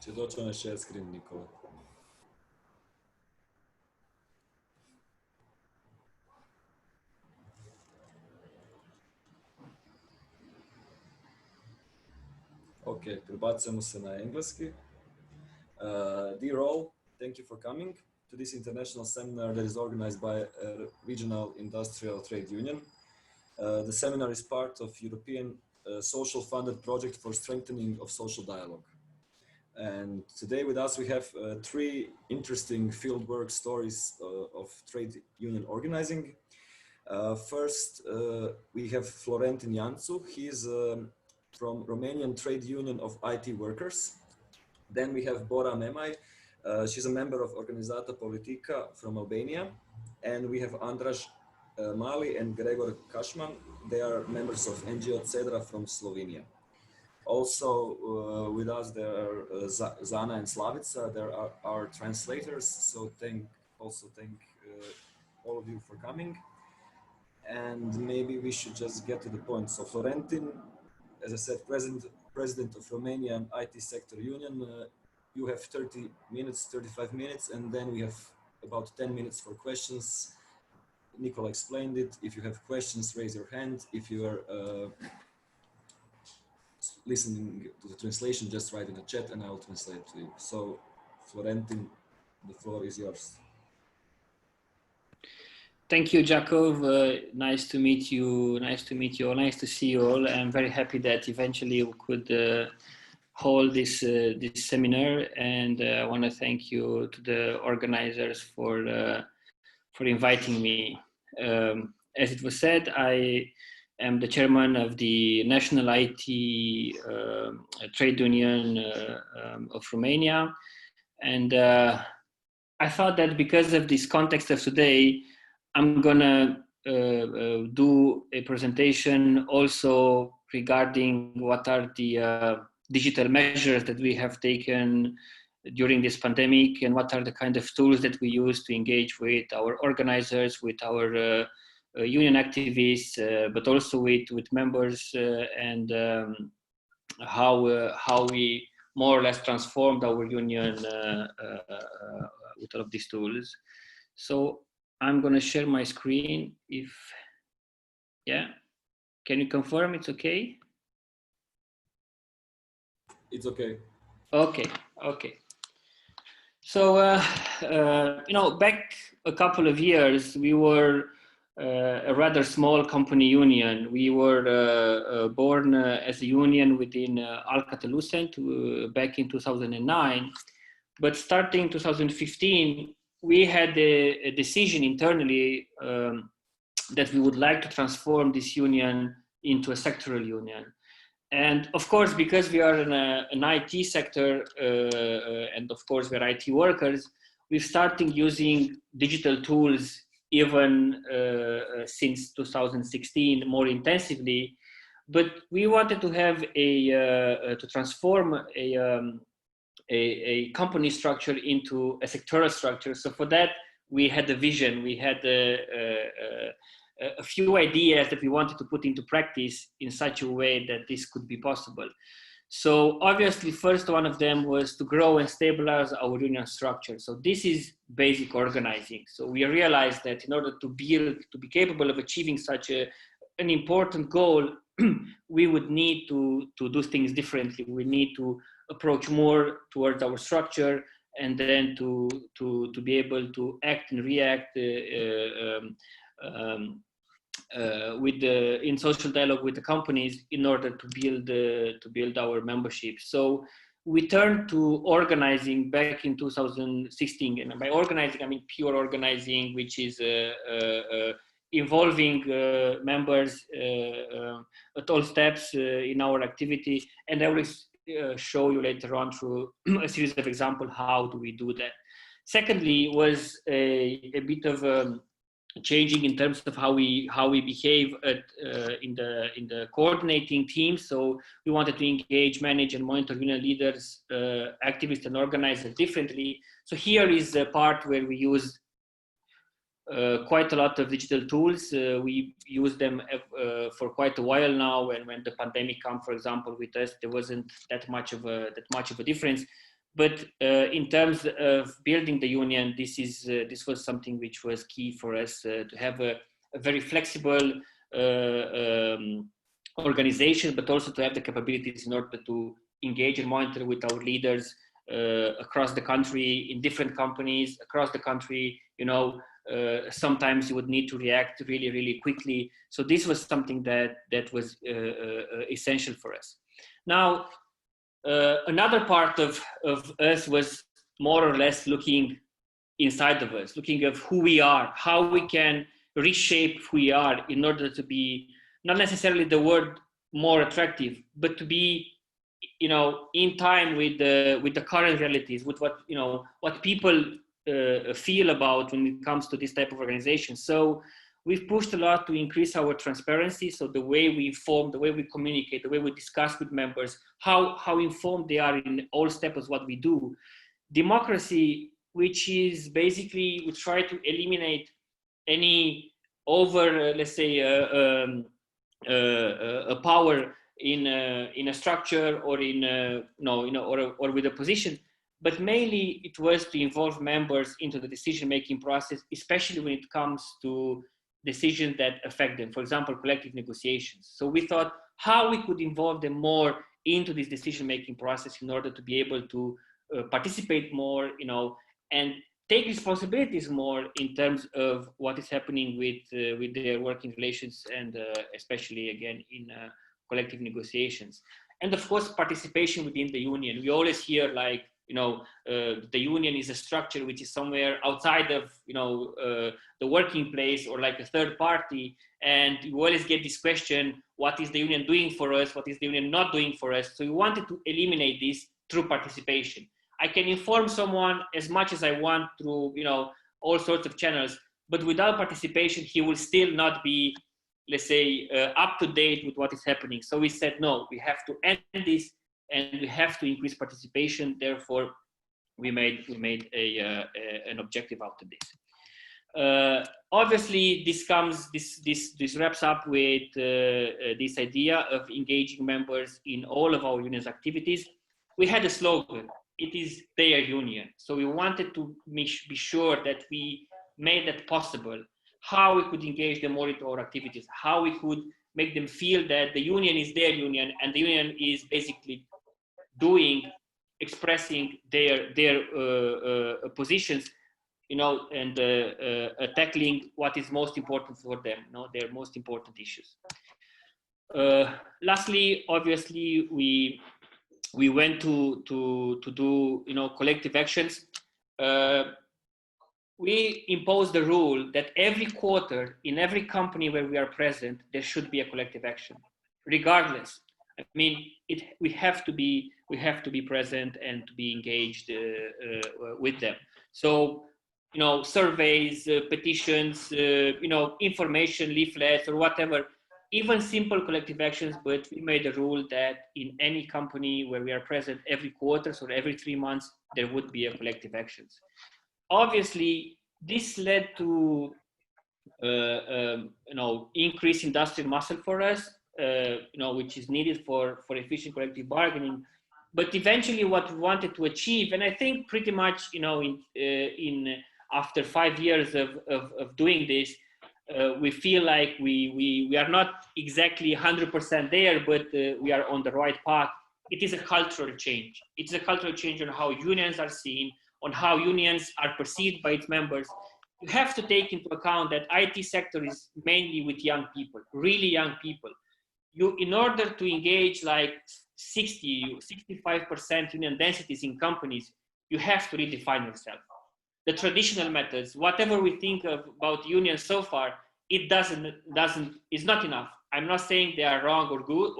Će doći onaj share screen, Nikola. Ok, prebacujemo se na engleski. Dear all, thank you for coming to this international seminar that is organized by a regional industrial trade union. The seminar is part of European social funded project for strengthening of social dialogue. And today with us we have three interesting fieldwork stories of trade union organizing. First, we have Florentin Iancu. He is from Romanian Trade Union of IT Workers. Then we have Bora Memaj. She's a member of Organizata Politike from Albania. And we have Andraž Mali and Gregor Kašman. They are members of NGO Cedra from Slovenia. Also with us there are Zana and Slavica. There are our translators. So thank all of you for coming. And maybe we should just get to the point. So Florentin, as I said, president of Romanian IT Sector Union, you have 30 minutes, 35 minutes, and then we have about 10 minutes for questions. Nicola explained it. If you have questions, raise your hand. If you are listening to the translation, just write in the chat and I will translate to you. So Florentin, the floor is yours. Thank you, Jakov. Nice to meet you. Nice to meet you all. Nice to see you all. I'm very happy that eventually we could hold this seminar, and I want to thank you to the organizers for inviting me. As it was said, I am the chairman of the National IT Trade Union of Romania, and I thought that because of this context of today, I'm gonna do a presentation also regarding what are the digital measures that we have taken during this pandemic and what are the kind of tools that we use to engage with our organizers, with our union activists, but also with members and how we more or less transformed our union with all of these tools. So I'm going to share my screen yeah. Can you confirm it's okay? It's okay. Okay. So, back a couple of years, we were a rather small company union. We were born as a union within Alcatel-Lucent back in 2009. But starting 2015, we had a decision internally that we would like to transform this union into a sectoral union. And of course, because we are in an IT sector, and of course we're IT workers, we've started using digital tools even since 2016 more intensively. But we wanted to have to transform a company structure into a sectoral structure. So for that, we had a vision. We had a few ideas that we wanted to put into practice in such a way that this could be possible. So obviously, first one of them was to grow and stabilize our union structure. So this is basic organizing. So we realized that in order to be capable of achieving such an important goal, we would need to do things differently. We need to approach more towards our structure, and then to be able to act and react in social dialogue with the companies in order to build our membership. So we turned to organizing back in 2016, and by organizing I mean pure organizing, which is involving members at all steps in our activity. And I will show you later on through a series of examples how do we do that. Secondly was a bit of changing in terms of how we behave in the coordinating team. So we wanted to engage, manage, and monitor union leaders, activists, and organizers differently. So here is the part where we use quite a lot of digital tools. We use them for quite a while now, and when the pandemic came, for example, with us, there wasn't that much of a difference. But in terms of building the union, this was something which was key for us to have a very flexible organization, but also to have the capabilities in order to engage and monitor with our leaders across the country, in different companies across the country. Sometimes you would need to react really, really quickly. So this was something that was essential for us. Now, another part of us was more or less looking inside of us, looking at who we are, how we can reshape who we are in order to be not necessarily the word more attractive, but to be, in time with the current realities, with what people feel about when it comes to this type of organization. So we've pushed a lot to increase our transparency. So the way we inform, the way we communicate, the way we discuss with members, how informed they are in all steps of what we do. Democracy, which is basically, we try to eliminate any let's say, a power in a structure or or with a position. But mainly it was to involve members into the decision-making process, especially when it comes to decisions that affect them. For example, collective negotiations. So we thought how we could involve them more into this decision-making process in order to be able to participate more, and take responsibilities more in terms of what is happening with their working relations, and especially again in collective negotiations. And of course, participation within the union. We always hear like, the union is a structure which is somewhere outside of, the working place, or like a third party. And you always get this question, what is the union doing for us? What is the union not doing for us? So we wanted to eliminate this through participation. I can inform someone as much as I want through, all sorts of channels, but without participation, he will still not be, let's say, up to date with what is happening. So we said, no, we have to end this, and we have to increase participation. Therefore, we made an objective out of this. Obviously, this wraps up with this idea of engaging members in all of our union's activities. We had a slogan: it is their union. So we wanted to be sure that we made that possible. How we could engage them more into our activities, how we could make them feel that the union is their union, and the union is basically expressing their positions, and tackling what is most important for them, their most important issues. Lastly, obviously, we went to do, collective actions. We imposed the rule that every quarter, in every company where we are present, there should be a collective action, regardless. I mean, we have to be present and to be engaged with them. So, surveys, petitions, information leaflets or whatever, even simple collective actions. But we made a rule that in any company where we are present, every quarter or every 3 months, there would be a collective actions. Obviously, this led to increase industrial muscle for us, which is needed for efficient collective bargaining. But eventually, what we wanted to achieve, and I think pretty much, in after 5 years of doing this, we feel like we are not exactly 100% there, but we are on the right path. It is a cultural change. It's a cultural change on how unions are seen, on how unions are perceived by its members. You have to take into account that IT sector is mainly with young people, really young people. In order to engage like 65% union densities in companies, you have to redefine yourself. The traditional methods, whatever we think about unions so far, it is not enough. I'm not saying they are wrong or good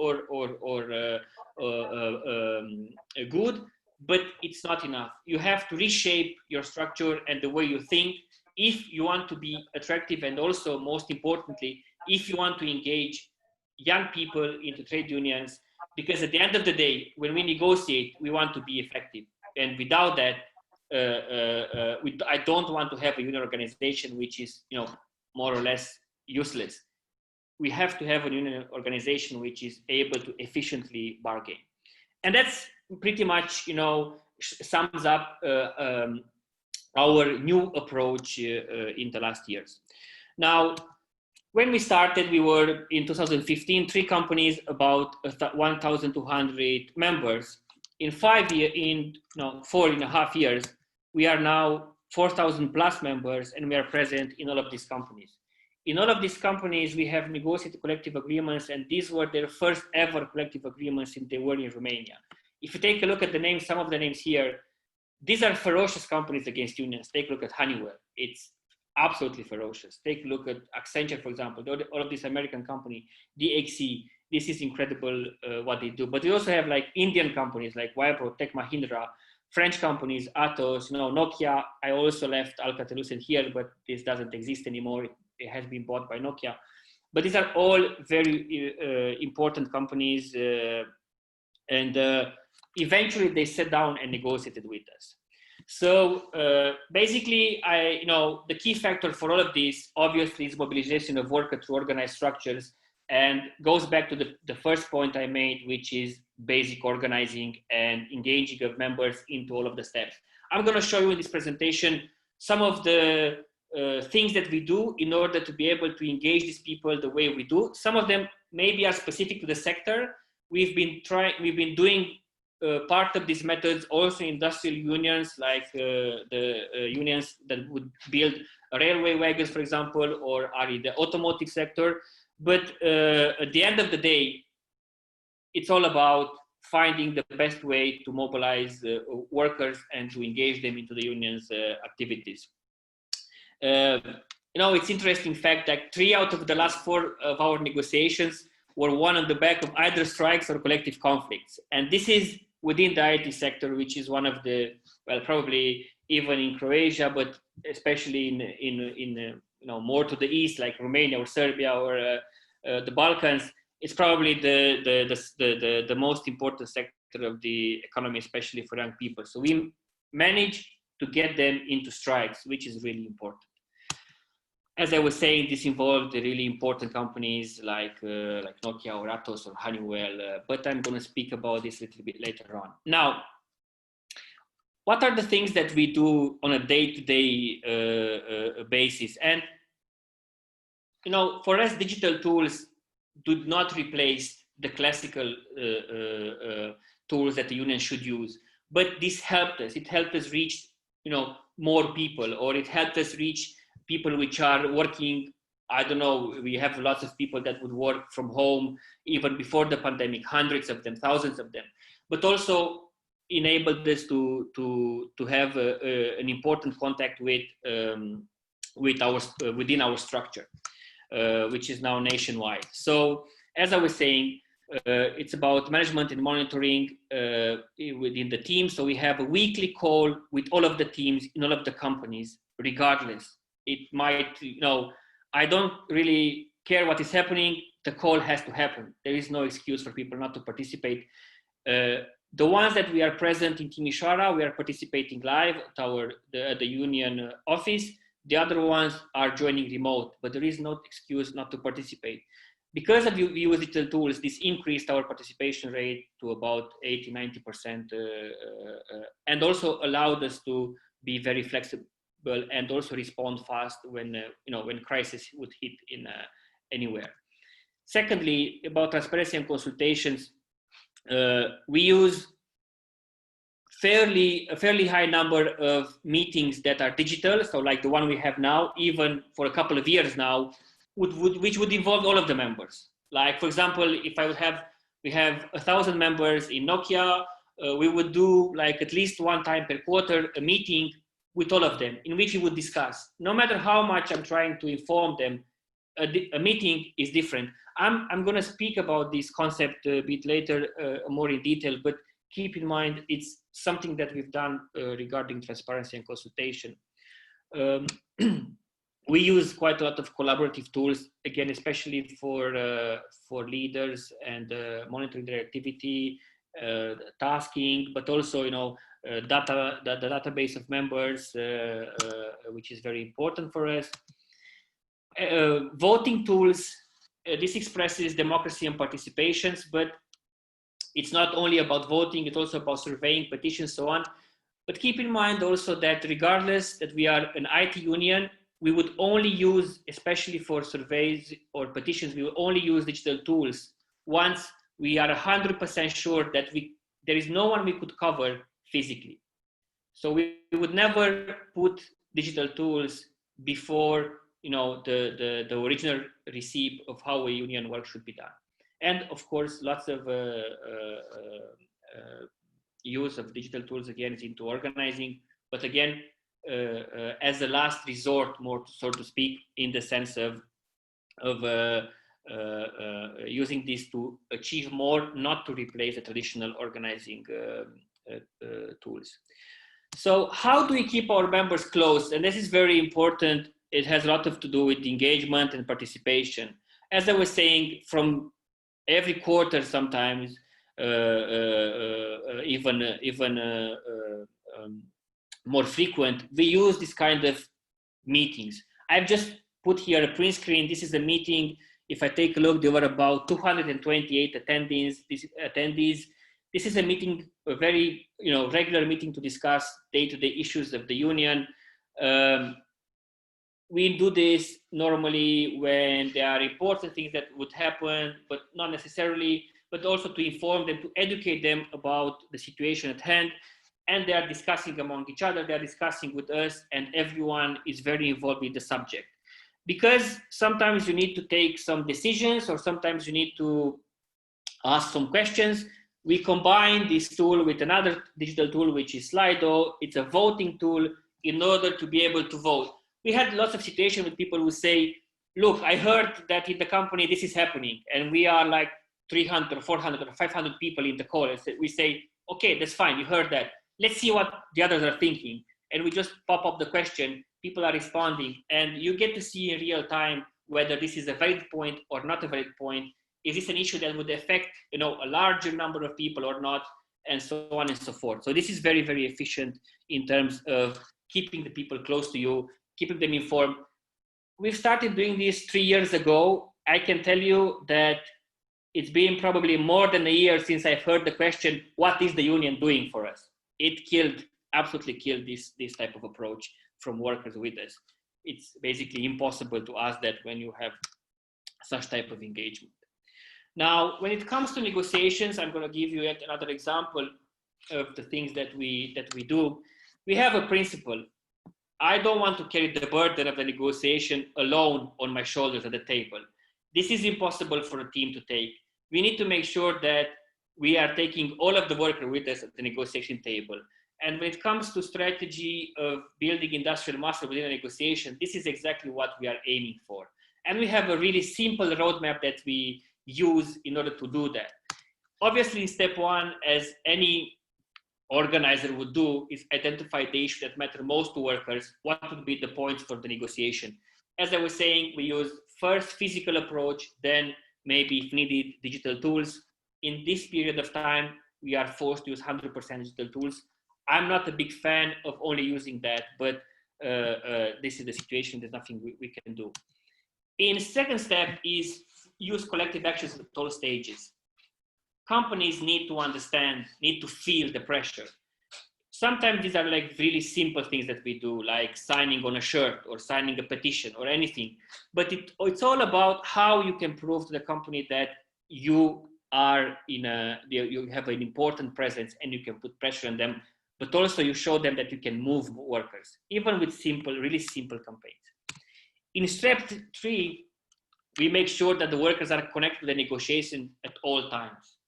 good, but it's not enough. You have to reshape your structure and the way you think if you want to be attractive, and also, most importantly, if you want to engage young people into trade unions, because at the end of the day, when we negotiate, we want to be effective. And without that, I don't want to have a union organization which is, more or less useless. We have to have a union organization which is able to efficiently bargain. And that's pretty much, sums up our new approach in the last years. Now, when we started, we were in 2015, 3 companies, about 1,200 members. In 4.5 years, we are now 4,000 plus members, and we are present in all of these companies. In all of these companies, we have negotiated collective agreements, and these were their first ever collective agreements since they were in Romania. If you take a look at the names, some of the names here, these are ferocious companies against unions. Take a look at Honeywell. It's absolutely ferocious. Take a look at Accenture, for example, all of this American company, DXC. This is incredible what they do. But we also have like Indian companies like Wipro, Tech Mahindra, French companies, Atos, Nokia. I also left Alcatel-Lucent here, but this doesn't exist anymore. It has been bought by Nokia. But these are all very important companies, and eventually they sat down and negotiated with us. So basically, the key factor for all of this, obviously, is mobilization of workers through organized structures, and goes back to the first point I made, which is basic organizing and engaging of members into all of the steps. I'm going to show you in this presentation some of the things that we do in order to be able to engage these people the way we do. Some of them maybe are specific to the sector. We've been doing part of these methods also in industrial unions, like the unions that would build railway wagons, for example, or are in the automotive sector. But at the end of the day, it's all about finding the best way to mobilize workers and to engage them into the union's activities. It's interesting fact that 3 out of the last 4 of our negotiations were won on the back of either strikes or collective conflicts. And this is within the IT sector, which is one of the, well, probably even in Croatia, but especially in more to the east, like Romania or Serbia or the Balkans, it's probably the most important sector of the economy, especially for young people. So we managed to get them into strikes, which is really important. As I was saying, this involved really important companies like Nokia or Atos or Honeywell, but I'm going to speak about this a little bit later on. Now, what are the things that we do on a day-to-day basis? And, for us, digital tools do not replace the classical tools that the union should use, but this helped us. It helped us reach, more people, or it helped us reach people which are working. I don't know, we have lots of people that would work from home even before the pandemic, hundreds of them, thousands of them, but also enabled us to have an important contact within our structure, which is now nationwide. So as I was saying, it's about management and monitoring within the team. So we have a weekly call with all of the teams in all of the companies, regardless. It might, I don't really care what is happening. The call has to happen. There is no excuse for people not to participate. The ones that we are present in Timisoara, we are participating live at the union office. The other ones are joining remote, but there is no excuse not to participate. Because of use digital tools, this increased our participation rate to about 80-90%, and also allowed us to be very flexible and also respond fast when crisis would hit in anywhere. Secondly, about transparency and consultations, we use a fairly high number of meetings that are digital. So like the one we have now, even for a couple of years now, which would involve all of the members. Like, for example, if we have 1,000 members in Nokia, we would do like at least one time per quarter a meeting with all of them in which we would discuss. No matter how much I'm trying to inform them, a meeting is different. I'm going to speak about this concept a bit later, more in detail, but keep in mind it's something that we've done regarding transparency and consultation. We use quite a lot of collaborative tools, again, especially for leaders and monitoring their activity, tasking, but also, the database of members, which is very important for us. Voting tools, this expresses democracy and participations, but it's not only about voting, it's also about surveying, petitions, so on. But keep in mind also that regardless that we are an IT union, we would only use, especially for surveys or petitions, we will only use digital tools once we are 100% sure that there is no one we could cover physically. So we would never put digital tools before the original receipt of how a union work should be done. And of course, lots of use of digital tools again is into organizing, but again, as a last resort, more so to speak, in the sense of using this to achieve more, not to replace the traditional organizing tools. So how do we keep our members close? And this is very important. It has a lot to do with engagement and participation. As I was saying, from every quarter, sometimes even more frequent, we use this kind of meetings. I've just put here a print screen. This is a meeting. If I take a look, there were about 228 attendees. This is a meeting, a very regular meeting to discuss day-to-day issues of the union. We do this normally when there are important things that would happen, but not necessarily, but also to inform them, to educate them about the situation at hand. And they are discussing among each other, they are discussing with us, and everyone is very involved with the subject. Because sometimes you need to take some decisions, or sometimes you need to ask some questions. We combine this tool with another digital tool, which is Slido. It's a voting tool in order to be able to vote. We had lots of situations with people who say, look, I heard that in the company this is happening, and we are like 300 or 400 or 500 people in the call. And we say, okay, that's fine, you heard that. Let's see what the others are thinking. And we just pop up the question, people are responding, and you get to see in real time whether this is a valid point or not a valid point. Is this an issue that would affect a larger number of people or not, and so on and so forth. So this is very, very efficient in terms of keeping the people close to you, keeping them informed. We've started doing this 3 years ago. I can tell you that it's been probably more than a year since I've heard the question, what is the union doing for us? It absolutely killed this type of approach from workers with us. It's basically impossible to ask that when you have such type of engagement. Now, when it comes to negotiations, I'm going to give you yet another example of the things that we do. We have a principle. I don't want to carry the burden of the negotiation alone on my shoulders at the table. This is impossible for a team to take. We need to make sure that we are taking all of the workers with us at the negotiation table. And when it comes to strategy of building industrial muscle within a negotiation, this is exactly what we are aiming for. And we have a really simple roadmap that we use in order to do that. Obviously, step one, as any organizer would do, is identify the issue that matter most to workers. What would be the points for the negotiation? As I was saying, we use first physical approach, then maybe if needed, digital tools. In this period of time, we are forced to use 100% digital tools. I'm not a big fan of only using that, but this is the situation. There's nothing we can do. In second step is use collective actions at all stages. Companies need to understand, need to feel the pressure. Sometimes these are like really simple things that we do, like signing on a shirt or signing a petition or anything. But it's all about how you can prove to the company that you are you have an important presence and you can put pressure on them, but also you show them that you can move workers, even with really simple campaigns. In step 3, we make sure that the workers are connected to the negotiation at all times.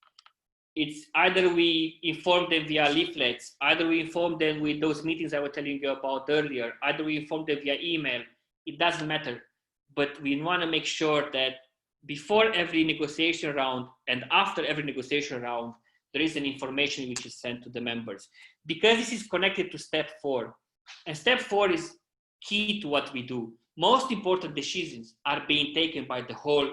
It's either we inform them via leaflets, either we inform them with those meetings I was telling you about earlier, either we inform them via email. It doesn't matter, but we want to make sure that before every negotiation round and after every negotiation round, there is an information which is sent to the members, because this is connected to step 4. And step 4 is key to what we do. Most important decisions are being taken by the whole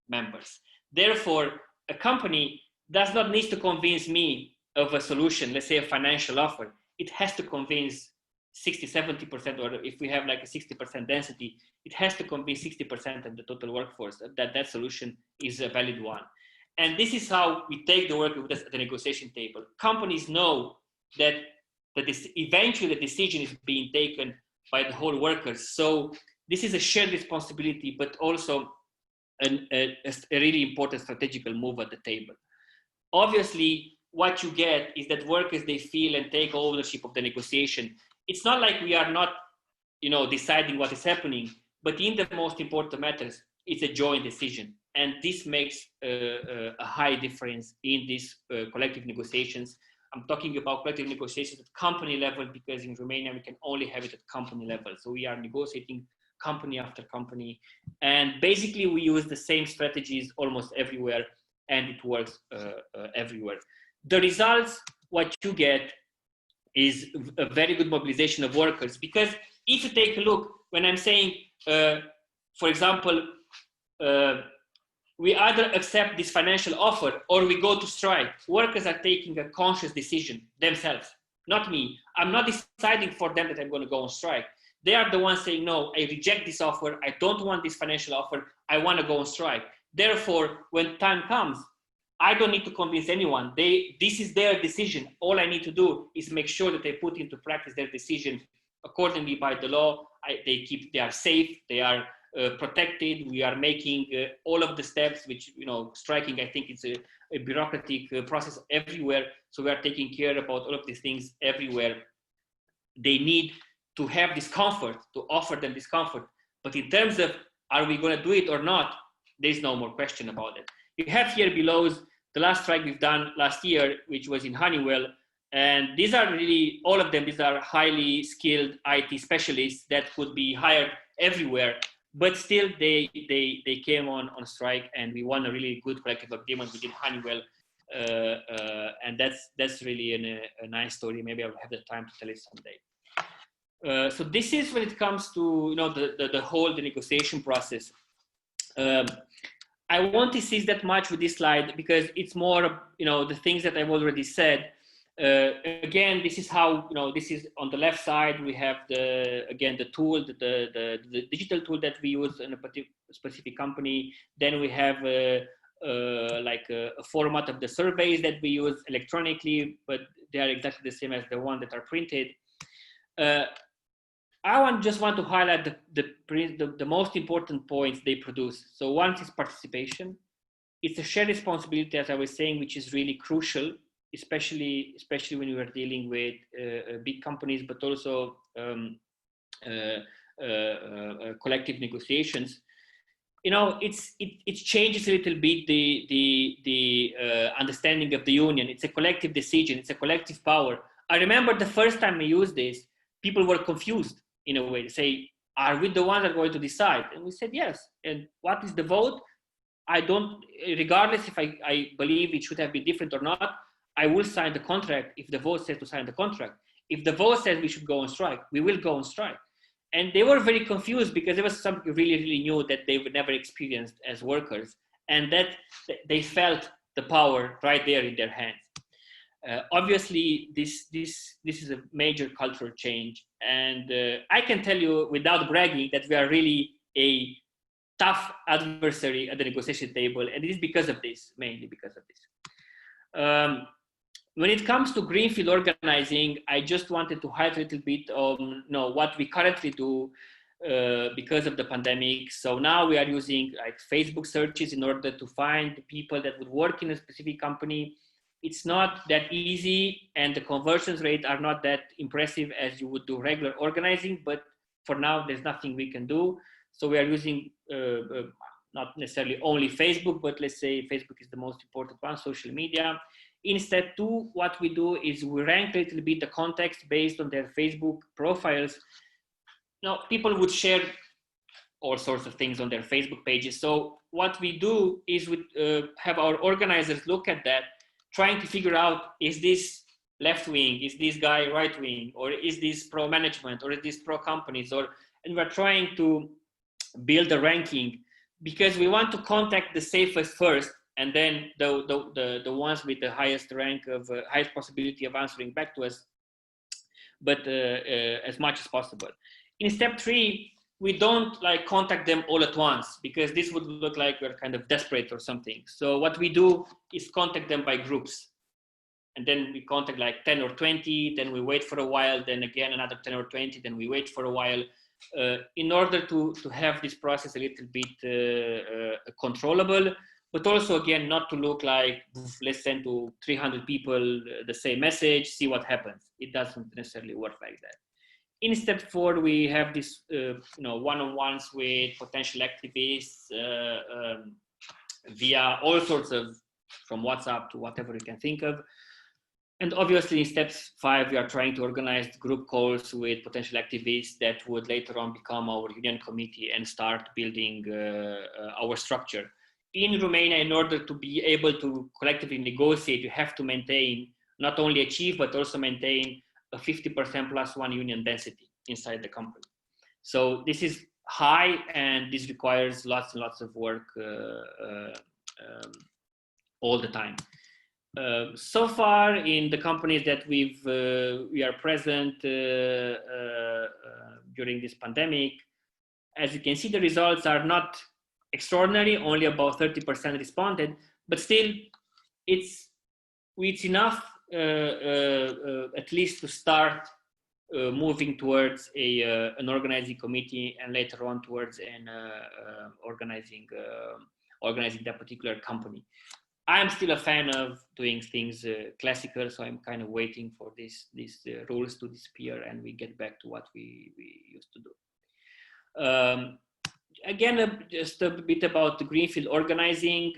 members. Therefore, a company does not need to convince me of a solution, let's say a financial offer. It has to convince 60-70%, or if we have like a 60% density, it has to convince 60% of the total workforce that solution is a valid one. And this is how we take the worker with us at the negotiation table. Companies know that that eventually the decision is being taken by the whole workers. So this is a shared responsibility, but also a really important strategical move at the table. Obviously, what you get is that workers, they feel and take ownership of the negotiation. It's not like we are not, deciding what is happening, but in the most important matters, it's a joint decision. And this makes a high difference in these collective negotiations. I'm talking about collective negotiations at company level, because in Romania, we can only have it at company level. So we are negotiating company after company. And basically, we use the same strategies almost everywhere, and it works everywhere. The results, what you get is a very good mobilization of workers, because if you take a look, when I'm saying, for example, we either accept this financial offer or we go to strike. Workers are taking a conscious decision themselves, not me. I'm not deciding for them that I'm going to go on strike. They are the ones saying, no, I reject this offer. I don't want this financial offer. I want to go on strike. Therefore, when time comes, I don't need to convince anyone. This is their decision. All I need to do is make sure that they put into practice their decision accordingly by the law. They are safe. They are protected. We are making all of the steps, which, striking, I think it's a bureaucratic process everywhere. So we are taking care about all of these things everywhere. They need to have discomfort, to offer them discomfort. But in terms of, are we going to do it or not? There's no more question about it. You have here below the last strike we've done last year, which was in Honeywell. And these are really, all of them, these are highly skilled IT specialists that could be hired everywhere. But still, they came on strike, and we won a really good collective agreement within Honeywell, and that's really a nice story. Maybe I'll have the time to tell it someday. So this is when it comes to the whole negotiation process. I won't insist that much with this slide, because it's more the things that I've already said. Again, this is how, this is on the left side, we have the tool, the digital tool that we use in a specific company. Then we have like a format of the surveys that we use electronically, but they are exactly the same as the one that are printed. I just want to highlight the most important points they produce. So one is participation. It's a shared responsibility, as I was saying, which is really crucial, especially when you are dealing with big companies, but also collective negotiations. It changes a little bit the understanding of the union. It's a collective decision. It's a collective power. I remember the first time I used this, people were confused in a way. They say, are we the ones that are going to decide? And we said, yes. And what is the vote? Regardless if I believe it should have been different or not, I will sign the contract if the vote says to sign the contract. If the vote says we should go on strike, we will go on strike. And they were very confused, because it was something really, really new that they would never experienced as workers, and that they felt the power right there in their hands. Obviously, this is a major cultural change, and I can tell you without bragging that we are really a tough adversary at the negotiation table, and it is because of this, mainly because of this. When it comes to greenfield organizing, I just wanted to highlight a little bit on what we currently do because of the pandemic. So now we are using like Facebook searches in order to find people that would work in a specific company. It's not that easy, and the conversions rate are not that impressive as you would do regular organizing, but for now there's nothing we can do. So we are using not necessarily only Facebook, but let's say Facebook is the most important one, social media. Instead, what we do is we rank a little bit the context based on their Facebook profiles. Now, people would share all sorts of things on their Facebook pages. So what we do is we have our organizers look at that, trying to figure out, is this left wing, is this guy right wing, or is this pro management, or is this pro companies, and we're trying to build a ranking, because we want to contact the safest first, and then the ones with the highest rank of highest possibility of answering back to us, but as much as possible. In step 3, we don't like contact them all at once, because this would look like we're kind of desperate or something. So what we do is contact them by groups. and then we contact like 10 or 20, then we wait for a while, then again another 10 or 20, then we wait for a while, in order to have this process a little bit controllable, but also again not to look like let's send to 300 people the same message, see what happens. It doesn't necessarily work like that. In step 4, we have this one-on-ones with potential activists via all sorts of, from WhatsApp to whatever you can think of. And obviously in steps 5, we are trying to organize group calls with potential activists that would later on become our union committee and start building our structure. In Romania, in order to be able to collectively negotiate, you have to maintain, not only achieve, but also maintain a 50% plus 1 union density inside the company. So this is high, and this requires lots and lots of work all the time. So far in the companies that we are present during this pandemic, as you can see, the results are not extraordinary, only about 30% responded, but still it's enough at least to start moving towards an organizing committee, and later on towards an organizing that particular company. I'm still a fan of doing things classical, so I'm kind of waiting for these rules to disappear and we get back to what we used to do. Again, just a bit about the greenfield organizing.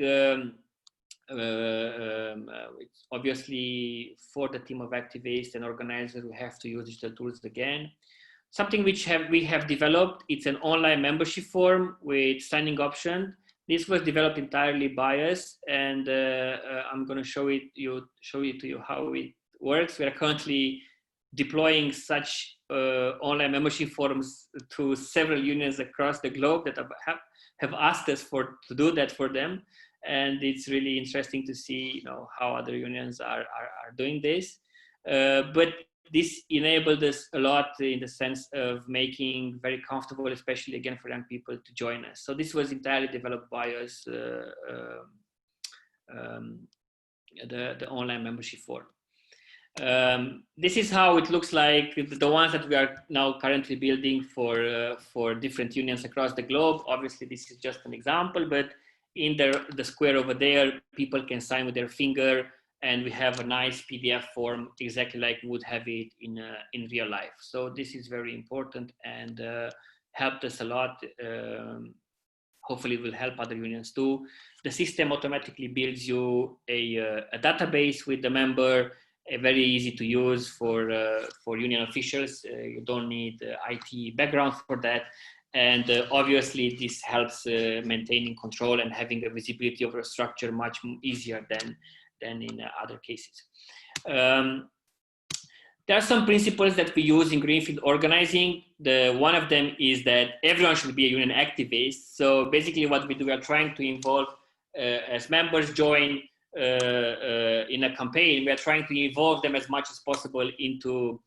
It's obviously for the team of activists and organizers who have to use digital tools again. Something which we have developed, it's an online membership form with signing option. This was developed entirely by us, and I'm going to show it to you how it works. We are currently deploying such online membership forms to several unions across the globe that have asked us to do that for them. And it's really interesting to see, how other unions are doing this. But this enabled us a lot in the sense of making very comfortable, especially again for young people, to join us. So this was entirely developed by us, the online membership form. This is how it looks like, the ones that we are now currently building for different unions across the globe. Obviously, this is just an example, but in the square over there, people can sign with their finger, and we have a nice PDF form, exactly like we would have it in real life. So this is very important and helped us a lot. Hopefully it will help other unions too. The system automatically builds you a database with the member, very easy to use for union officials. You don't need IT background for that. And obviously this helps maintaining control and having a visibility of a structure much easier than in other cases. There are some principles that we use in greenfield organizing. One of them is that everyone should be a union activist. So basically what we do, we are trying to involve, as members join in a campaign, we are trying to involve them as much as possible into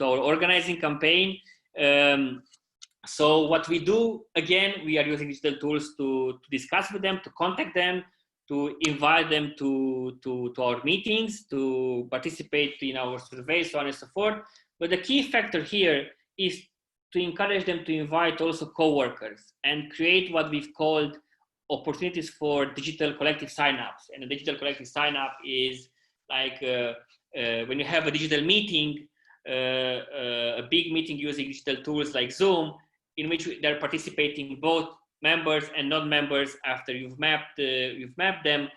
our organizing campaign. So what we do, again, we are using digital tools to discuss with them, to contact them, to invite them to our meetings, to participate in our surveys, so on and so forth. But the key factor here is to encourage them to invite also co-workers and create what we've called opportunities for digital collective sign-ups. And a digital collective sign-up is like when you have a digital meeting, a big meeting using digital tools like Zoom, in which they're participating both members and non-members after you've mapped them,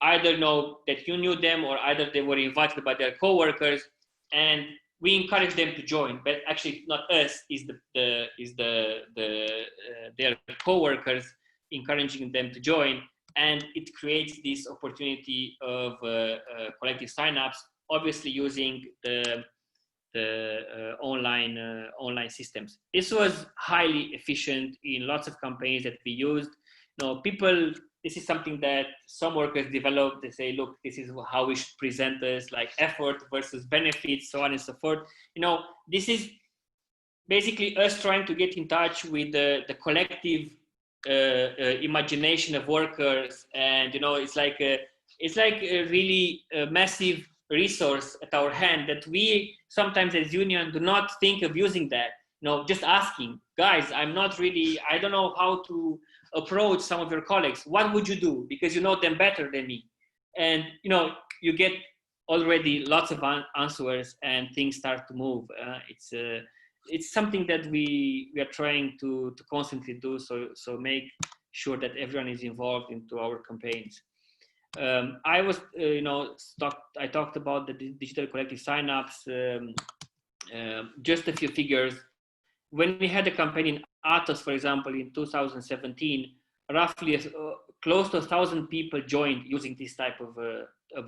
either know that you knew them or either they were invited by their co-workers, and we encourage them to join. But actually, not us, is their co-workers encouraging them to join, and it creates this opportunity of collective sign-ups, obviously using the online systems. This was highly efficient in lots of campaigns that we used. This is something that some workers developed. They say, look, this is how we should present this, like effort versus benefits, so on and so forth. This is basically us trying to get in touch with the collective imagination of workers. And, it's like it's like a really massive resource at our hand that we sometimes as union do not think of using that. Just asking, guys, I don't know how to approach some of your colleagues. What would you do? Because you know them better than me. And, you get already lots of answers and things start to move. It's something that we are trying to constantly do. So make sure that everyone is involved into our campaigns. I was, I talked about the digital collective signups. Just a few figures. When we had a campaign in Athos, for example, in 2017, roughly close to 1,000 people joined using this type of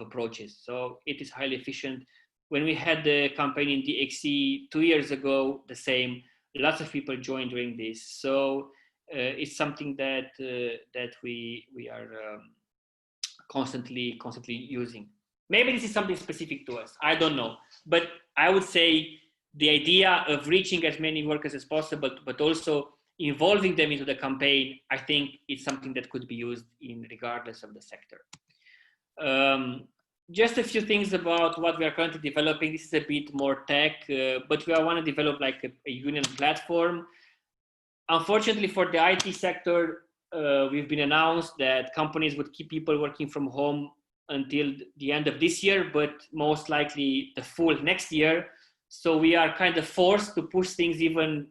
approaches. So it is highly efficient. When we had the campaign in DXC 2 years ago, the same. Lots of people joined during this. So it's something that we are constantly using. Maybe this is something specific to us. I don't know, but I would say the idea of reaching as many workers as possible, but also involving them into the campaign, I think it's something that could be used in regardless of the sector. Just a few things about what we are currently developing. This is a bit more tech, but we want to develop like a union platform. Unfortunately for the IT sector, we've been announced that companies would keep people working from home until the end of this year, but most likely the full next year. So we are kind of forced to push things even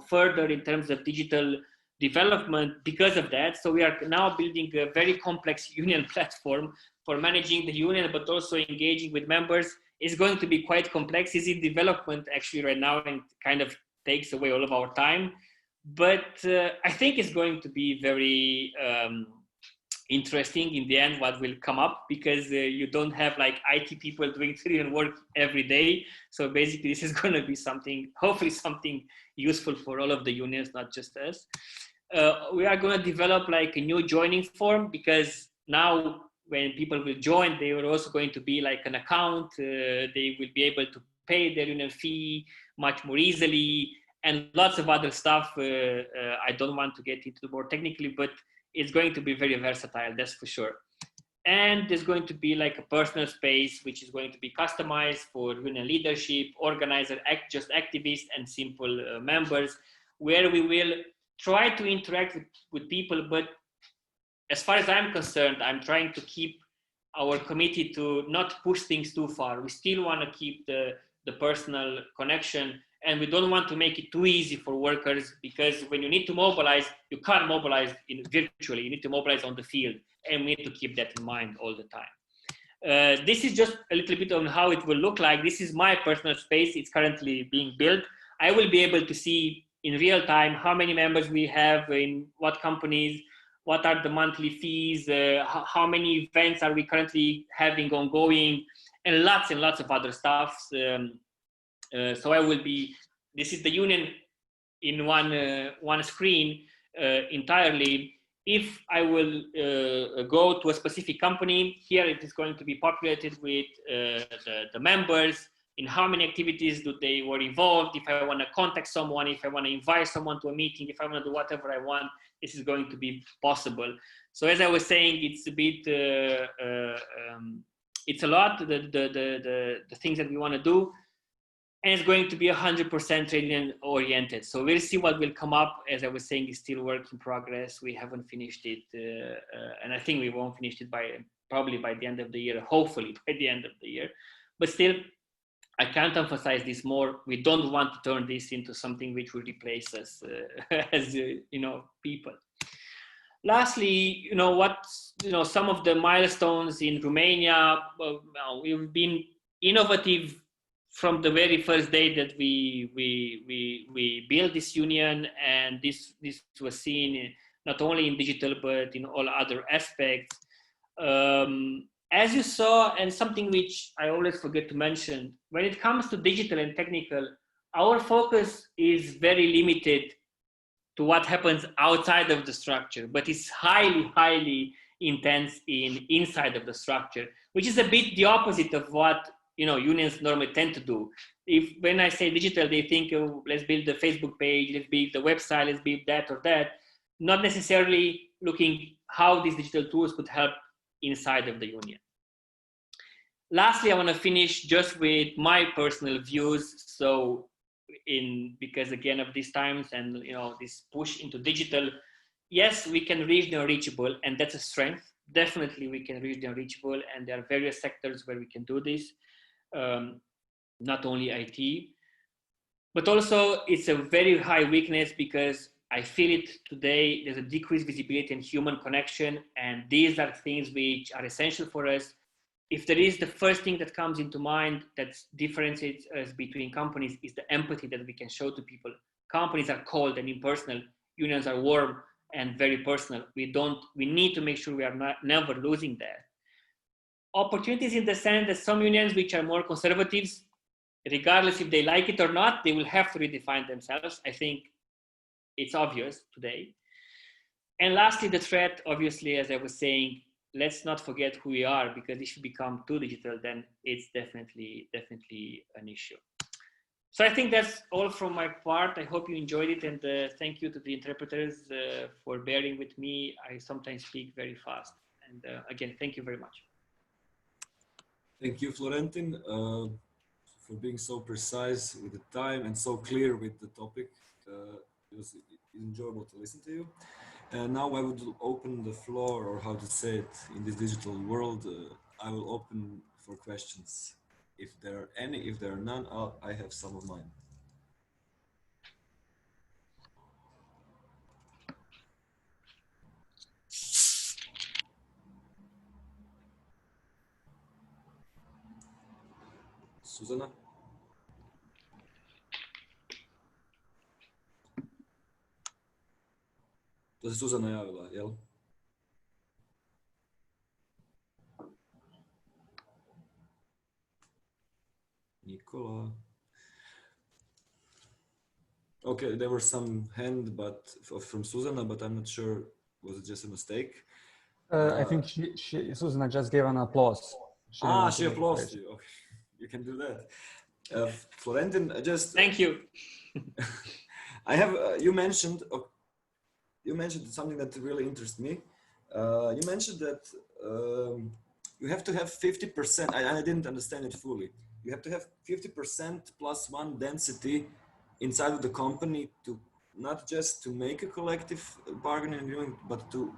further in terms of digital development because of that. So we are now building a very complex union platform for managing the union, but also engaging with members. It's going to be quite complex. It's in development actually right now and kind of takes away all of our time. But I think it's going to be very interesting in the end what will come up, because you don't have like IT people doing union work every day. So basically this is going to be something, hopefully something useful for all of the unions, not just us. We are going to develop like a new joining form, because now when people will join, they are also going to be like an account. They will be able to pay their union fee much more easily and lots of other stuff. I don't want to get into more technically, but it's going to be very versatile, that's for sure. And there's going to be like a personal space, which is going to be customized for union leadership, organizer, just activists and simple members, where we will try to interact with people. But as far as I'm concerned, I'm trying to keep our committee to not push things too far. We still want to keep the personal connection, and we don't want to make it too easy for workers, because when you need to mobilize, you can't mobilize virtually. You need to mobilize on the field, and we need to keep that in mind all the time. This is just a little bit on how it will look like. This is my personal space. It's currently being built. I will be able to see in real time how many members we have in what companies, what are the monthly fees, how many events are we currently having ongoing, and lots of other stuff. So I will be, this is the union in one screen entirely. If I will go to a specific company, here it is going to be populated with the members, in how many activities they were involved. If I want to contact someone, if I want to invite someone to a meeting, if I want to do whatever I want, this is going to be possible. So as I was saying, it's a bit, it's a lot, the things that we want to do. And it's going to be 100% union oriented. So we'll see what will come up. As I was saying, it's still work in progress. We haven't finished it. And I think we won't finish it probably by the end of the year, hopefully by the end of the year. But still, I can't emphasize this more. We don't want to turn this into something which will replace us as people. Lastly, some of the milestones in Romania. We've been innovative from the very first day that we built this union, and this was seen not only in digital but in all other aspects. As you saw, and something which I always forget to mention, when it comes to digital and technical, our focus is very limited to what happens outside of the structure, but it's highly intense inside of the structure, which is a bit the opposite of what unions normally tend to do. When I say digital, they think, oh, let's build the Facebook page, let's build the website, let's build that or that, not necessarily looking how these digital tools could help inside of the union. Lastly, I want to finish just with my personal views. So because again of these times and this push into digital, yes, we can reach the unreachable, and that's a strength. Definitely we can reach the unreachable, and there are various sectors where we can do this, not only IT, but also it's a very high weakness because I feel it today. There's a decreased visibility and human connection, and these are things which are essential for us. If there is the first thing that comes into mind that differentiates us between companies is the empathy that we can show to people. Companies are cold and impersonal. Unions are warm and very personal. We need to make sure we are never losing that. Opportunities in the sense that some unions which are more conservatives, regardless if they like it or not, they will have to redefine themselves. I think it's obvious today. And lastly, the threat, obviously, as I was saying, let's not forget who we are, because if you become too digital, then it's definitely an issue. So I think that's all from my part. I hope you enjoyed it, and thank you to the interpreters for bearing with me. I sometimes speak very fast. And again, thank you very much. Thank you, Florentin, for being so precise with the time and so clear with the topic. It was enjoyable to listen to you. And now I would open the floor, or how to say it, in this digital world, I will open for questions. If there are any, if there are none, I have some of mine. Susana? To se Susana javila, jel? Nikola. Okay, there were some hand, but from Susana, but I'm not sure. Was it just a mistake? I think Susana just gave an applause. She applauded you. Okay. You can do that. Florentin, thank you. I have you mentioned something that really interests me. You mentioned that you have to have 50%. I didn't understand it fully. You have to have 50% plus one density inside of the company to not just to make a collective bargaining agreement, but to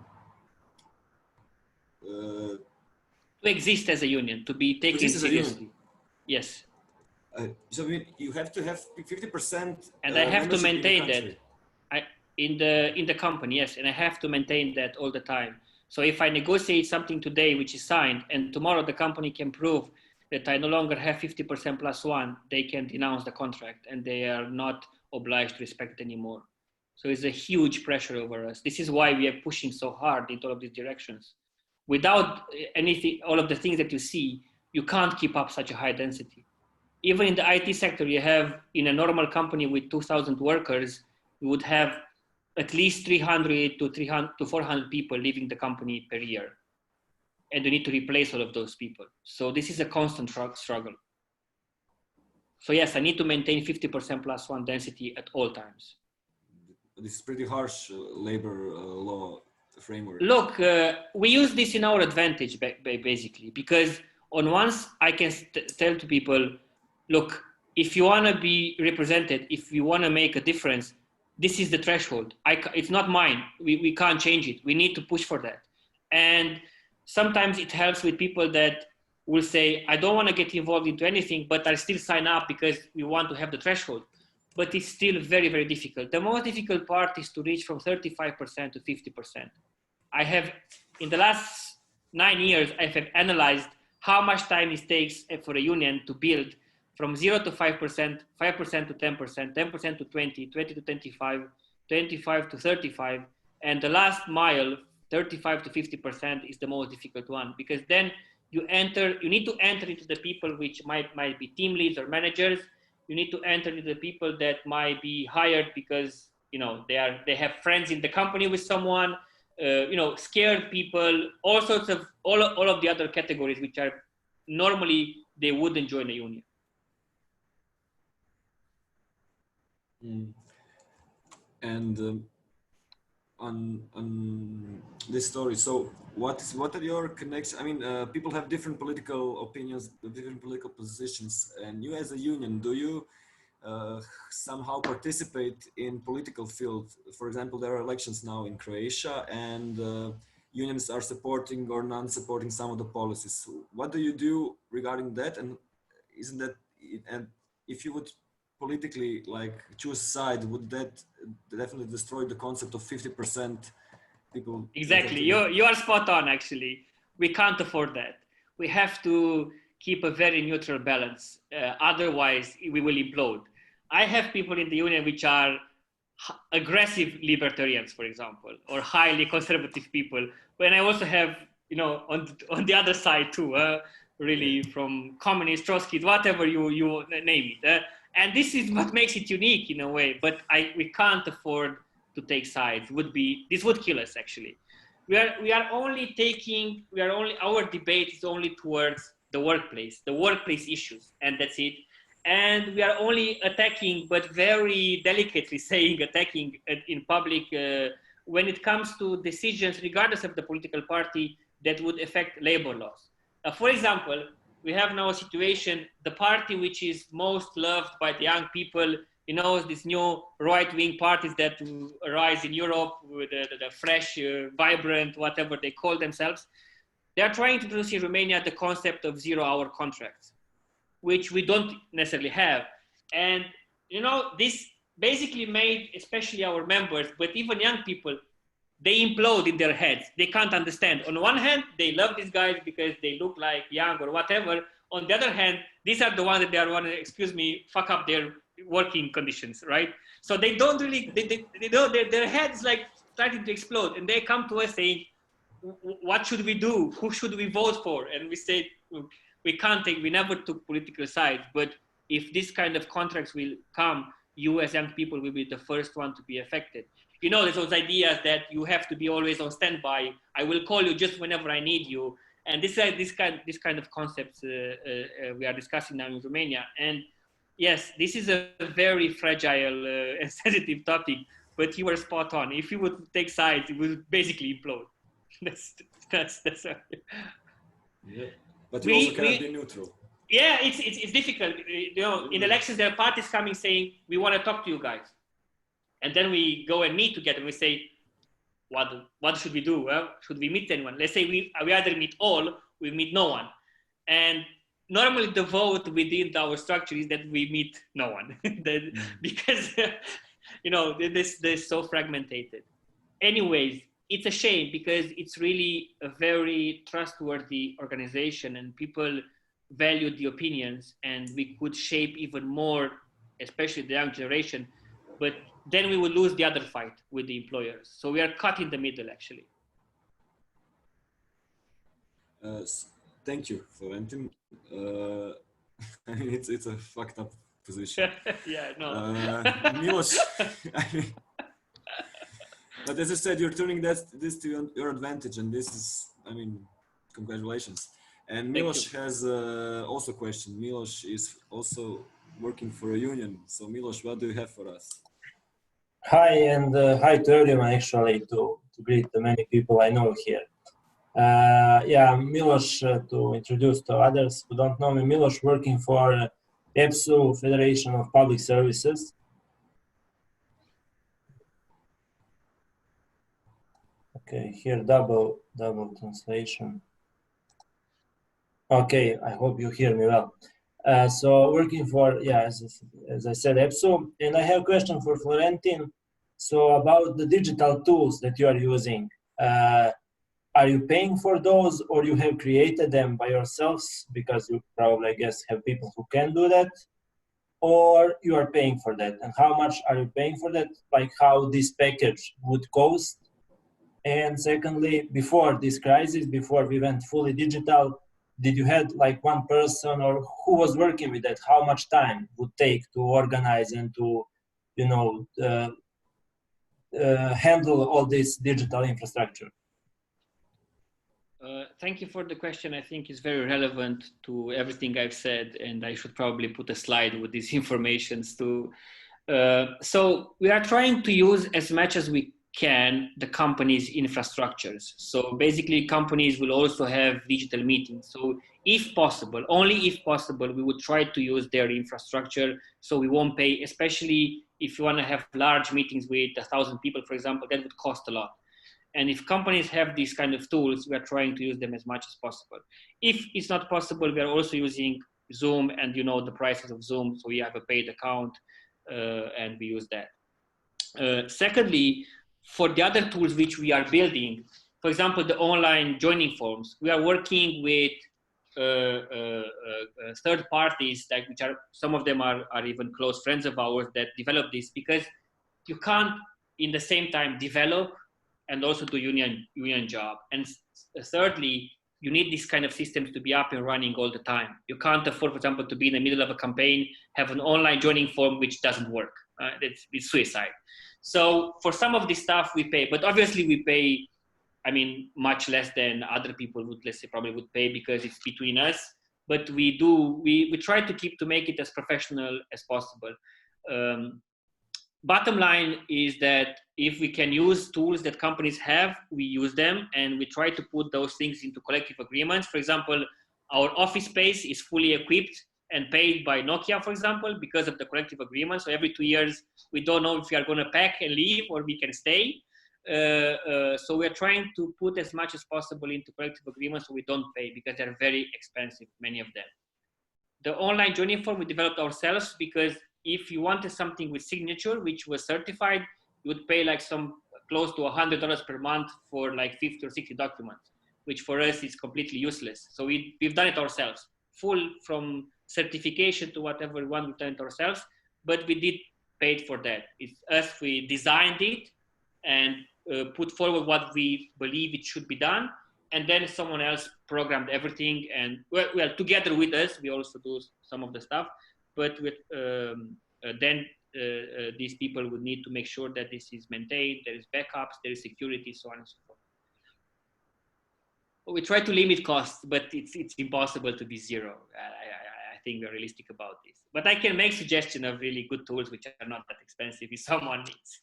exist as a union, to be taken seriously. Yes. So you have to have 50%, and I have to maintain that. In the company, yes, and I have to maintain that all the time. So if I negotiate something today which is signed, and tomorrow the company can prove that I no longer have 50% plus one, they can denounce the contract, and they are not obliged to respect it anymore. So it's a huge pressure over us. This is why we are pushing so hard into all of these directions. Without anything, all of the things that you see, you can't keep up such a high density. Even in the IT sector, you have, in a normal company with 2,000 workers, you would have at least 300 to 400 people leaving the company per year. And you need to replace all of those people. So this is a constant struggle. So yes, I need to maintain 50% plus one density at all times. This is pretty harsh labor law framework. Look, we use this in our advantage, basically, because on once I can tell to people, look, if you want to be represented, if you want to make a difference, this is the threshold. It's not mine. We can't change it. We need to push for that. And sometimes it helps with people that will say, I don't want to get involved into anything, but I'll still sign up because we want to have the threshold. But it's still very, very difficult. The most difficult part is to reach from 35% to 50%. I have, in the last 9 years, I have analyzed how much time it takes for a union to build from 0 to 5%, 5% to 10%, 10% to 20, 20 to 25, 25 to 35. And the last mile, 35 to 50% is the most difficult one, because then you need to enter into the people which might be team leads or managers. You need to enter into the people that might be hired because, they have friends in the company with someone, scared people, all sorts of, all of the other categories, which are normally they wouldn't join a union. And on this story. So what are your connections? I mean, people have different political opinions, different political positions, and you as a union, do you somehow participate in political field? For example, there are elections now in Croatia, and unions are supporting or non-supporting some of the policies. What do you do regarding that? And isn't that, and if you would politically like choose side, would that definitely destroy the concept of 50% people? Exactly, you are spot on. Actually, we can't afford that. We have to keep a very neutral balance. Otherwise, we will implode. I have people in the union which are aggressive libertarians, for example, or highly conservative people. When I also have, you know, on the other side too, really from communists, Trotskyists, whatever you name it. And this is what makes it unique in a way. But we can't afford to take sides. This would kill us actually. Our debate is only towards the workplace issues, and that's it. And we are only attacking, but very delicately saying attacking in public when it comes to decisions, regardless of the political party, that would affect labor laws. For example, we have now a situation, the party which is most loved by the young people, you know, these new right-wing parties that arise in Europe with the fresh, vibrant, whatever they call themselves. They are trying to introduce in Romania the concept of zero-hour contracts, which we don't necessarily have. And, you know, this basically made, especially our members, but even young people, they implode in their heads. They can't understand. On one hand, they love these guys because they look like young or whatever. On the other hand, these are the ones that they want to, excuse me, fuck up their working conditions, right? So they don't really, they know their heads like starting to explode. And they come to us saying, what should we do? Who should we vote for? And we say, we never took political sides, but if this kind of contracts will come, you as young people will be the first one to be affected. You know, there's those ideas that you have to be always on standby. I will call you just whenever I need you. And this kind of concepts we are discussing now in Romania. And yes, this is a very fragile and sensitive topic, but you were spot on. If you would take sides, it will basically implode. that's yeah. But you also cannot be neutral. Yeah, it's difficult. You know, in elections, there are parties coming saying, we want to talk to you guys. And then we go and meet together and we say, what should we do? Well, should we meet anyone? Let's say we either meet all, we meet no one. And normally the vote within our structure is that we meet no one. Because, you know, they're so fragmented. Anyways, it's a shame because it's really a very trustworthy organization and people value the opinions, and we could shape even more, especially the young generation, but then we will lose the other fight with the employers. So we are caught in the middle, actually. Thank you, Florentin. I mean, it's a fucked up position. Yeah, no. Milos, I mean, but as I said, you're turning this to your advantage, and this is, I mean, congratulations. And Milos has also a question. Milos is also working for a union. So Milos, what do you have for us? Hi, and hi to everyone, actually, to greet the many people I know here. Yeah, Milos, to introduce to others who don't know me, Milos working for EPSU, Federation of Public Services. Okay, here double translation. Okay, I hope you hear me well. So working for, yeah, as I said, EPSU, and I have a question for Florentin. So about the digital tools that you are using, are you paying for those, or you have created them by yourselves because you probably, I guess, have people who can do that, or you are paying for that? And how much are you paying for that? Like how this package would cost? And secondly, before this crisis, before we went fully digital, did you had like one person or who was working with that? How much time would take to organize and to, you know, handle all this digital infrastructure? Thank you for the question. I think it's very relevant to everything I've said, and I should probably put a slide with these informations too. So we are trying to use as much as we can the company's infrastructures. So basically companies will also have digital meetings. So if possible, only if possible, we would try to use their infrastructure. So we won't pay, especially if you want to have large meetings with 1,000 people, for example, that would cost a lot. And if companies have these kind of tools, we are trying to use them as much as possible. If it's not possible, we are also using Zoom, and you know the prices of Zoom. So we have a paid account and we use that. Secondly, for the other tools which we are building, for example, the online joining forms, we are working with third parties, like which are, some of them are even close friends of ours that develop this, because you can't in the same time develop and also do union job. And thirdly, you need these kind of systems to be up and running all the time. You can't afford, for example, to be in the middle of a campaign, have an online joining form which doesn't work. It's suicide. So for some of this stuff we pay, but obviously we pay, I mean, much less than other people would, let's say, probably would pay, because it's between us. But we try to make it as professional as possible. Bottom line is that if we can use tools that companies have, we use them, and we try to put those things into collective agreements. For example, our office space is fully equipped and paid by Nokia, for example, because of the collective agreement. So every 2 years, we don't know if we are going to pack and leave or we can stay. So we are trying to put as much as possible into collective agreements so we don't pay, because they're very expensive, many of them. The online joining form we developed ourselves, because if you wanted something with signature, which was certified, you would pay like close to $100 per month for like 50 or 60 documents, which for us is completely useless. So we've done it ourselves, full from certification to whatever we want, we've done it ourselves, but we did pay for that. It's us, we designed it and put forward what we believe it should be done. And then someone else programmed everything, and well, together with us, we also do some of the stuff. But with then these people would need to make sure that this is maintained, there is backups, there is security, so on and so forth. We try to limit costs, but it's impossible to be zero. I think we're realistic about this. But I can make suggestion of really good tools which are not that expensive if someone needs.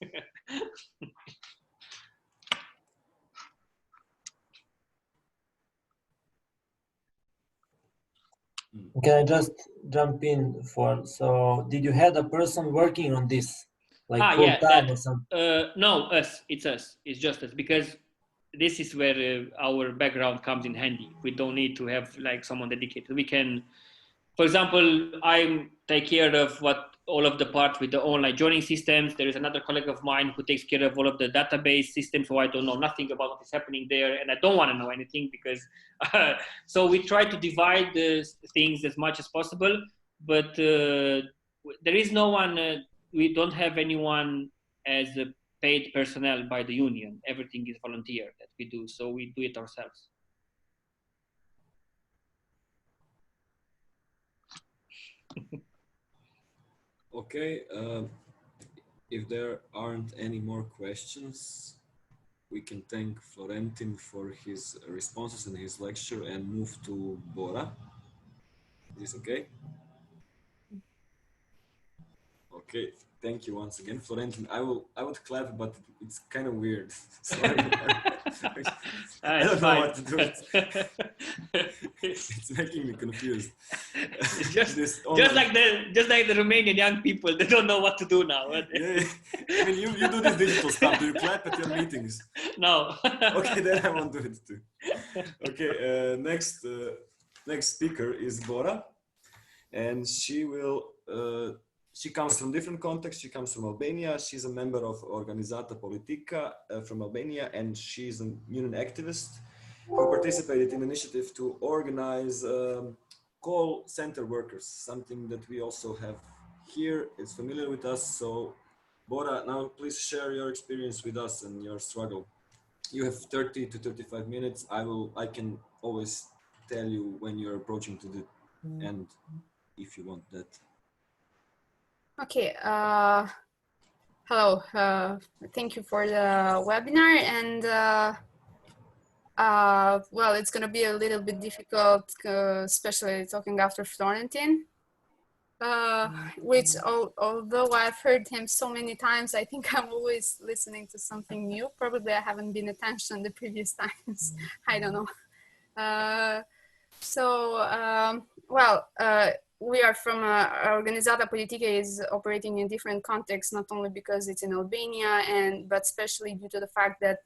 Can I just jump in so did you have a person working on this, like full time or something? No, it's us, it's just us, because this is where our background comes in handy. We don't need to have like someone dedicated. We can, for example, I take care of all of the parts with the online joining systems. There is another colleague of mine who takes care of all of the database systems, so I don't know nothing about what is happening there, and I don't want to know anything, because so we try to divide the things as much as possible, but there is no one, we don't have anyone as a paid personnel by the union. Everything is volunteer that we do, so we do it ourselves. Okay, if there aren't any more questions, we can thank Florentin for his responses and his lecture and move to Bora. Is this okay? Okay, thank you once again, Florentin. I would clap, but it's kind of weird. Sorry. I don't know what to do. It's making me confused. just like the Romanian young people, they don't know what to do now. Yeah, I mean, you do this digital stuff. Do you clap at your meetings? No. Okay, then I won't do it too. Okay, next speaker is Bora, and she will. She comes from different contexts. She comes from Albania. She's a member of Organizata Politike from Albania, and she's a union activist who participated in an initiative to organize call center workers, something that we also have here. It's familiar with us. So, Bora, now please share your experience with us and your struggle. You have 30 to 35 minutes. I can always tell you when you're approaching to the end, if you want that. Okay, hello, thank you for the webinar, and well, it's going to be a little bit difficult, especially talking after Florentin. which although I've heard him so many times, I think I'm always listening to something new. Probably I haven't been attention the previous times. I don't know. We are from Organizata Politike is operating in different contexts, not only because it's in Albania, but especially due to the fact that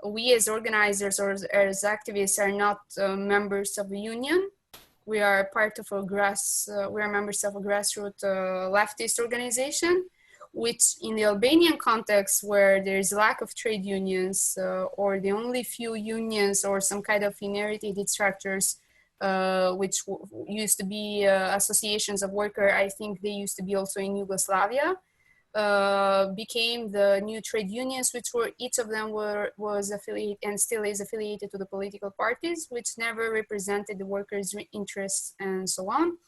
we as organizers or as activists are not members of a union. We are part of we are members of a grassroots leftist organization, which in the Albanian context, where there is lack of trade unions or the only few unions or some kind of inherited structures, which used to be associations of workers, I think they used to be also in Yugoslavia, became the new trade unions, which were, each of them was affiliated and still is affiliated to the political parties, which never represented the workers' interests and so on.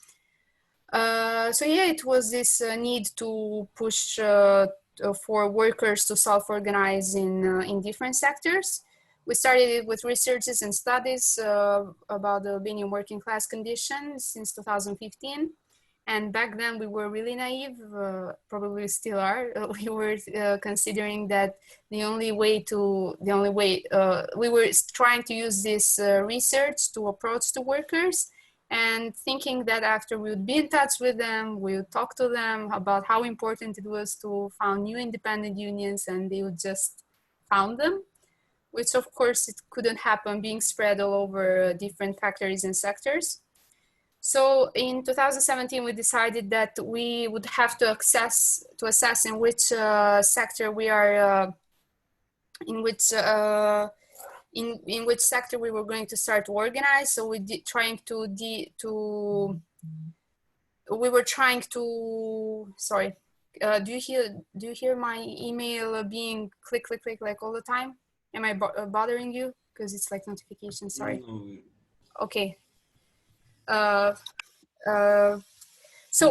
So yeah, it was this need to push for workers to self-organize in different sectors. We started it with researches and studies about the Albanian working class conditions since 2015. And back then we were really naive, probably still are. We were considering that we were trying to use this research to approach the workers, and thinking that after we would be in touch with them, we would talk to them about how important it was to found new independent unions, and they would just found them, which of course it couldn't happen being spread all over different factories and sectors. So in 2017, we decided that we would have to assess in which sector we are, in which sector we were going to start to organize. So we were trying to. Sorry, do you hear my email being click like all the time? Am I bothering you? Because it's like notification. Sorry. Okay. So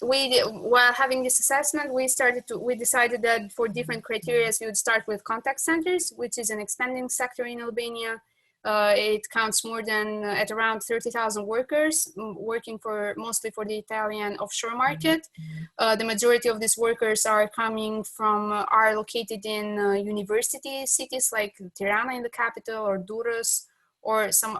while having this assessment, we decided that for different criteria, we would start with contact centers, which is an expanding sector in Albania. It counts more than at around 30,000 workers working mostly for the Italian offshore market. The majority of these workers are located in university cities like Tirana in the capital or Durrës,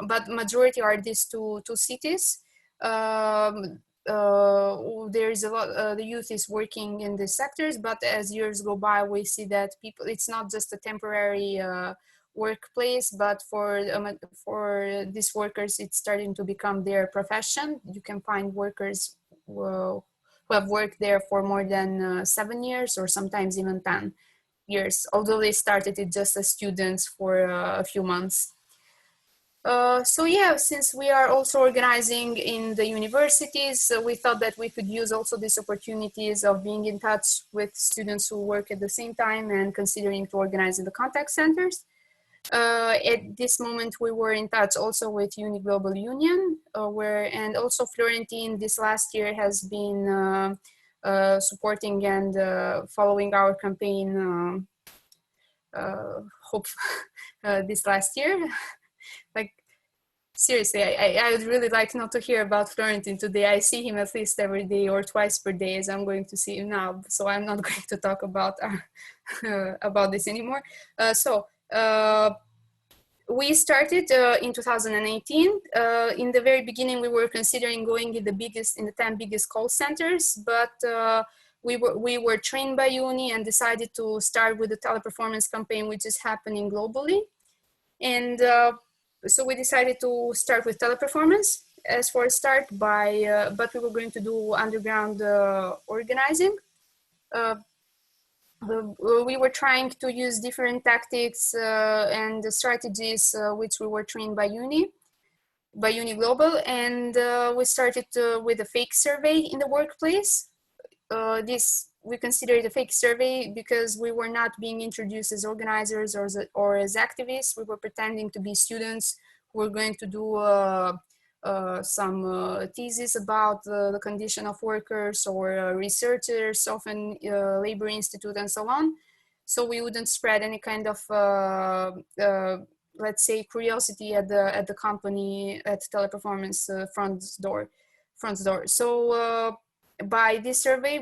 but majority are these two cities. There is a lot, the youth is working in these sectors, but as years go by, we see that it's not just a temporary workplace, but for these workers, it's starting to become their profession. You can find workers who have worked there for more than 7 years or sometimes even 10 years, although they started it just as students for a few months. So yeah, since we are also organizing in the universities, we thought that we could use also these opportunities of being in touch with students who work at the same time and considering to organize in the contact centers. At this moment, we were in touch also with Uni Global Union, and also Florentin this last year has been supporting and following our campaign this last year. Like, seriously, I would really like not to hear about Florentin today. I see him at least every day or twice per day, as I'm going to see him now. So I'm not going to talk about this anymore. We started in 2018. In the very beginning, we were considering going in the 10 biggest call centers, but we were trained by Uni and decided to start with the teleperformance campaign, which is happening globally. And so we decided to start with teleperformance as for a start, but we were going to do underground organizing. We were trying to use different tactics and strategies which we were trained by Uni Global, and we started with a fake survey in the workplace. We consider it a fake survey because we were not being introduced as organizers or as activists. We were pretending to be students who were going to do some thesis about the condition of workers, or researchers, often Labor Institute and so on. So we wouldn't spread any kind of, let's say, curiosity at the company, at teleperformance front front door. So by this survey,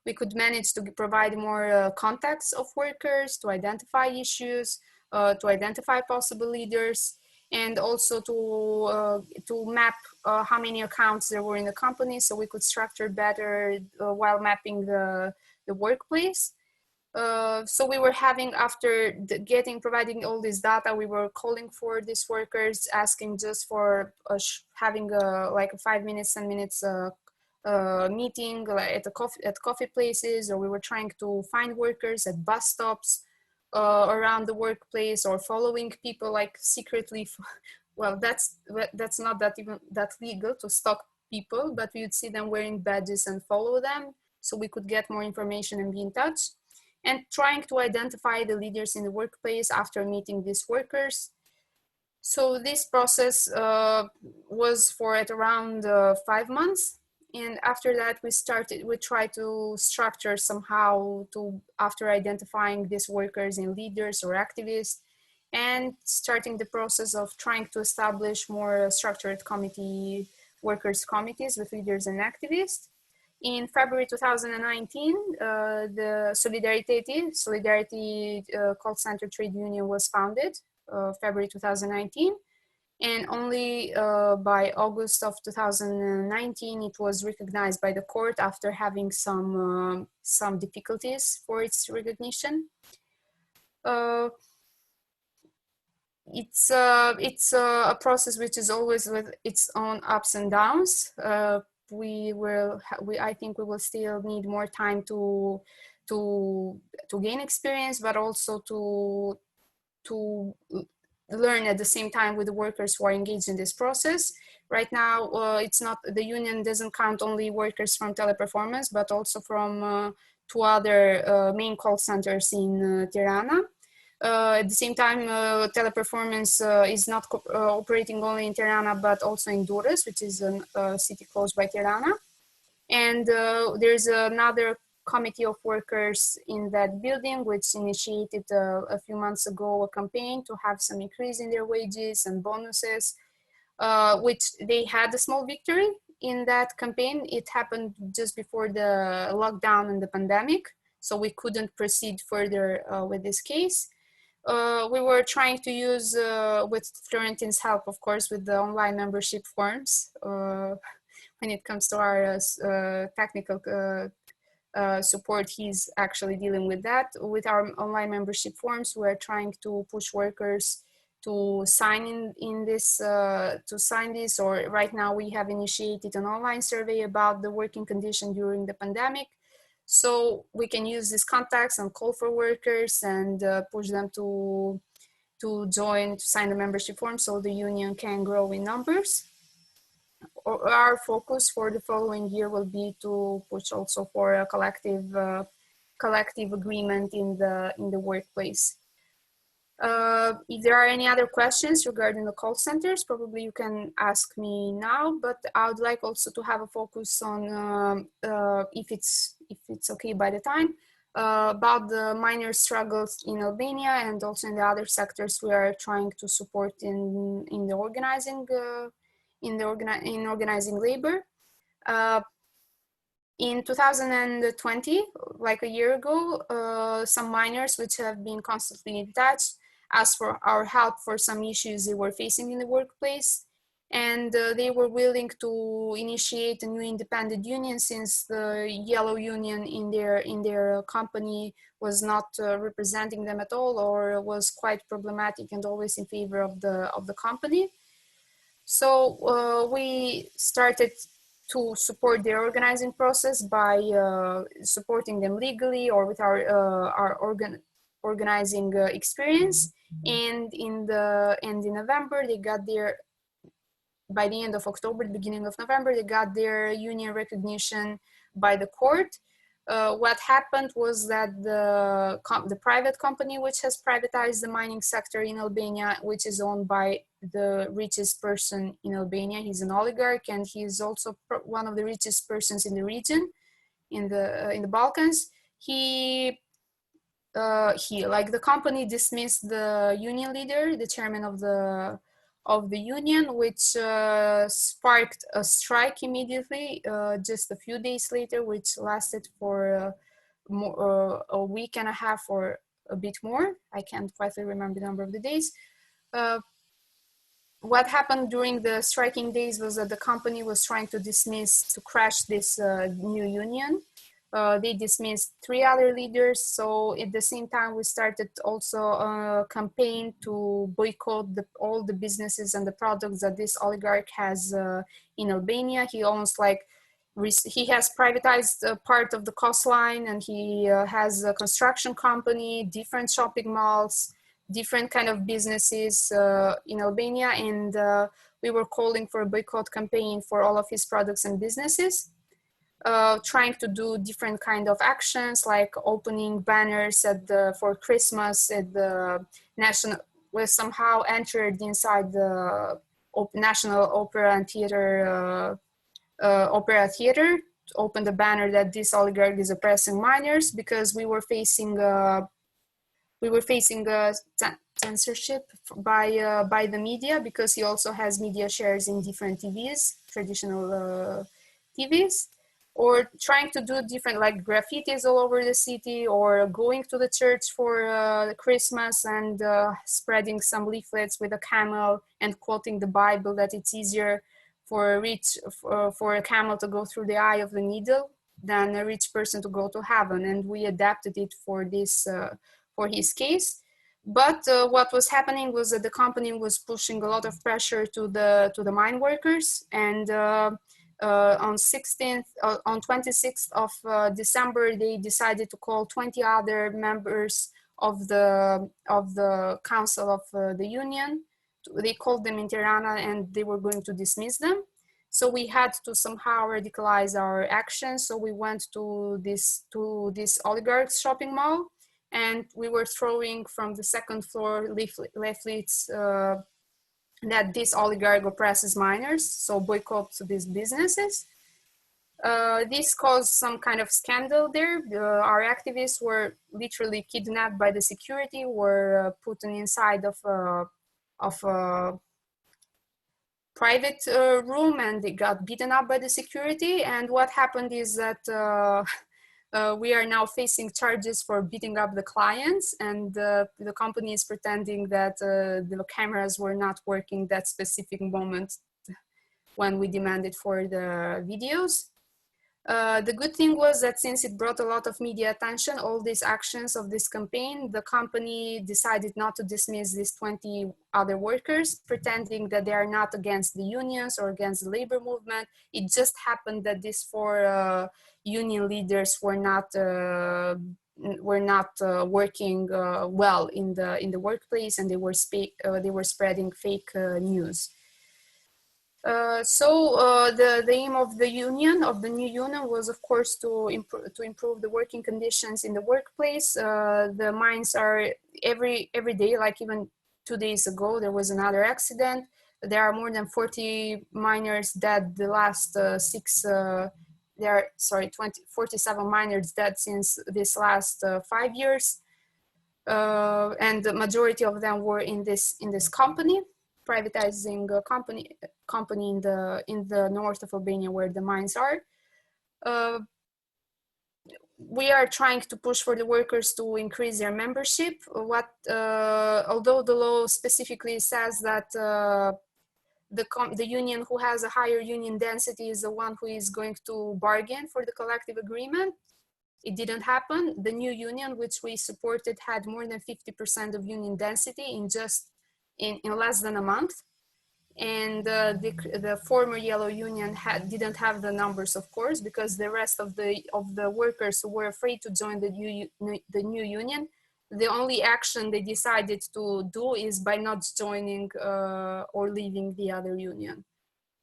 we could manage to provide more contacts of workers, to identify issues, to identify possible leaders, and also to map how many accounts there were in the company, so we could structure better while mapping the workplace. So we were having, after providing all this data, we were calling for these workers, asking just for having like a 5 minutes, 10 minutes meeting at coffee places, or we were trying to find workers at bus stops around the workplace, or following people like secretly. Well, that's not that legal to stalk people, but we would see them wearing badges and follow them, so we could get more information and be in touch. And trying to identify the leaders in the workplace after meeting these workers. So this process was for at around 5 months. And after that, we tried to structure somehow after identifying these workers in leaders or activists, and starting the process of trying to establish more structured workers committees with leaders and activists. In February 2019, the Solidarity call center trade union was founded, February 2019. And only by August of 2019, it was recognized by the court after having some difficulties for its recognition. It's a process which is always with its own ups and downs. I think we will still need more time to gain experience, but also to learn at the same time with the workers who are engaged in this process. Right now, the union doesn't count only workers from Teleperformance, but also from 2 other main call centers in Tirana. At the same time, Teleperformance is not operating only in Tirana, but also in Durrës, which is a city close by Tirana. And there's another committee of workers in that building, which initiated a few months ago a campaign to have some increase in their wages and bonuses, which they had a small victory in that campaign. It happened just before the lockdown and the pandemic, so we couldn't proceed further with this case. We were trying to use, with Florentin's help, of course, with the online membership forms, when it comes to our technical support, he's actually dealing with that. With our online membership forms, we're trying to push workers to sign this, or right now we have initiated an online survey about the working condition during the pandemic. So we can use these contacts and call for workers and push them to sign the membership form so the union can grow in numbers. Our focus for the following year will be to push also for a collective agreement in the workplace. If there are any other questions regarding the call centers, probably you can ask me now, but I would like also to have a focus on, if it's okay by the time, about the minor struggles in Albania and also in the other sectors we are trying to support in the organizing organizing labor. In 2020, like a year ago, some miners which have been constantly in touch asked for our help for some issues they were facing in the workplace. And they were willing to initiate a new independent union, since the yellow union in their company was not representing them at all, or was quite problematic and always in favor of the company. So we started to support their organizing process by supporting them legally or with our organizing experience. And in November, they got their, by the end of October, beginning of November, they got their union recognition by the court. What happened was that the private company, which has privatized the mining sector in Albania, which is owned by the richest person in Albania, he's an oligarch, and he's also one of the richest persons in the region, in the Balkans. Like the company dismissed the union leader, the chairman of of the union, which sparked a strike immediately, just a few days later, which lasted for a week and a half or a bit more. I can't quite remember the number of the days. What happened during the striking days was that the company was trying to crash this new union. They dismissed 3 other leaders. So at the same time, we started also a campaign to boycott all the businesses and the products that this oligarch has in Albania. He owns he has privatized part of the coastline, and he has a construction company, different shopping malls, different kind of businesses in Albania. And we were calling for a boycott campaign for all of his products and businesses. Trying to do different kind of actions, like opening banners for Christmas at the national. We somehow entered inside the National Opera and Theater, to open the banner that this oligarch is oppressing minors, because we were facing censorship by the media, because he also has media shares in different TVs, traditional TVs. Or trying to do different, like graffitis all over the city, or going to the church for Christmas and spreading some leaflets with a camel and quoting the Bible, that it's easier for a camel to go through the eye of the needle than a rich person to go to heaven. And we adapted it for this for his case. But what was happening was that the company was pushing a lot of pressure to the mine workers, and on 26th of December, they decided to call 20 other members of the council of the union. They called them in Tirana, and they were going to dismiss them. So we had to somehow radicalize our actions. So we went to this oligarch's shopping mall, and we were throwing from the second floor leaflets that this oligarch oppresses minors, so boycott these businesses. This caused some kind of scandal there. Our activists were literally kidnapped by the security, were put inside of a private room, and they got beaten up by the security. And what happened is that we are now facing charges for beating up the clients, and the company is pretending that the cameras were not working that specific moment when we demanded for the videos. The good thing was that since it brought a lot of media attention, all these actions of this campaign, the company decided not to dismiss these 20 other workers, pretending that they are not against the unions or against the labor movement. It just happened that these 4 union leaders were not working well in the workplace, and they were spreading fake news. So the aim of the new union was, of course, to improve the working conditions in the workplace. The mines are every day, like even 2 days ago, there was another accident. There are more than 40 miners dead the last 47 miners dead since this last 5 years. And the majority of them were in this company, privatizing a company in the north of Albania, where the mines are. We are trying to push for the workers to increase their membership. Although the law specifically says that the union who has a higher union density is the one who is going to bargain for the collective agreement, it didn't happen. The new union, which we supported, had more than 50% of union density in less than a month. And the former yellow union didn't have the numbers, of course, because the rest of the workers who were afraid to join the new union, the only action they decided to do is by not joining or leaving the other union.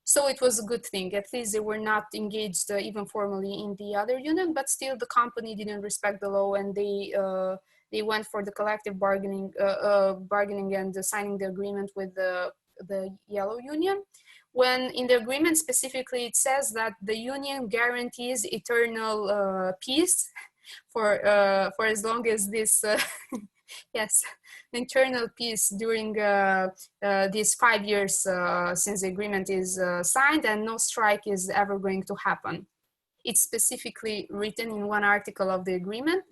So it was a good thing. At least they were not engaged even formally in the other union, but still the company didn't respect the law, and they went for the collective bargaining and signing the agreement with the yellow union, when in the agreement specifically it says that the union guarantees eternal peace for as long as this yes, internal peace during these 5 years since the agreement is signed, and no strike is ever going to happen. It's specifically written in one article of the agreement,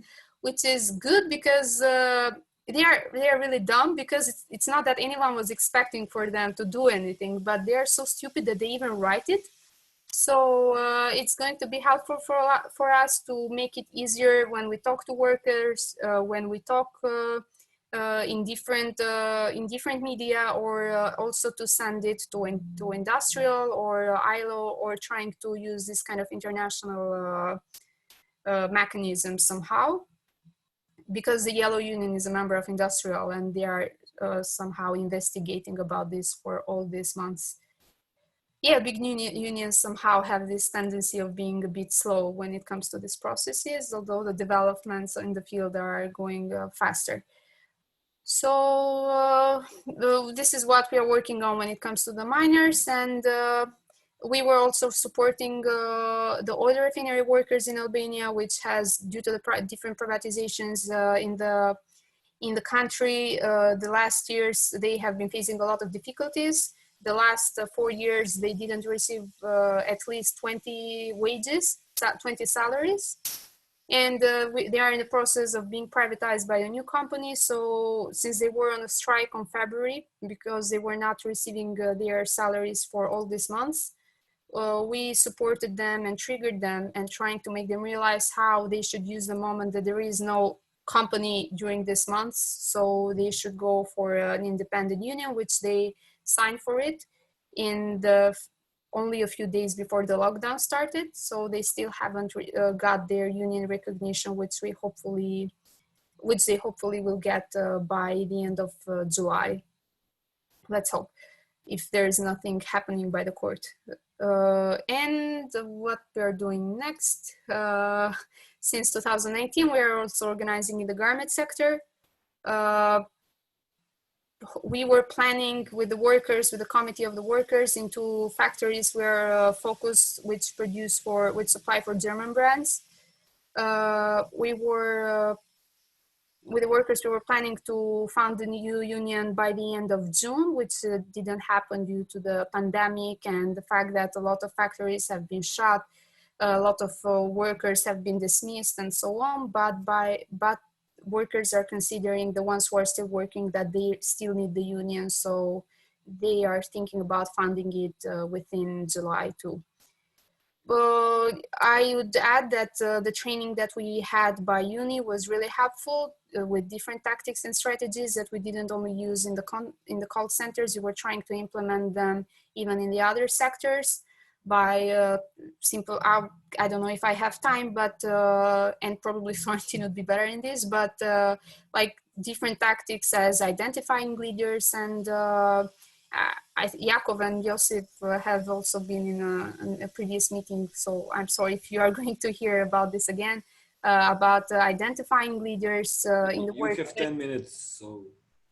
which is good because they are really dumb, because it's not that anyone was expecting for them to do anything, but they are so stupid that they even write it. So it's going to be helpful for us to make it easier when we talk to workers, when we talk in different media, or also to send it to industrial or ILO, or trying to use this kind of international mechanism somehow, because the Yellow Union is a member of industrial, and they are somehow investigating about this for all these months. Yeah, big unions somehow have this tendency of being a bit slow when it comes to these processes, although the developments in the field are going faster. So this is what we are working on when it comes to the miners, and we were also supporting the oil refinery workers in Albania, which has, due to the different privatizations in the country, the last years they have been facing a lot of difficulties. The last 4 years they didn't receive at least 20 wages, 20 salaries. And they are in the process of being privatized by a new company. So since they were on a strike on February, because they were not receiving their salaries for all these months, we supported them and triggered them, and trying to make them realize how they should use the moment that there is no company during these months. So they should go for an independent union, which they signed for it in the only a few days before the lockdown started. So they still haven't got their union recognition, which they hopefully will get by the end of July. Let's hope, if there is nothing happening by the court. And what we are doing next, since 2019, we are also organizing in the garment sector. We were planning with the workers, with the committee of the workers, into factories where focus, which supply for German brands. We were with the workers, we were planning to found a new union by the end of June, which didn't happen due to the pandemic and the fact that a lot of factories have been shut, a lot of workers have been dismissed, and so on. But workers are considering, the ones who are still working, that they still need the union, so they are thinking about funding it within July too. I would add that the training that we had by uni was really helpful with different tactics and strategies that we didn't only use in the call centers. We were trying to implement them even in the other sectors by simple, I don't know if I have time, but, and probably Florentin would be better in this, but like different tactics as identifying leaders, and Jakov and Josip have also been in a previous meeting, so I'm sorry if you are going to hear about this again, about identifying leaders in the work. You have 10 minutes, so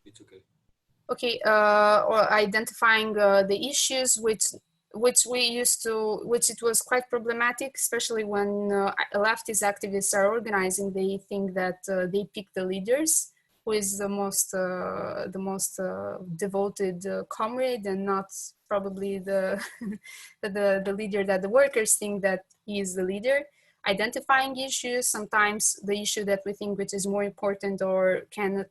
it's okay. Okay, or identifying the issues which it was quite problematic, especially when leftist activists are organizing. They think that they pick the leaders, who is the most devoted comrade, and not probably the the leader that the workers think that he is the leader. Identifying issues, sometimes the issue that we think which is more important, or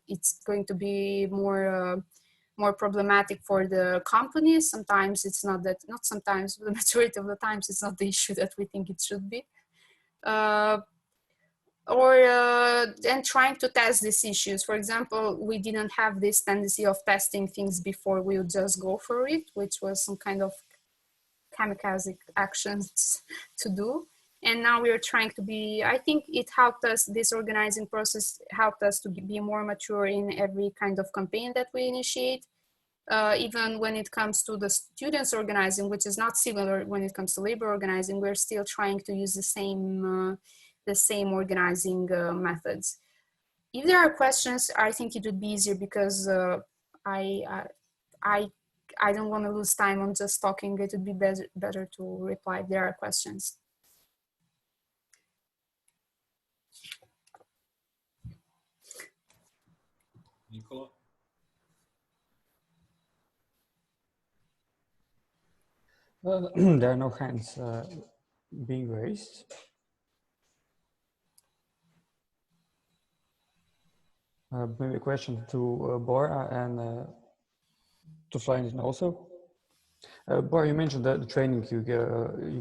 it's going to be more problematic for the companies. Sometimes it's not that, not sometimes, but the majority of the times it's not the issue that we think it should be. And trying to test these issues. For example, we didn't have this tendency of testing things before we would just go for it, which was some kind of kamikaze actions to do. And now we are trying to be, I think it helped us, this organizing process helped us to be more mature in every kind of campaign that we initiate. Even when it comes to the students organizing, which is not similar when it comes to labor organizing, we're still trying to use the same organizing methods. If there are questions, I think it would be easier, because I don't want to lose time on just talking. It would be better to reply if there are questions. Nicola? There are no hands being raised. Maybe a question to Bora and to Florentin also. Bora, you mentioned the training you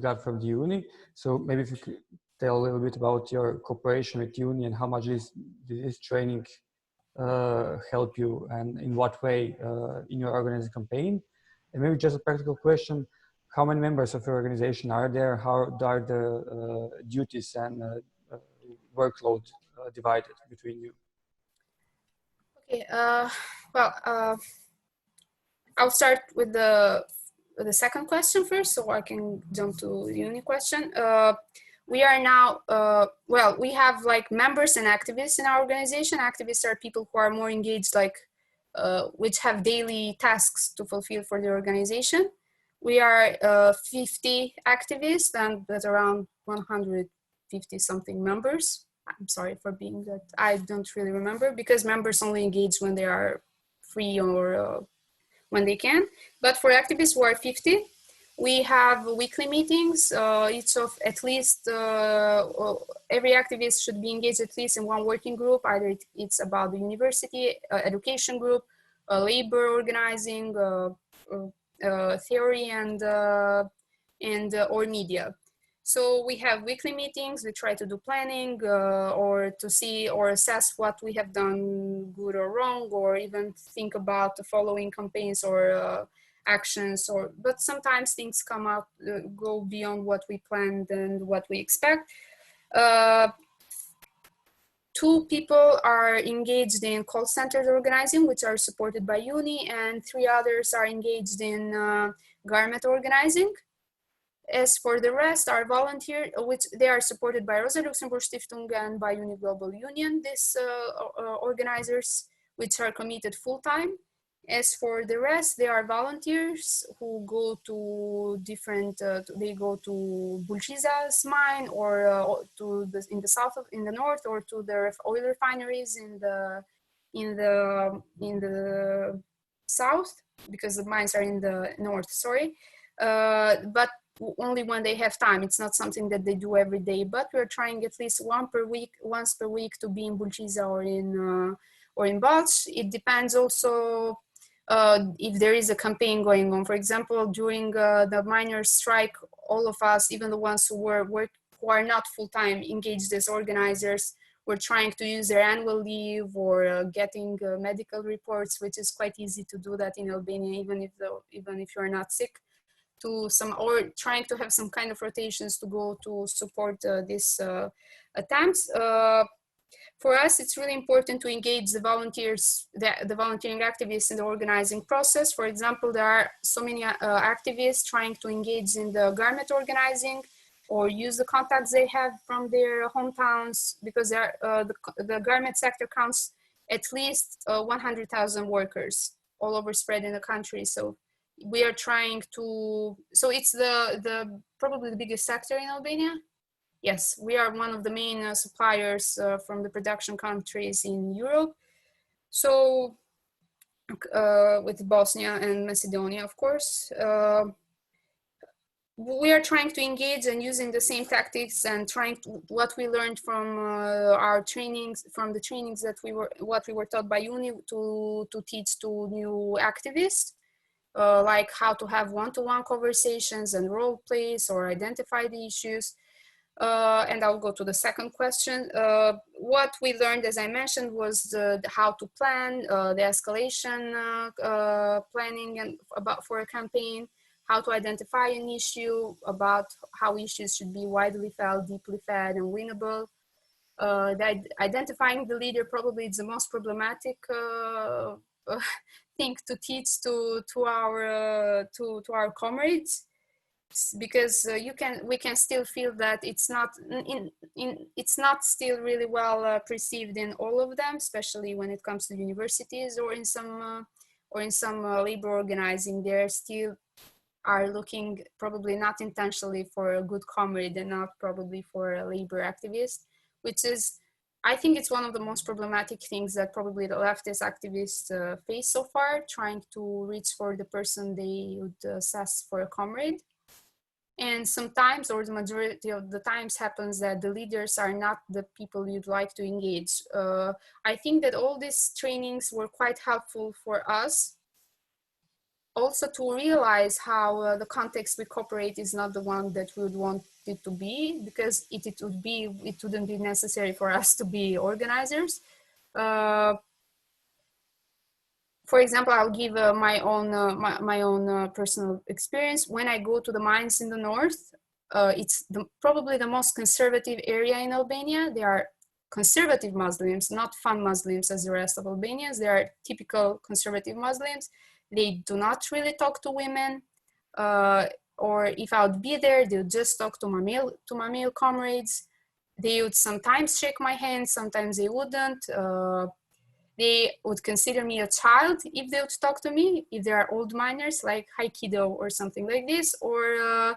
got from the uni. So maybe if you could tell a little bit about your cooperation with uni and how much this training help you and in what way in your organizing campaign. And maybe just a practical question, how many members of your organization are there? How are the duties and workload divided between you? Okay, I'll start with the second question first, so I can jump to the uni question. We are now, well, we have like members and activists in our organization. Activists are people who are more engaged, like, which have daily tasks to fulfill for the organization. We are 50 activists and there's around 150 something members. I'm sorry for being that, I don't really remember, because members only engage when they are free or when they can. But for activists who are 50, we have weekly meetings, each of at least, every activist should be engaged at least in one working group, either it's about the university, education group, labor organizing, theory and or media. So we have weekly meetings, we try to do planning or to see or assess what we have done good or wrong, or even think about the following campaigns or actions, but sometimes things come out, go beyond what we planned and what we expect. 2 people are engaged in call centers organizing, which are supported by uni, and 3 others are engaged in garment organizing. As for the rest, are volunteer, which they are supported by Rosa Luxemburg Stiftung and by Uni Global Union, these organizers, which are committed full-time. As for the rest, they are volunteers who go to different, they go to Bulciza's mine or in the south, in the north, or to the oil refineries in the south, because the mines are in the north, sorry. But only when they have time. It's not something that they do every day, but we're trying at least once per week to be in Bulciza or in Balch. It depends also if there is a campaign going on. For example, during the miners' strike, all of us, even the ones who are not full-time engaged as organizers, were trying to use their annual leave or getting medical reports, which is quite easy to do that in Albania, even if you're not sick. Or trying to have some kind of rotations to go to support these attempts. For us, it's really important to engage the volunteers, the volunteering activists in the organizing process. For example, there are so many activists trying to engage in the garment organizing or use the contacts they have from their hometowns, because the garment sector counts at least 100,000 workers all over spread in the country. So we are trying to, so it's probably the biggest sector in Albania. Yes, we are one of the main suppliers from the production countries in Europe. So with Bosnia and Macedonia, of course. We are trying to engage and using the same tactics and trying to, what we learned from our trainings, from the trainings that what we were taught by uni to teach to new activists. Like how to have one-to-one conversations and role plays or identify the issues. And I'll go to the second question. What we learned, as I mentioned, was how to plan, the escalation planning and for a campaign, how to identify an issue, about how issues should be widely felt, deeply fed, and winnable. Identifying the leader probably is the most problematic thing to teach to our comrades, because we can still feel that it's not still really well perceived in all of them, especially when it comes to universities or in some labor organizing. They still are looking, probably not intentionally, for a good comrade and not probably for a labor activist, which is, I think it's one of the most problematic things that probably the leftist activists face so far, trying to reach for the person they would assess for a comrade. And sometimes, or the majority of the times, happens that the leaders are not the people you'd like to engage. I think that all these trainings were quite helpful for us also to realize how the context we cooperate is not the one that we would want it to be, because it wouldn't be necessary for us to be organizers. For example, I'll give my own personal experience. When I go to the mines in the north, it's probably the most conservative area in Albania. They are conservative Muslims, not fun Muslims as the rest of Albanians. They are typical conservative Muslims. They do not really talk to women, or if I would be there, they would just talk to my male comrades. They would sometimes shake my hand, sometimes they wouldn't. They would consider me a child if they would talk to me, if they are old miners, like hi kiddo or something like this. Or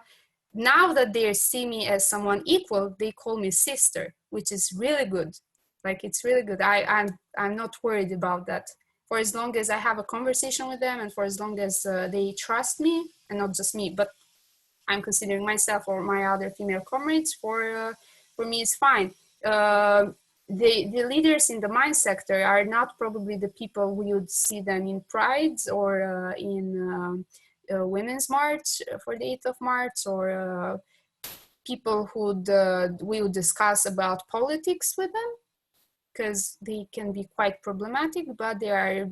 now that they see me as someone equal, they call me sister, which is really good. Like, it's really good. I'm not worried about that. For as long as I have a conversation with them, and for as long as they trust me, and not just me, but I'm considering myself or my other female comrades, for me it's fine. The leaders in the mine sector are not probably the people we would see them in prides or in Women's March for the 8th of March, or people who we would discuss about politics with them, because they can be quite problematic, but they are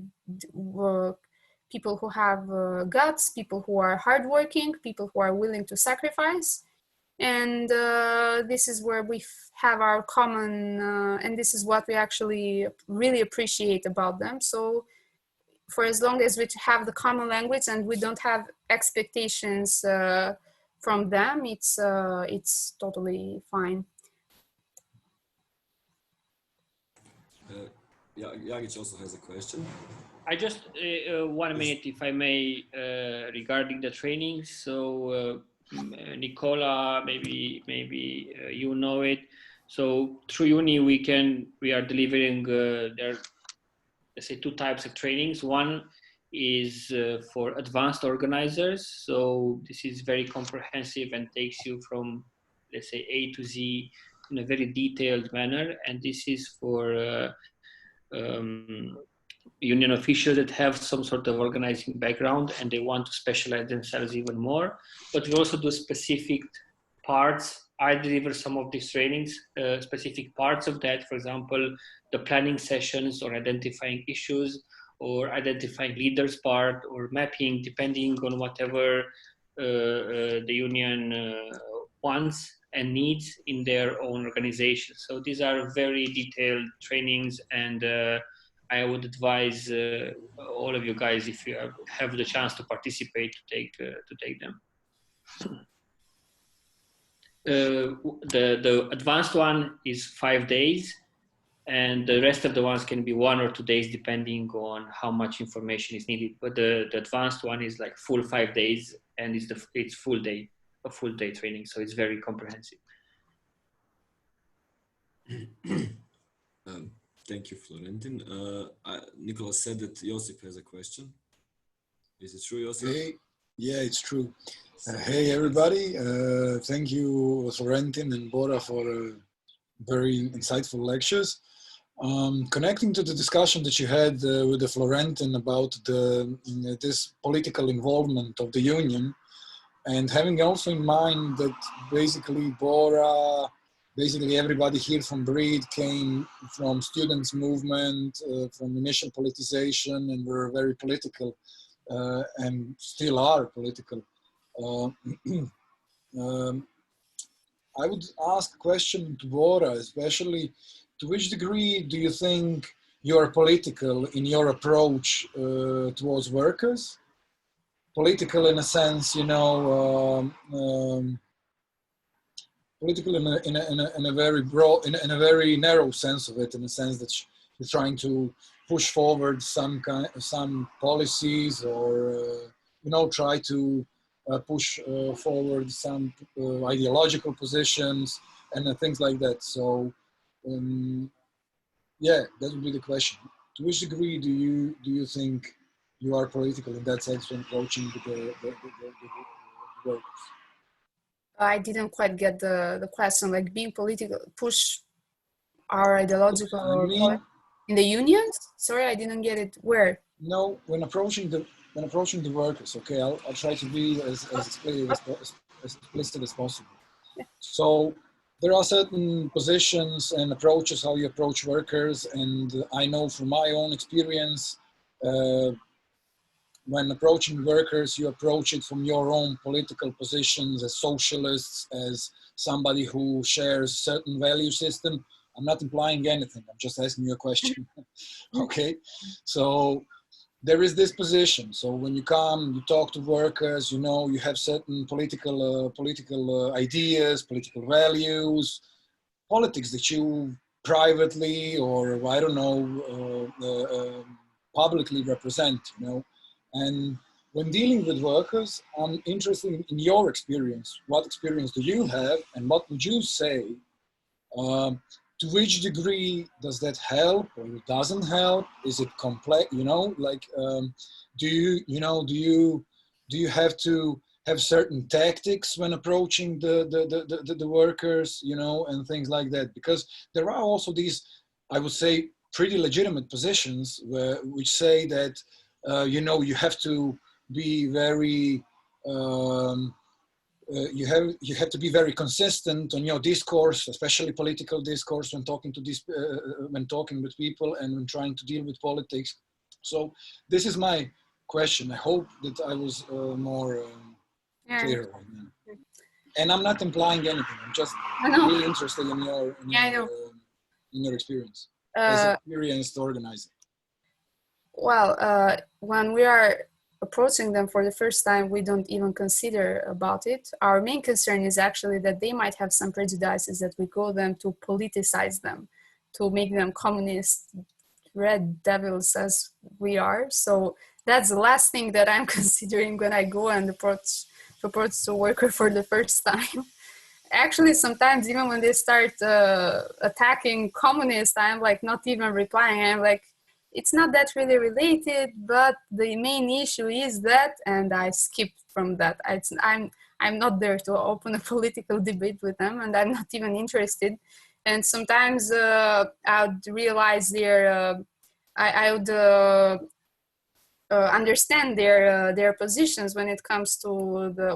people who have guts, people who are hardworking, people who are willing to sacrifice. And this is where we have our common, and this is what we actually really appreciate about them. So for as long as we have the common language and we don't have expectations from them, it's totally fine. Jagic also has a question. I just 1 minute, if I may, regarding the training. So Nicola, maybe you know it. So through uni, we are delivering there are, let's say, 2 types of trainings. One is for advanced organizers. So this is very comprehensive and takes you from, let's say, A to Z in a very detailed manner. And this is for union officials that have some sort of organizing background and they want to specialize themselves even more. But we also do specific parts. I deliver some of these trainings, specific parts of that. For example, the planning sessions, or identifying issues, or identifying leaders part, or mapping, depending on whatever the union wants and needs in their own organization. So these are very detailed trainings, and I would advise all of you guys, if you have the chance to participate, to take them. The advanced one is 5 days, and the rest of the ones can be 1 or 2 days, depending on how much information is needed. But the advanced one is like full 5 days, and it's a full day training, so it's very comprehensive. Thank you, Florentin. Nicholas said that Josip has a question. Is it true, Josip? Hey, yeah, it's true. Hey, everybody. Thank you, Florentin and Bora, for very insightful lectures. Connecting to the discussion that you had with the Florentin about this political involvement of the union, and having also in mind that basically Bora, basically everybody here from BREED came from students' movement, from initial politicization, and were very political and still are political. I would ask a question to Bora, especially, to which degree do you think you are political in your approach towards workers? Political in a sense, you know, political in a very broad, in a very narrow sense of it, in the sense that you're trying to push forward some policies, or you know, try to push forward some ideological positions and things like that. So, yeah, that would be the question. To which degree do you think you are political in that sense when approaching the workers? I didn't quite get the question, like being political, push our ideological or in the unions? Sorry, I didn't get it. Where? No, when approaching the workers. Okay, I'll try to be as explicit as possible. Yeah. So there are certain positions and approaches how you approach workers, and I know from my own experience, when approaching workers, you approach it from your own political positions as socialists, as somebody who shares a certain value system. I'm not implying anything. I'm just asking you a question. Okay, so there is this position. So when you come, you talk to workers, you know, you have certain political ideas, political values, politics that you privately or I don't know publicly represent. You know, and when dealing with workers, I'm interested in your experience. What experience do you have, and what would you say? To which degree does that help or it doesn't help? Is it complex? You know, like do you have to have certain tactics when approaching the workers, you know, and things like that? Because there are also these, I would say, pretty legitimate positions which say that you know, you have to be very you have to be very consistent on your discourse, especially political discourse, when talking to when talking with people and when trying to deal with politics. So this is my question. I hope that I was more clear. And I'm not implying anything. I'm just really interested in your experience as experienced organizer. Well, when we are approaching them for the first time, we don't even consider about it. Our main concern is actually that they might have some prejudices, that we go them to politicize them, to make them communist red devils as we are. So that's the last thing that I'm considering when I go and approach to worker for the first time. Actually, sometimes even when they start attacking communists, I'm like not even replying. I'm like, it's not that really related, but the main issue is that, and I skip from that. I'm not there to open a political debate with them, and I'm not even interested. And sometimes I would realize I would understand their positions when it comes to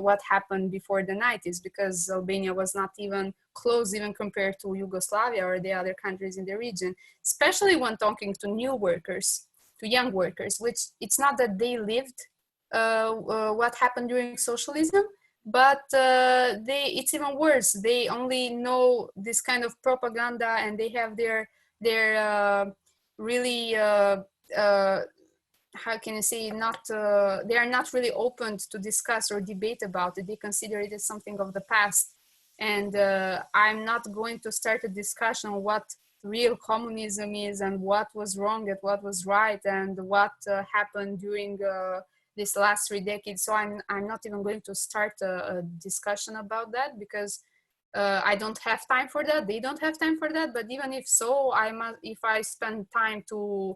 what happened before the 90s, because Albania was not even close, even compared to Yugoslavia or the other countries in the region, especially when talking to new workers, to young workers, which it's not that they lived what happened during socialism, but it's even worse. They only know this kind of propaganda, and they have their really how can I say, they are not really open to discuss or debate about it. They consider it as something of the past. And I'm not going to start a discussion on what real communism is and what was wrong and what was right and what happened during this last 3 decades. So I'm not even going to start a discussion about that, because I don't have time for that. They don't have time for that. But even if so, if I spend time to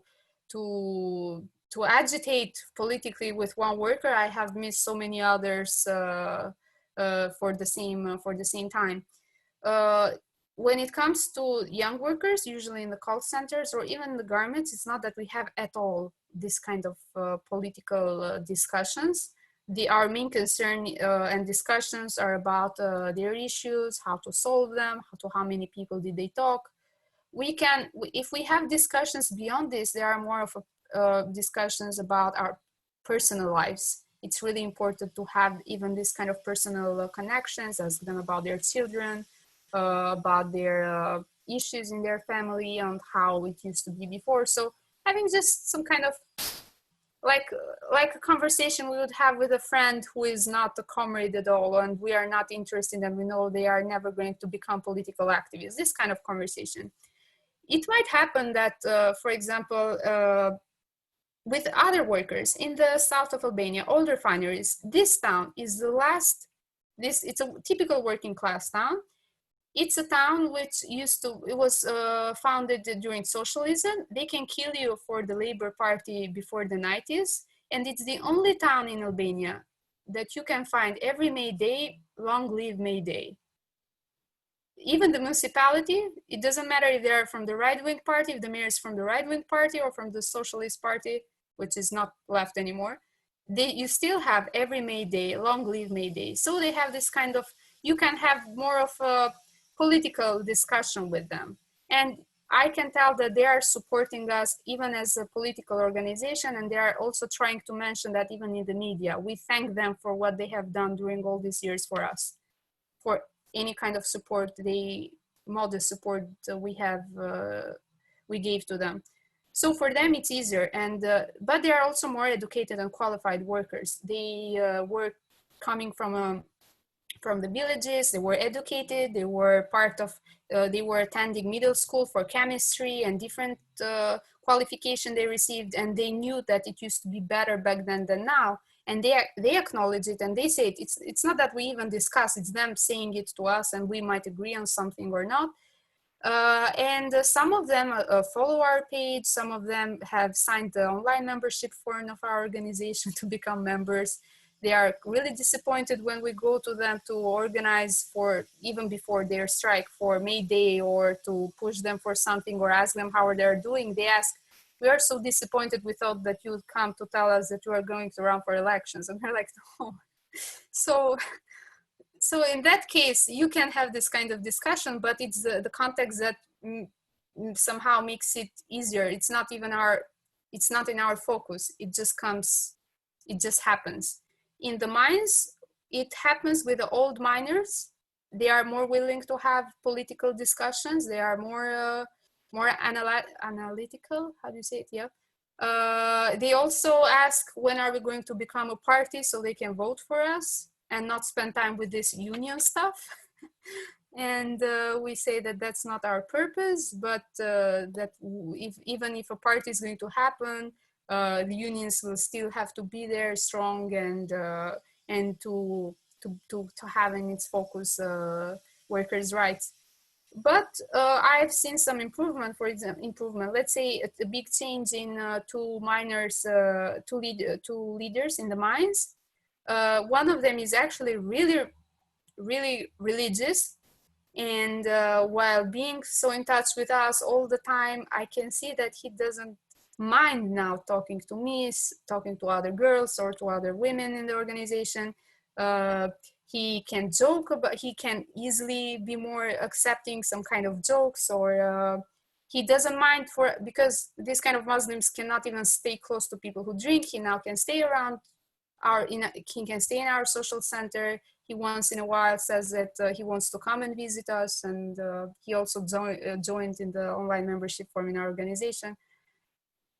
agitate politically with one worker, I have missed so many others for the same time. When it comes to young workers, usually in the call centers or even the garments, it's not that we have at all this kind of political discussions. Our main concern and discussions are about their issues, how to solve them, how many people did they talk. If we have discussions beyond this, there are more of discussions about our personal lives. It's really important to have even this kind of personal connections, ask them about their children, about their issues in their family and how it used to be before. So having just some kind of like a conversation we would have with a friend who is not a comrade at all, and we are not interested, and we know they are never going to become political activists, this kind of conversation. It might happen that, for example, with other workers in the south of Albania, old refineries, this town is the last, it's a typical working class town. It's a town which it was founded during socialism. They can kill you for the Labour Party before the 90s. And it's the only town in Albania that you can find every May Day long live May Day. Even the municipality, it doesn't matter if they're from the right-wing party, if the mayor is from the right-wing party or from the socialist party, which is not left anymore, you still have every May Day, long live May Day. So they have this kind of, you can have more of a political discussion with them. And I can tell that they are supporting us even as a political organization, and they are also trying to mention that even in the media. We thank them for what they have done during all these years for us, for any kind of support, modest support we gave to them. So for them it's easier, and but they are also more educated and qualified workers. They were coming from the villages, they were educated, they were part of, they were attending middle school for chemistry and different qualification they received, and they knew that it used to be better back then than now. And they acknowledge it, and they say it. It's not that we even discuss, it's them saying it to us, and we might agree on something or not. And some of them follow our page, some of them have signed the online membership form of our organization to become members. They are really disappointed when we go to them to organize for, even before their strike, for May Day, or to push them for something or ask them how they're doing. They ask, we are so disappointed, we thought that you would come to tell us that you are going to run for elections. And we're like, no. So in that case, you can have this kind of discussion, but it's the context that somehow makes it easier. It's not even it's not in our focus. It just comes, it just happens. In the mines, it happens with the old miners. They are more willing to have political discussions. They are more analytical, how do you say it? Yeah. They also ask, when are we going to become a party so they can vote for us and not spend time with this union stuff. And we say that that's not our purpose, but that even if a party is going to happen, the unions will still have to be there strong, and to have in its focus workers' rights. But I've seen some improvement. For example, let's say a big change in two leaders in the mines. One of them is actually really religious, and while being so in touch with us all the time, I can see that he doesn't mind now talking to me, talking to other girls or to other women in the organization. He can joke, but he can easily be more accepting some kind of jokes, or he doesn't mind, because these kind of Muslims cannot even stay close to people who drink. He now can stay around he can stay in our social center. He once in a while says that he wants to come and visit us, and he also joined in the online membership form in our organization.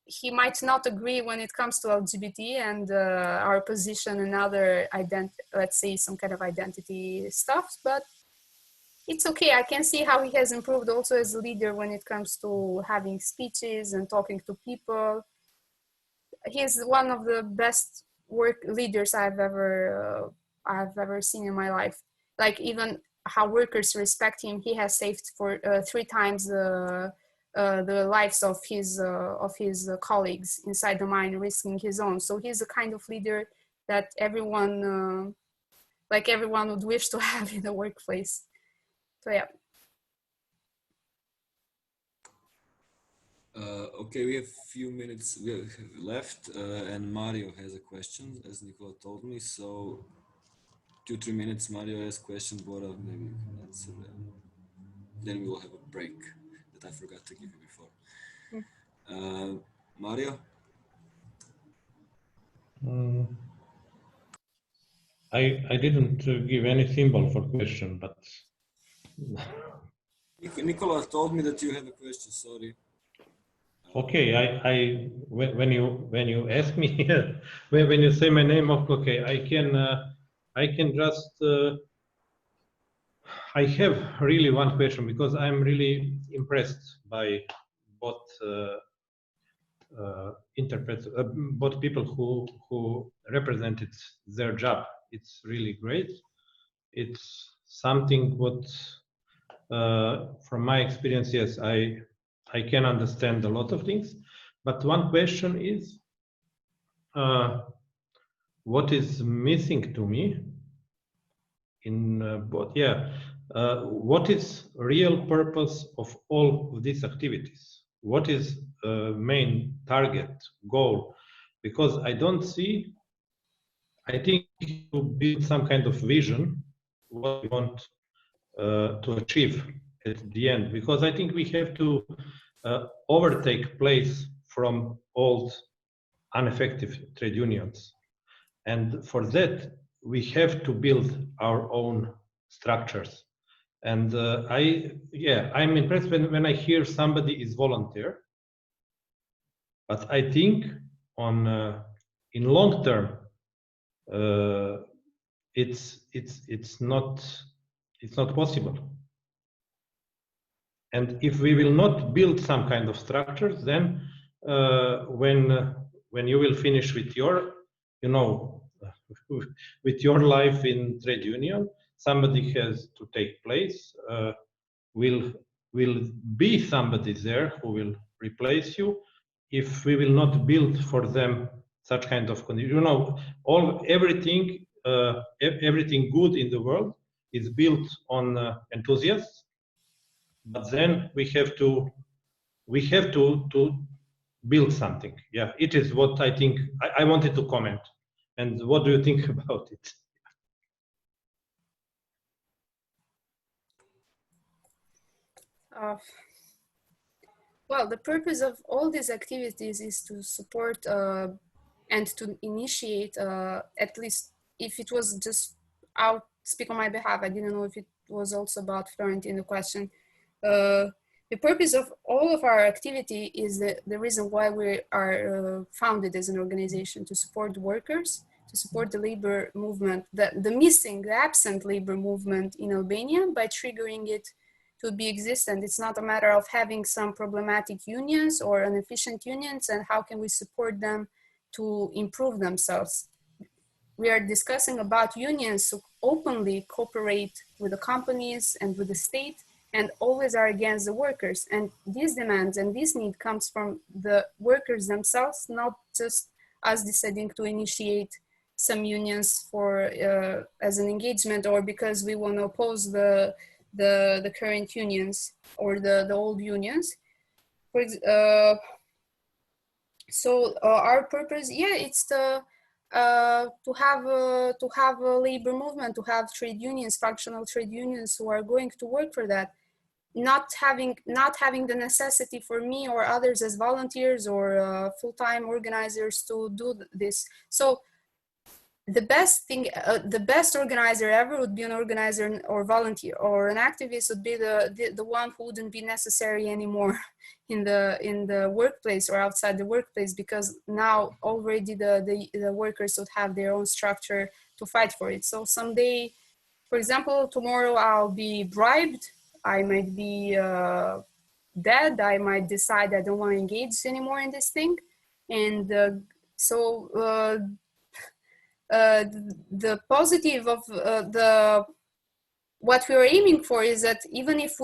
He might not agree when it comes to LGBT and our position and other let's say some kind of identity stuff, but it's okay. I can see how he has improved also as a leader when it comes to having speeches and talking to people. He's one of the best work leaders I've ever seen in my life. Like, even how workers respect him. He has saved for 3 times the lives of his colleagues inside the mine, risking his own. So he's the kind of leader that everyone would wish to have in the workplace. So yeah. Okay, we have a few minutes left, and Mario has a question, as Nicola told me. So 2-3 minutes, Mario has a question. Bora, maybe you can answer them. Then we will have a break that I forgot to give you before. Mario? I didn't give any symbol for question, but Nicola told me that you have a question. Sorry. Okay, when you ask me when you say my name, okay, I can just I have really one question, because I'm really impressed by both both people who represented their job. It's really great. It's something what from my experience, yes, I can understand a lot of things, but one question is, what is missing to me but yeah, what is real purpose of all of these activities? What is main target, goal? Because I don't see, I think to build some kind of vision, what we want to achieve at the end, because I think we have to overtake place from old ineffective trade unions. And for that, we have to build our own structures. And I'm impressed when I hear somebody is volunteer. But I think in long term, it's not possible. And if we will not build some kind of structures, then when you will finish with your, with your life in trade union, somebody has to take place. Will be somebody there who will replace you. If we will not build for them such kind of condition, everything good in the world is built on enthusiasm. But then we have to build something. Yeah, it is what I think I wanted to comment. And what do you think about it? Well, the purpose of all these activities is to support and to initiate, at least if it was just, I'll speak on my behalf. I didn't know if it was also about Florentin, the question. The purpose of all of our activity is the reason why we are founded as an organization, to support the workers, to support the labor movement, the absent labor movement in Albania by triggering it to be existent. It's not a matter of having some problematic unions or inefficient unions and how can we support them to improve themselves. We are discussing about unions to openly cooperate with the companies and with the state and always are against the workers. And these demands and this need comes from the workers themselves, not just us deciding to initiate some unions for as an engagement or because we want to oppose the current unions or the old unions. So our purpose, it's to have a labor movement, to have trade unions, functional trade unions who are going to work for that, not having the necessity for me or others as volunteers or full-time organizers to do this. So the best thing, the best organizer ever would be an organizer or volunteer, or an activist would be the one who wouldn't be necessary anymore in the workplace or outside the workplace, because now already the workers would have their own structure to fight for it. So someday, for example, tomorrow I'll be bribed, I might be dead, I might decide I don't want to engage anymore in this thing, and the positive of what we are aiming for is that even if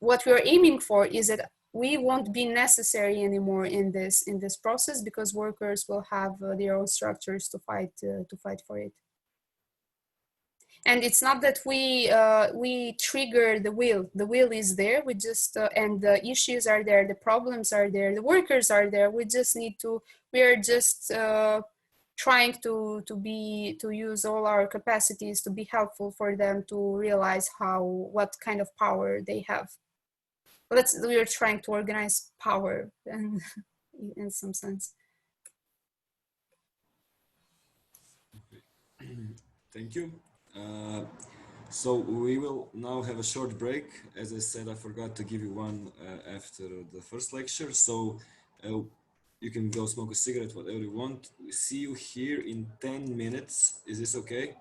what we are aiming for is that we won't be necessary anymore in this process, because workers will have their own structures to fight for it. And it's not that we trigger the will. The will is there. We just and the issues are there. The problems are there. The workers are there. We just need to. We are just trying to use all our capacities to be helpful for them to realize what kind of power they have. We are trying to organize power, and in some sense. Thank you. So we will now have a short break. As I said, I forgot to give you one after the first lecture. So you can go smoke a cigarette, whatever you want. We see you here in 10 minutes. Is this okay?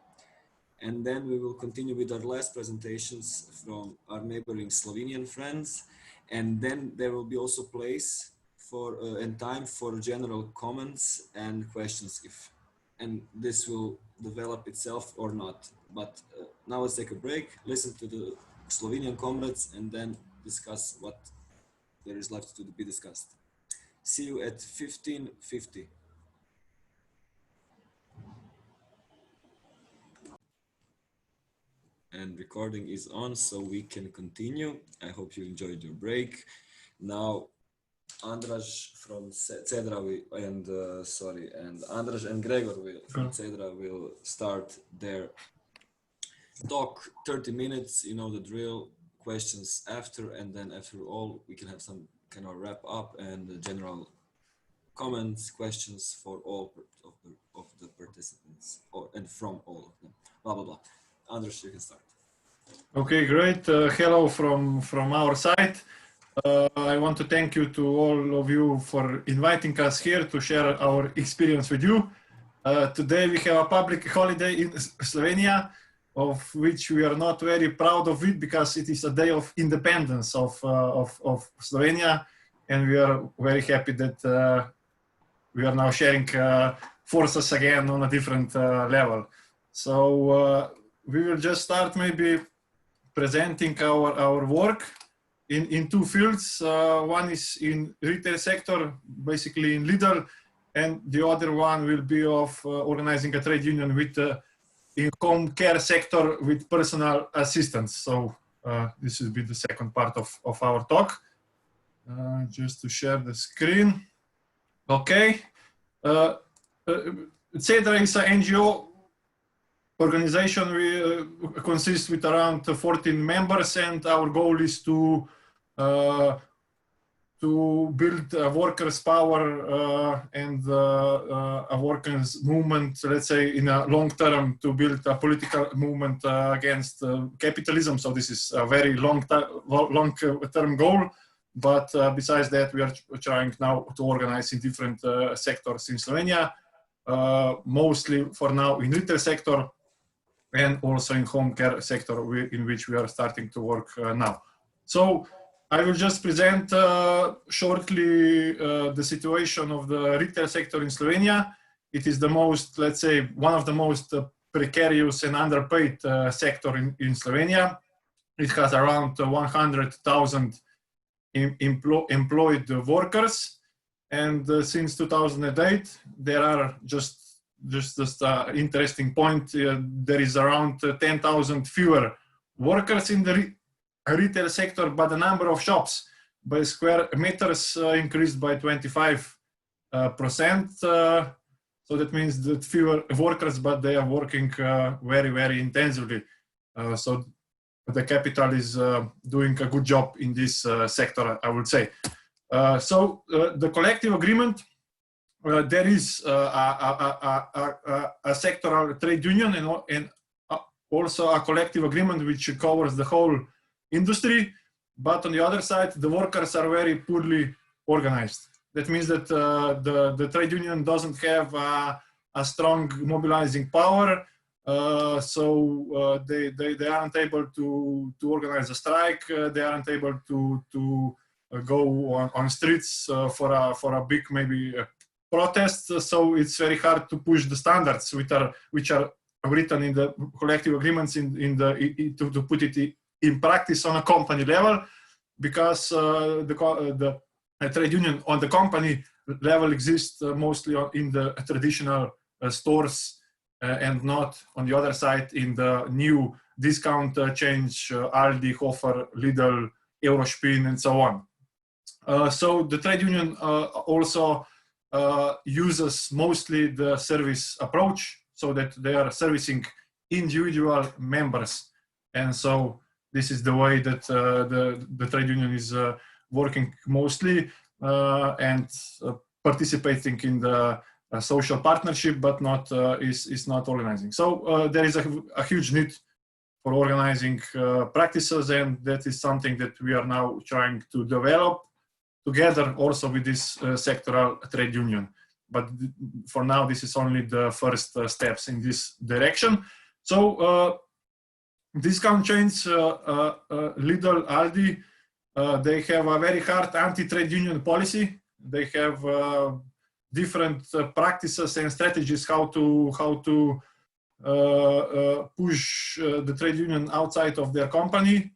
And then we will continue with our last presentations from our neighboring Slovenian friends. And then there will be also place for and time for general comments and questions, and this will develop itself or not. But now let's take a break, listen to the Slovenian comrades, and then discuss what there is left to be discussed. See you at 15:50. and recording is on, so we can continue. I hope you enjoyed your break. Now, Andraž from Cedra and Andraž and Gregor from Cedra will start their talk. 30 minutes, you know the drill. Questions after, and then after all, we can have some kind of wrap up and general comments, questions for all of the participants, and from all of them. Blah blah blah. Andraž, you can start. Okay, great. Hello from our side. I want to thank you to all of you for inviting us here to share our experience with you. Today we have a public holiday in Slovenia, of which we are not very proud of it because it is a day of independence of Slovenia, and we are very happy that we are now sharing forces again on a different level. So we will just start maybe presenting our work in two fields. One is in retail sector, basically in Lidl, and the other one will be of organizing a trade union with in home care sector with personal assistants. So this will be the second part of our talk. Just to share the screen. Okay. Cedra is an NGO organization. We consist with around 14 members, and our goal is to build a workers' power and a workers' movement, let's say, in a long term, to build a political movement against capitalism. So this is a very long-term goal. But besides that, we are trying now to organize in different sectors in Slovenia, mostly for now in retail sector, and also in home care sector, in which we are starting to work now. So I will just present shortly the situation of the retail sector in Slovenia. It is the most, let's say, one of the most precarious and underpaid sector in Slovenia. It has around 100,000 employed workers, and since 2008, there are just interesting point. There is around 10,000 fewer workers in the retail sector, but the number of shops by square meters increased by 25%. So that means that fewer workers, but they are working very, very intensively. So the capital is doing a good job in this sector, I would say. So the collective agreement, there is a sectoral trade union and also a collective agreement which covers the whole industry, but on the other side, the workers are very poorly organized. That means that the trade union doesn't have a strong mobilizing power, so they aren't able to organize a strike. They aren't able to go on streets for a big maybe protest. So it's very hard to push the standards which are written in the collective agreements to put it in practice on a company level, because the trade union on the company level exists mostly in the traditional stores and not on the other side in the new discount chains, Aldi, Hofer, Lidl, Eurospin, and so on. So the trade union also uses mostly the service approach, so that they are servicing individual members. And so this is the way that the trade union is working mostly and participating in the social partnership, but is not organizing. So there is a huge need for organizing practices, and that is something that we are now trying to develop together also with this sectoral trade union. But for now, this is only the first steps in this direction. So discount chains, Lidl, Aldi, they have a very hard anti-trade union policy. They have different practices and strategies how to push the trade union outside of their company.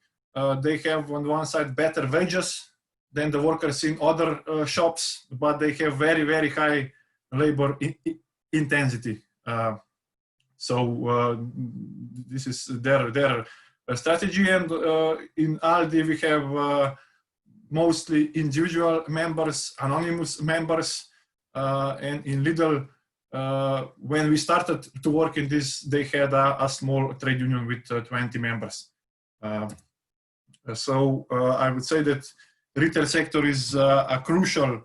They have on one side better wages than the workers in other shops, but they have very, very high labor intensity. So this is their strategy. And in Aldi, we have mostly individual members, anonymous members, and in Lidl, when we started to work in this, they had a small trade union with 20 members. So I would say that retail sector is crucial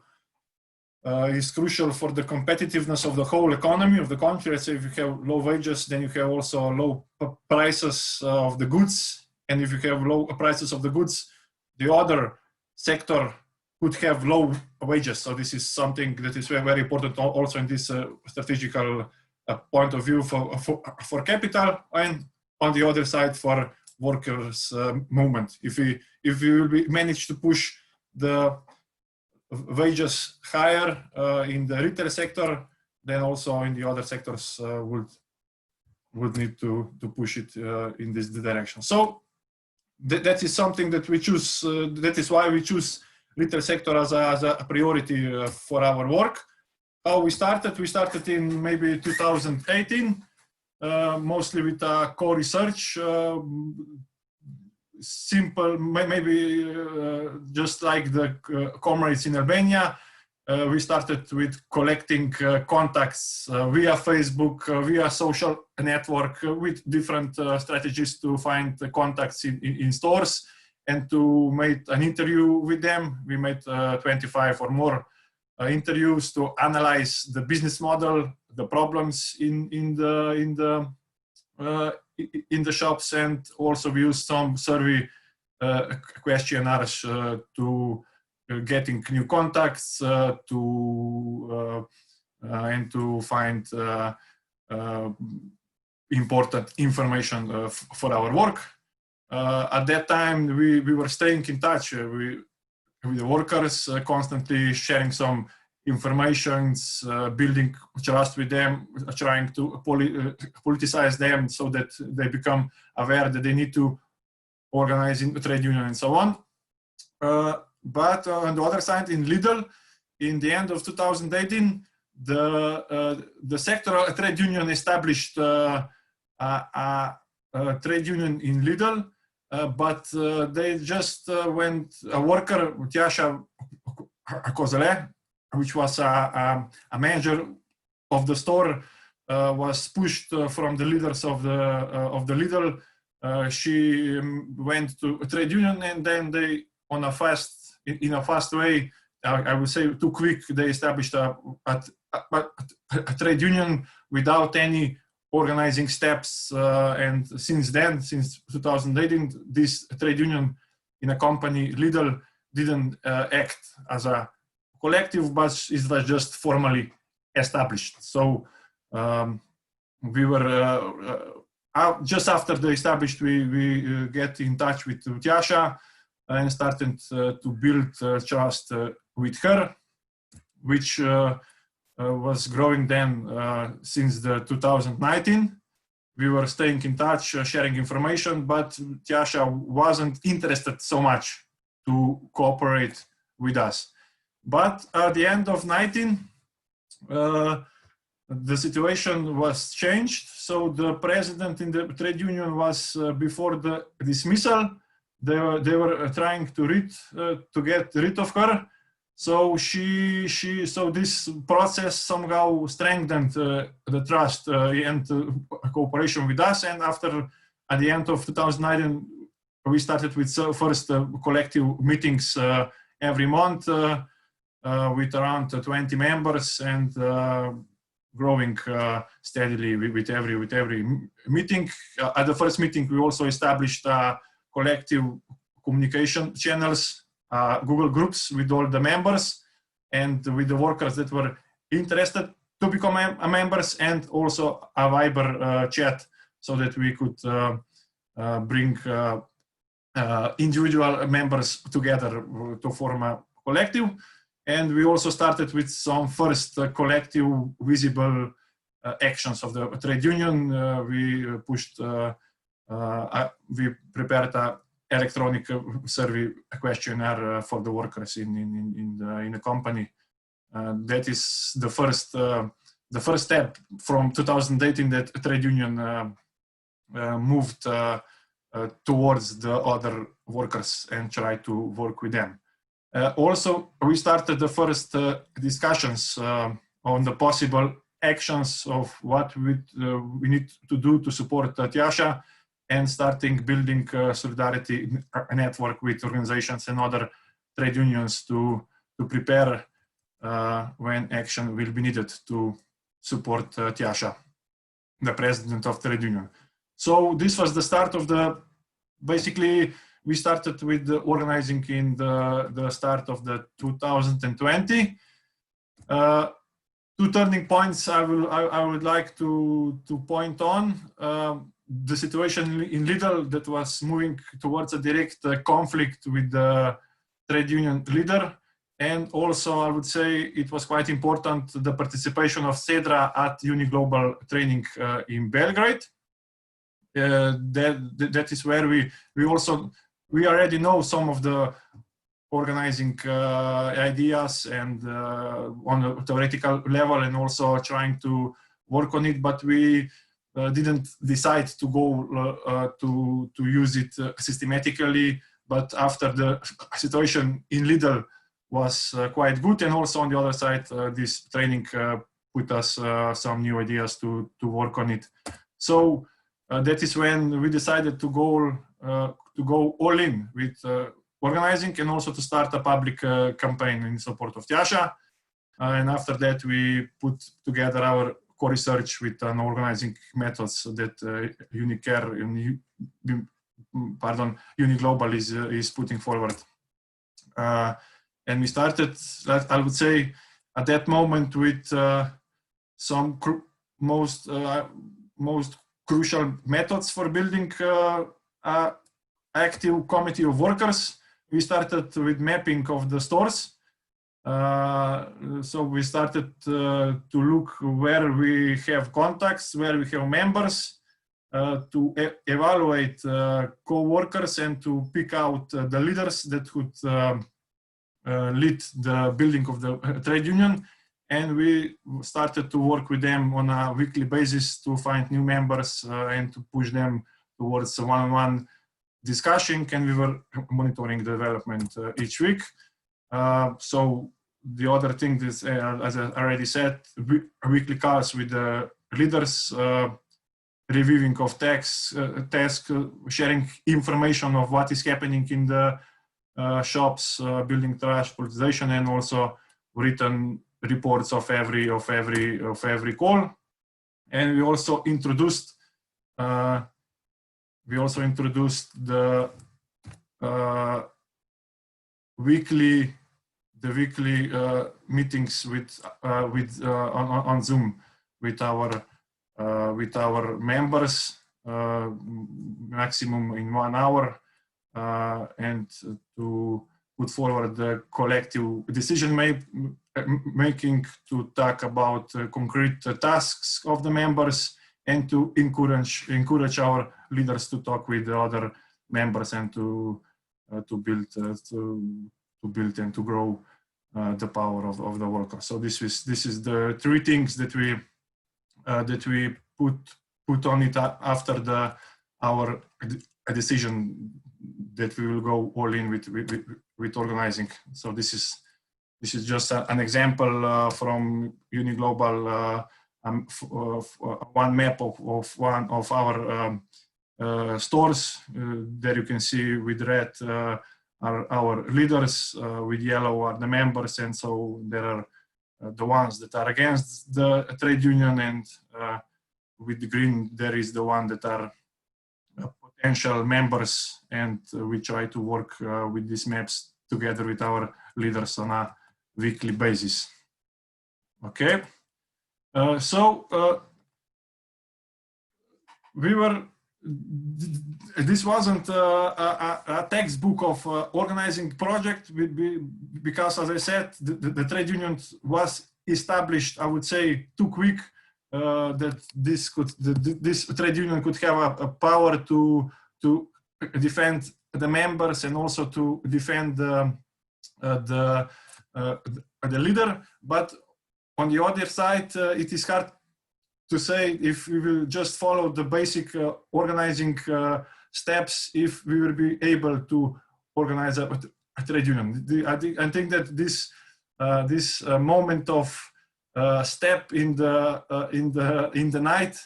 for the competitiveness of the whole economy of the country. Let's say if you have low wages, then you have also low prices of the goods. And if you have low prices of the goods, the other sector could have low wages. So this is something that is very, very important also in this strategical point of view for capital, and on the other side for workers' movement. If we will manage to push the wages higher in the retail sector, then also in the other sectors would need to push it in this direction. So that is something that we choose. That is why we choose retail sector as a priority for our work. How we started? We started in maybe 2018, mostly with a core research. Simple, maybe just like the comrades in Albania. We started with collecting contacts via Facebook, via social network, with different strategies to find the contacts in stores and to make an interview with them. We made 25 or more interviews to analyze the business model, the problems in the shops, and also we used some survey questionnaires to getting new contacts and to find important information for our work. At that time, we were staying in touch with the workers, constantly sharing some informations, building trust with them, trying to politicize them so that they become aware that they need to organize in the trade union and so on. But on the other side, in Lidl, in the end of 2018, the sectoral trade union established a trade union in Lidl, but they just went, a worker, Tjaša Kozele, which was a manager of the store, was pushed from the leaders of the Lidl. She went to a trade union, and then they, in a fast way, I would say too quick, they established a trade union without any organizing steps. And since then, since 2018, this trade union in a company, Lidl, didn't act as a collective, but it was just formally established. So we were just after they established, we get in touch with Tjaša and started to build trust with her, which was growing then since the 2019. We were staying in touch, sharing information, but Tjaša wasn't interested so much to cooperate with us. But at the end of 19, the situation was changed. So the president in the trade union was before the dismissal. They were trying to get rid of her. So so this process somehow strengthened the trust and cooperation with us. And after, at the end of 2019, we started with first collective meetings every month with around 20 members, and growing steadily with every meeting. At the first meeting, we also established collective communication channels, Google groups with all the members and with the workers that were interested to become members, and also a Viber chat so that we could bring individual members together to form a collective. And we also started with some first collective visible actions of the trade union. We pushed, we prepared an electronic survey questionnaire for the workers in the company. That is the first step from 2018 that trade union moved towards the other workers and try to work with them. Also, we started the first discussions on the possible actions of what we need to do to support TIASA, and starting building solidarity network with organizations and other trade unions to prepare when action will be needed to support TIASA, the president of the trade union. So this was the start of basically we started with the organizing in the start of the 2020. Two turning points I would like to point on. The situation in Lidl that was moving towards a direct conflict with the trade union leader. And also I would say it was quite important, the participation of CEDRA at Uniglobal training in Belgrade. That is where we already know some of the organizing ideas and on a theoretical level, and also trying to work on it, but we didn't decide to go to use it systematically. But after the situation in Lidl was quite good, and also on the other side, this training put us some new ideas to work on it. So that is when we decided to go all in with organizing, and also to start a public campaign in support of TIASA. And after that, we put together our core research with an organizing methods that Uniglobal is putting forward. And we started, I would say, at that moment with some most crucial methods for building an active committee of workers. We started with mapping of the stores. So we started to look where we have contacts, where we have members, to evaluate co-workers and to pick out the leaders that could lead the building of the trade union. And we started to work with them on a weekly basis to find new members and to push them towards a one-on-one discussion, and we were monitoring the development each week. So the other thing is, as I already said, weekly calls with the leaders, reviewing of tasks, sharing information of what is happening in the shops, building trust, politicization, and also written reports of every call. And we also introduced the weekly meetings on Zoom with our members, maximum in 1 hour, and to put forward the collective decision making, to talk about concrete tasks of the members, and to encourage our leaders to talk with the other members and to build and to grow the power of the worker. So this is the three things that we put on it after our decision that we will go all in with organizing. So this is just an example from Uniglobal, one map of one of our stores. There you can see with red are our leaders, with yellow are the members, and so there are the ones that are against the trade union, and with the green there is the one that are potential members, and we try to work with these maps together with our leaders on a weekly basis. Okay, this wasn't a textbook of organizing project, because, as I said, the trade union was established, I would say, too quick, that this trade union could have a power to defend the members and also to defend the leader. But on the other side, it is hard to say if we will just follow the basic organizing steps if we will be able to organize a trade union. I think that this moment of step in the night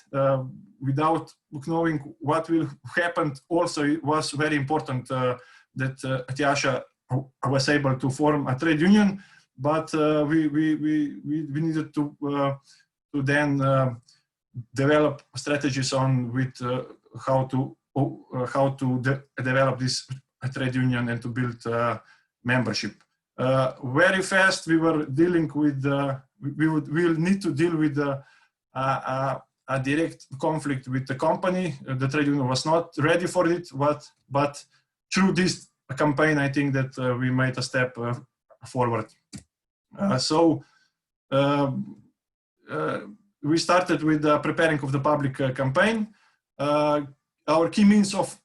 without knowing what will happen also was very important. That Tjaša was able to form a trade union, but we needed to then develop strategies on with how to develop this trade union and to build membership. Very fast, we were dealing with we will need to deal with a direct conflict with the company. The trade union was not ready for it, but through this campaign, I think that we made a step forward. We started with the preparing of the public campaign. Our key means of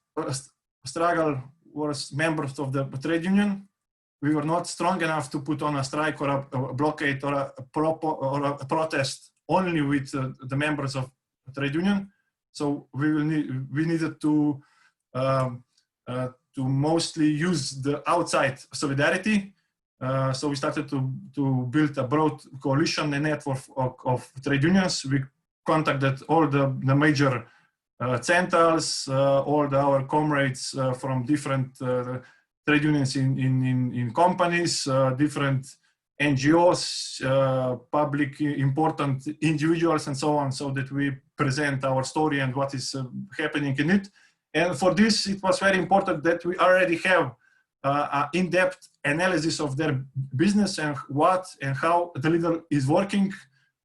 struggle was members of the trade union. We were not strong enough to put on a strike or a blockade or a protest only with the members of the trade union. So we needed to mostly use the outside solidarity. So we started to build a broad coalition and network of trade unions. We contacted all the major centers, all our comrades from different trade unions in companies, different NGOs, public important individuals and so on, so that we present our story and what is happening in it. And for this, it was very important that we already have an in-depth analysis of their business and what and how the leader is working,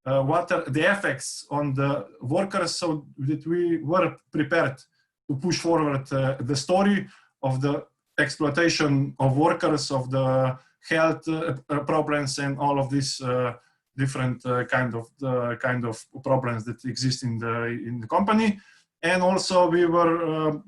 what are the effects on the workers, so that we were prepared to push forward the story of the exploitation of workers, of the health problems, and all of these different kind of problems that exist in the company. And also we were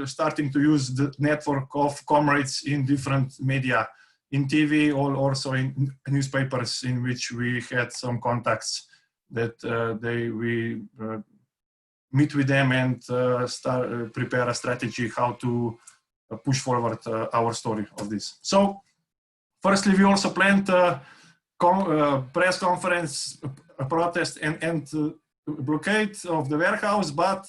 starting to use the network of comrades in different media, in TV, or also in newspapers, in which we had some contacts that we meet with them and prepare a strategy how to push forward our story of this. So firstly, we also planned a press conference, a protest and blockade of the warehouse, but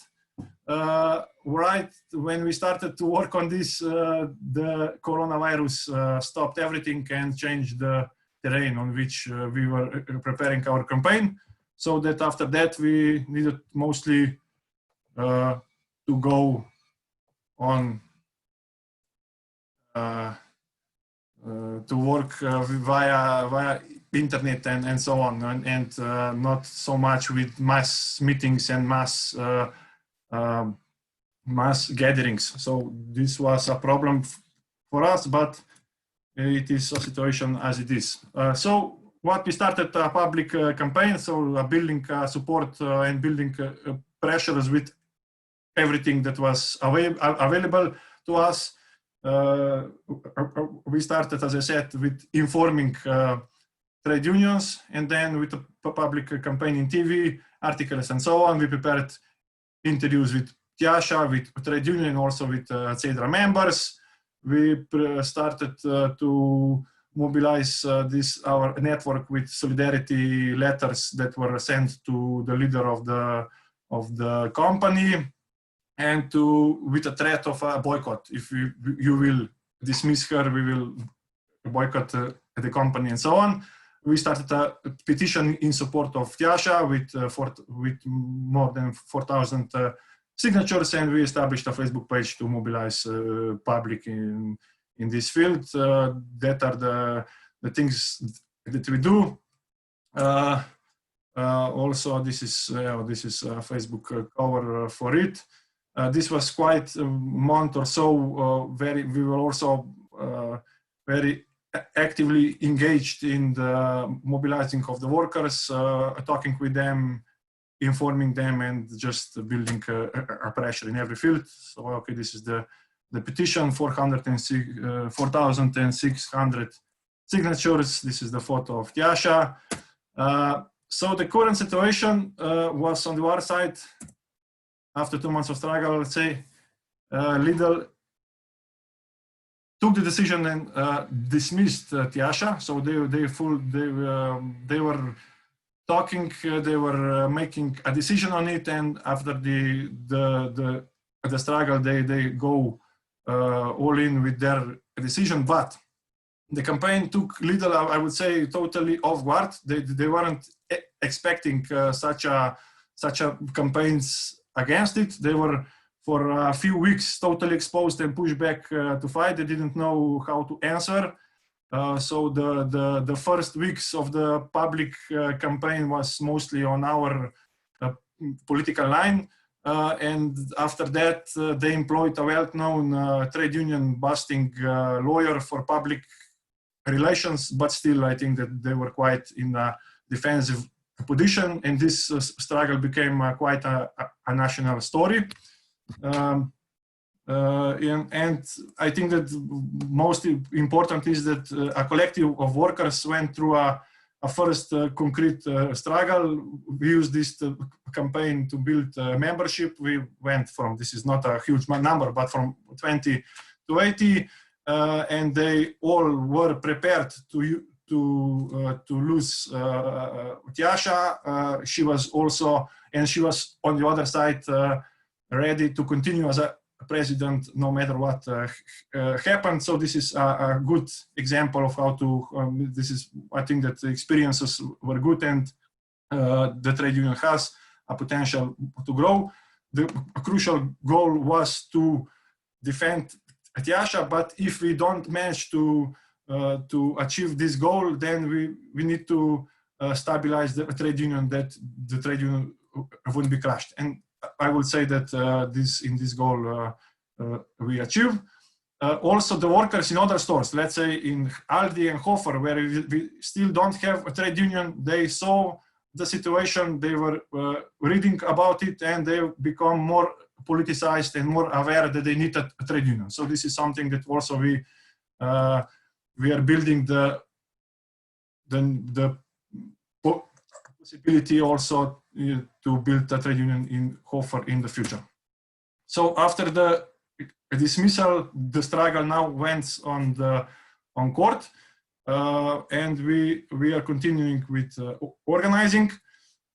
right when we started to work on this, the coronavirus stopped everything and changed the terrain on which we were preparing our campaign. So that after that, we needed mostly to go on to work via internet and so on, and not so much with mass meetings and mass gatherings. So this was a problem for us, but it is a situation as it is. So what we started a public campaign, so building support and building pressures with everything that was available to us. We started, as I said, with informing trade unions, and then with a public campaign in TV, articles and so on. We prepared interviews with Tjaša, with trade union, also with CEDRA members. We started to mobilize our network with solidarity letters that were sent to the leader of the company, and with a threat of a boycott. If you will dismiss her, we will boycott the company and so on. We started a petition in support of Tjaša with more than 4,000 signatures, and we established a Facebook page to mobilize public in this field. That are the things that we do. Also, this is a Facebook cover for it. This was quite a month or so. We were also very actively engaged in the mobilizing of the workers, talking with them, informing them, and just building a pressure in every field. So, okay, this is the petition, 4,600 signatures. This is the photo of Tjaša. So the current situation was on the war side. after 2 months of struggle, let's say, Lidl took the decision and dismissed Tjaša. So they were talking, they were making a decision on it, and after the struggle, they go all in with their decision. But the campaign took Lidl, I would say, totally off guard. They weren't expecting such a campaigns against it. They were for a few weeks totally exposed and pushed back to fight. They didn't know how to answer. So the first weeks of the public campaign was mostly on our political line. And after that, they employed a well-known trade union busting lawyer for public relations, but still I think that they were quite in a defensive position, and this struggle became quite a national story. And I think that most important is that a collective of workers went through a first concrete struggle. We used this campaign to build membership. We went from, this is not a huge number, but from 20 to 80, and they all were prepared to lose Tjaša. She was also, and she was on the other side ready to continue as a president no matter what happened. So this is a good example of how to, I think that the experiences were good, and the trade union has a potential to grow. The crucial goal was to defend Tjaša, but if we don't manage to achieve this goal, then we need to stabilize the trade union, that the trade union wouldn't be crushed. And I would say that in this goal we achieve. Also, the workers in other stores, let's say in Aldi and Hofer, where we still don't have a trade union, they saw the situation, they were reading about it, and they become more politicized and more aware that they need a trade union. So this is something that also we are building the possibility also to build a trade union in Hofer in the future. So after the dismissal, the struggle now went on court, and we are continuing with organizing.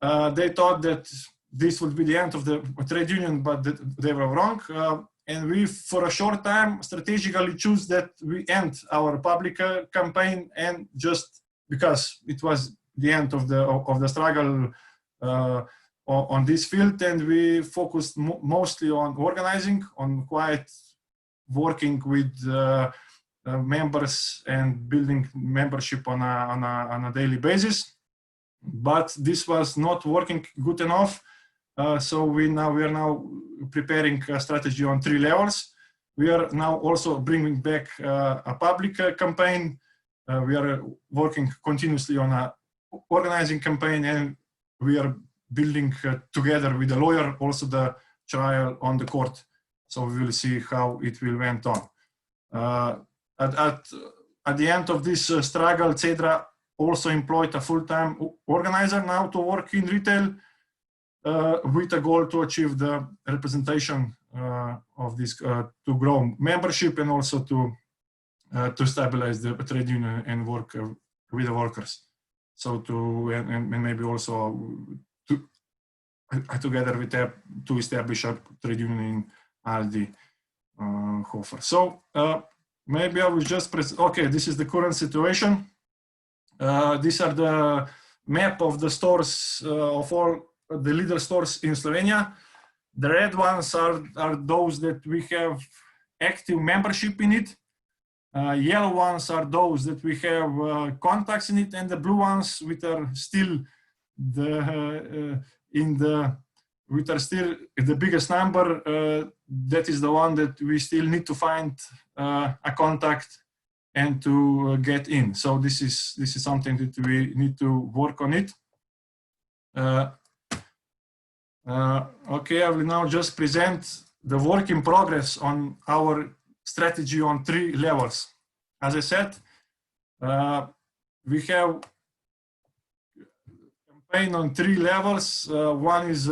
They thought that this would be the end of the trade union, but they were wrong. And we, for a short time, strategically choose that we end our public campaign, and just because it was the end of the struggle on this field, and we focused mostly on organizing, on quite working with members and building membership on a daily basis. But this was not working good enough. So we are now preparing a strategy on 3 levels. We are now also bringing back a public campaign. We are working continuously on a organizing campaign, and we are building together with the lawyer also the trial on the court. So we will see how it will went on. At the end of this struggle, Cedra also employed a full-time organizer now to work in retail, with a goal to achieve the representation of this, to grow membership, and also to stabilize the trade union and work with the workers. So and maybe also together with them to establish a trade union in Aldi Hofer. So maybe I will just press. Okay, this is the current situation. These are the map of the stores of all the Lidl stores in Slovenia. The red ones are those that we have active membership in it. Yellow ones are those that we have contacts in it, and the blue ones which are still the biggest number. That is the one that we still need to find a contact and to get in. So this is something that we need to work on it. Okay, I will now just present the work in progress on our strategy on 3 levels. As I said, we have campaign on 3 levels. One is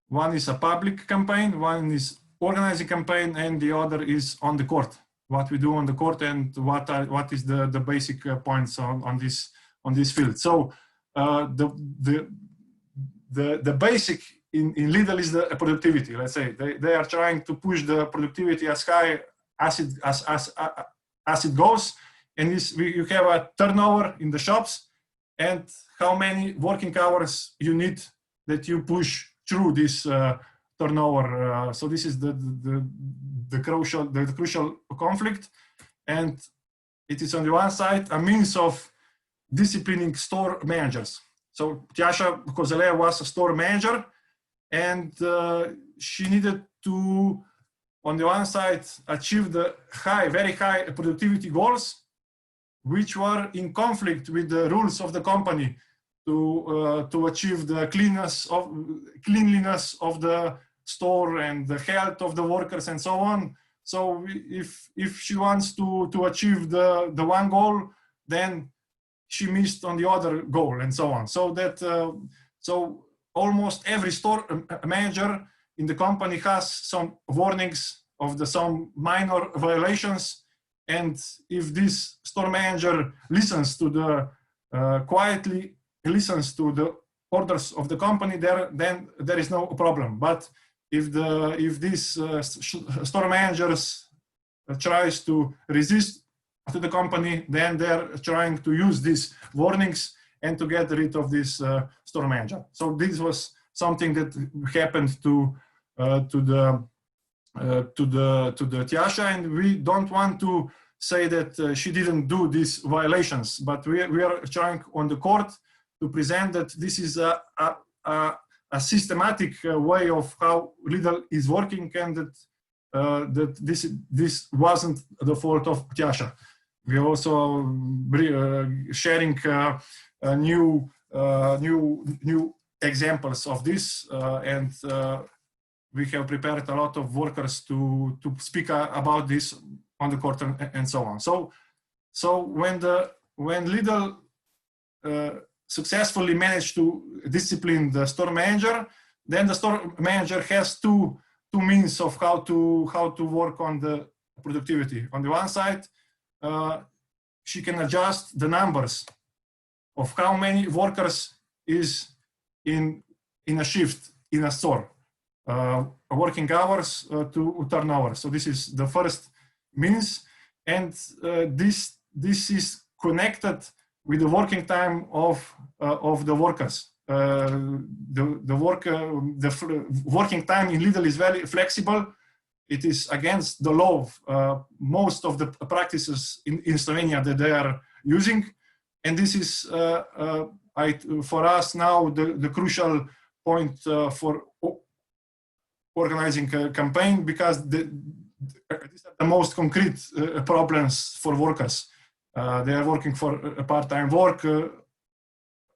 One is a public campaign, one is organizing campaign, and the other is on the court. What we do on the court and what is the basic points on this field. So the basic in Lidl is the productivity. Let's say they are trying to push the productivity as high as it goes, and you have a turnover in the shops and how many working hours you need that you push through this turnover. So this is the crucial conflict, and it is on the one side a means of disciplining store managers. So Tjaša Kozelea was a store manager, and she needed to, on the one side, achieve the very high productivity goals, which were in conflict with the rules of the company to achieve the cleanliness of the store and the health of the workers and so on. So if she wants to achieve the one goal, then she missed on the other goal and so on. So that so almost every store manager in the company has some warnings of some minor violations, and if this store manager listens to quietly listens to the orders of the company, then there is no problem. But if this store managers tries to resist to the company, then they're trying to use these warnings and to get rid of this store manager. So this was something that happened to the Tjaša, and we don't want to say that she didn't do these violations, but we are trying on the court to present that this is a systematic way of how Lidl is working, and that this wasn't the fault of Tjaša. We are also sharing new examples of this, and we have prepared a lot of workers to speak about this on the court and so on. So when Lidl successfully managed to discipline the store manager, then the store manager has two means of how to work on the productivity. On the one side, she can adjust the numbers of how many workers is in a shift in a store, working hours to turnover. So this is the first means, and this is connected with the working time of the workers. The working time in Lidl is very flexible. It is against the law of most of the practices in Slovenia that they are using, and this is for us now the crucial point for organizing a campaign, because these are the most concrete problems for workers. They are working for part-time work,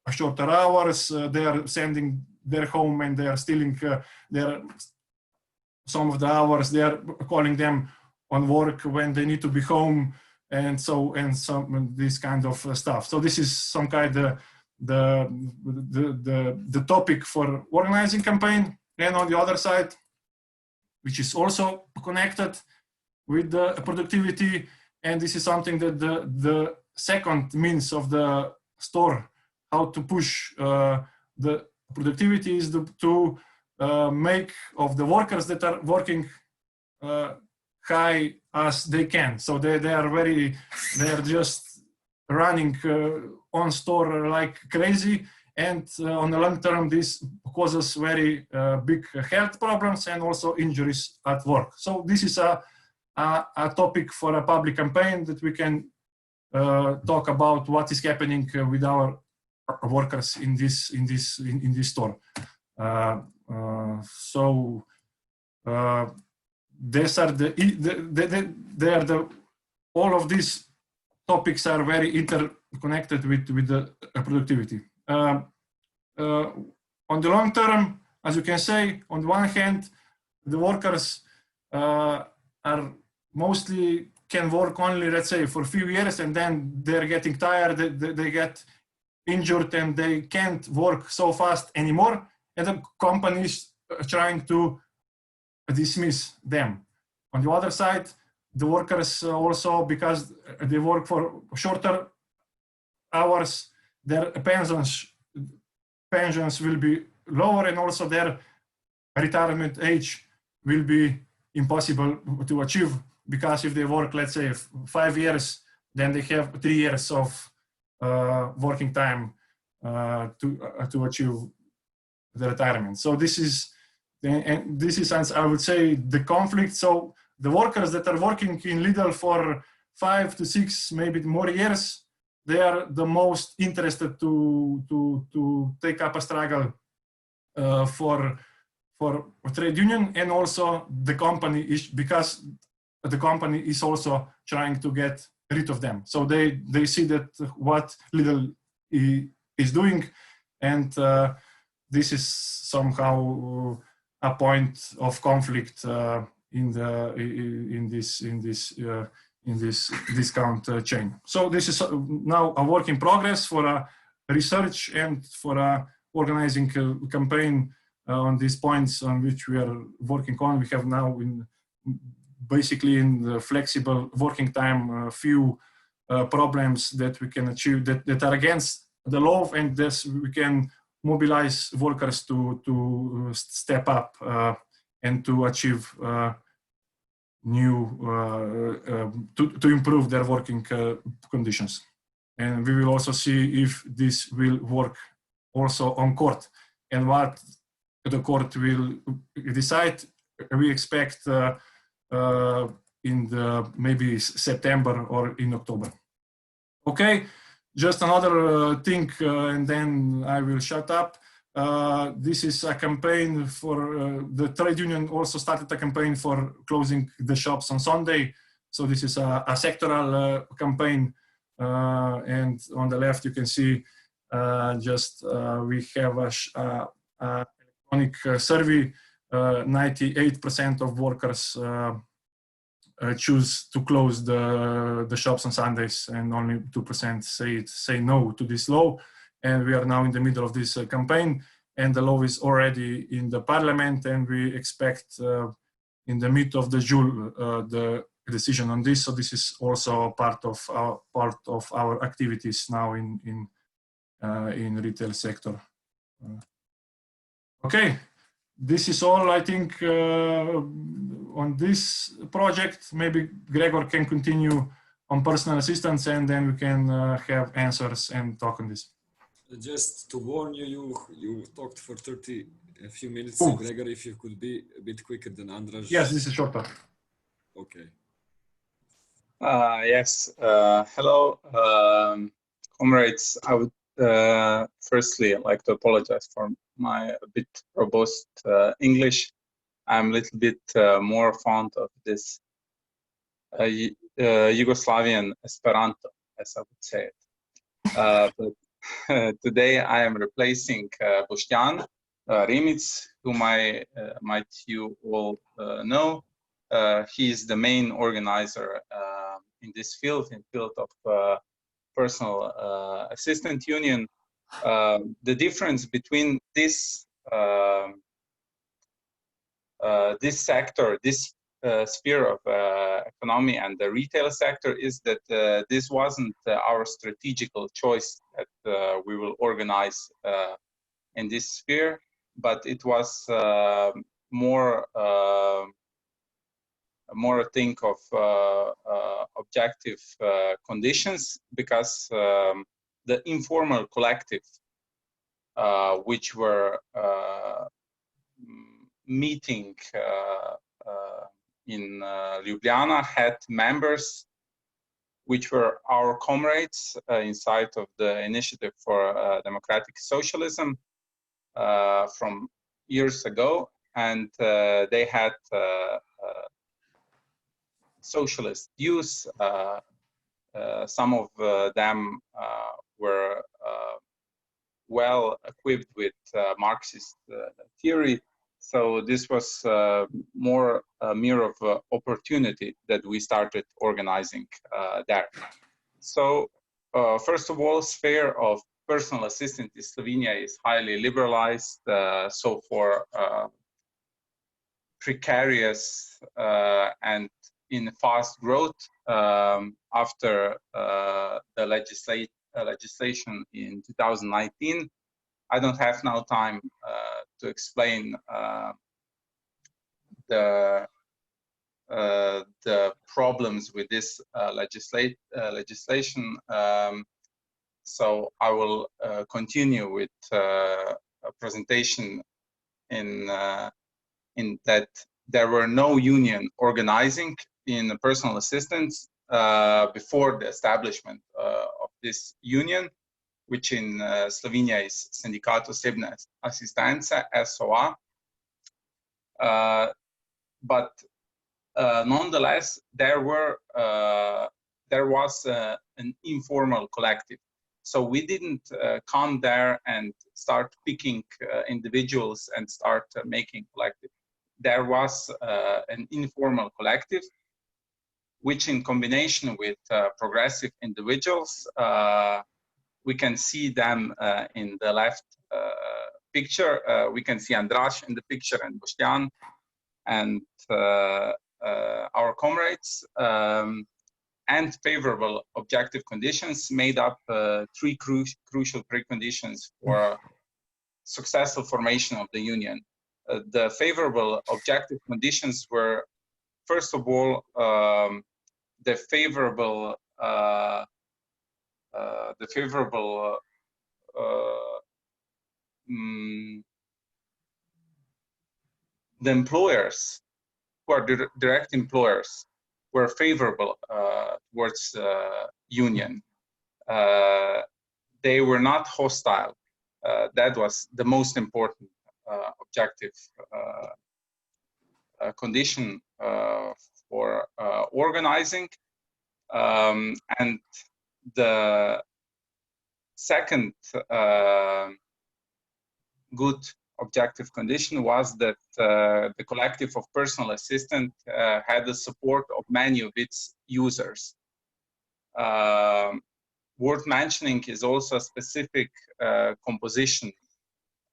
shorter hours. They are sending their home, and they are stealing some of the hours. They are calling them on work when they need to be home, and some this kind of stuff. So this is some kind of the topic for organizing campaign. And on the other side, which is also connected with the productivity, and this is something that the second means of the store, how to push the productivity, is to make of the workers that are working high as they can. So they are just running on store like crazy, and on the long term this causes very big health problems and also injuries at work. So this is a topic for a public campaign that we can talk about what is happening with our workers in this store. These are all of these topics are very interconnected with the productivity. On the long term, as you can say, on the one hand, the workers are mostly can work only, let's say, for a few years, and then they're getting tired, they get injured, and they can't work so fast anymore. And the companies trying to dismiss them. On the other side, the workers also, because they work for shorter hours, their pensions will be lower, and also their retirement age will be impossible to achieve, because if they work, let's say, 5 years, then they have 3 years of working time to achieve the retirement. So this is, I would say, the conflict. So the workers that are working in Lidl for 5 to 6, maybe more years, they are the most interested to take up a struggle for a trade union, and also the company is, because the company is also trying to get rid of them. So they see that what Lidl is doing, and this is somehow a point of conflict in this discount chain. So this is now a work in progress for a research and for a organizing a campaign on these points on which we are working on. We have now basically in the flexible working time a few problems that we can achieve that are against the law, and this we can mobilize workers to step up and to achieve to improve their working conditions. And we will also see if this will work also on court, and what the court will decide. We expect in the maybe September or in October. Okay, just another thing, and then I will shut up. This is a campaign for the trade union also started a campaign for closing the shops on Sunday. So this is a sectoral campaign, and on the left you can see we have a electronic survey. 98% of workers choose to close the shops on Sundays, and only 2% say no to this law. And we are now in the middle of this campaign, and the law is already in the parliament, and we expect in the mid of the June the decision on this. So this is also part of our activities now in retail sector. Okay, this is all I think on this project. Maybe Gregor can continue on personal assistance, and then we can have answers and talk on this. Just to warn you, you talked for a few minutes. So Gregor, if you could be a bit quicker than Andraž. Yes, this is shorter. Okay. Yes. Hello, comrades. I would firstly like to apologize for my a bit robust English. I'm a little bit more fond of this Yugoslavian Esperanto, as I would say it. But today I am replacing Boštjan Rimic, whom might you all know. He is the main organizer in this field, in field of personal assistant union. The difference between this this sector, this sphere of economy and the retail sector is that this wasn't our strategical choice that we will organize in this sphere, but it was more a thing of objective conditions, because the informal collective which were meeting in Ljubljana had members which were our comrades inside of the Initiative for Democratic Socialism from years ago, and they had socialist views. Some of them were well equipped with Marxist theory. So this was more a mere of opportunity that we started organizing there. So first of all, sphere of personal assistance in Slovenia is highly liberalized. So for precarious and in fast growth after the legislation in 2019. I don't have now time to explain the problems with this legislation. So I will continue with a presentation in that there were no union organizing in personal assistance before the establishment of this union, which in Slovenia is Sindicatul Osebne asistence, SOA. But nonetheless, there was an informal collective. So we didn't come there and start picking individuals and start making collective. There was an informal collective, which in combination with progressive individuals, we can see them in the left picture. We can see Andraž in the picture and Boštjan and our comrades, and favorable objective conditions made up three crucial preconditions for successful formation of the union. The favorable objective conditions were, first of all, the employers who are direct employers were favorable towards union. They were not hostile. That was the most important objective condition for organizing. And the second good objective condition was that the collective of personal assistant had the support of many of its users. Worth mentioning is also a specific composition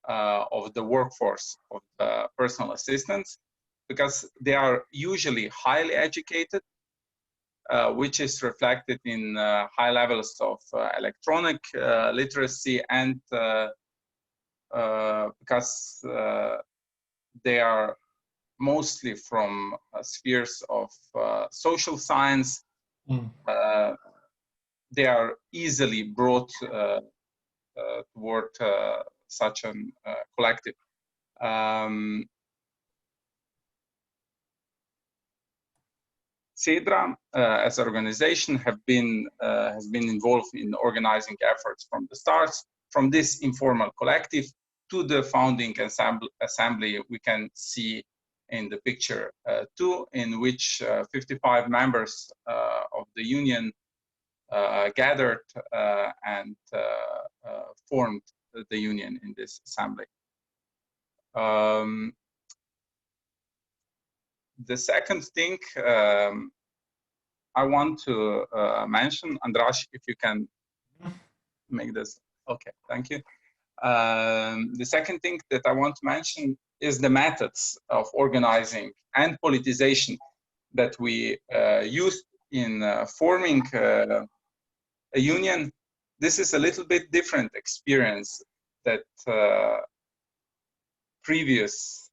of the workforce of the personal assistants, because they are usually highly educated, which is reflected in high levels of electronic literacy, and because they are mostly from spheres of social science, they are easily brought toward such a collective. CEDRA, as an organization, has been involved in organizing efforts from the start, from this informal collective to the founding assembly we can see in the picture 2, in which 55 members of the union gathered and formed the union in this assembly. The second thing I want to mention, Andraž, if you can make this. Okay, thank you. The second thing that I want to mention is the methods of organizing and politicization that we used in forming a union. This is a little bit different experience that previous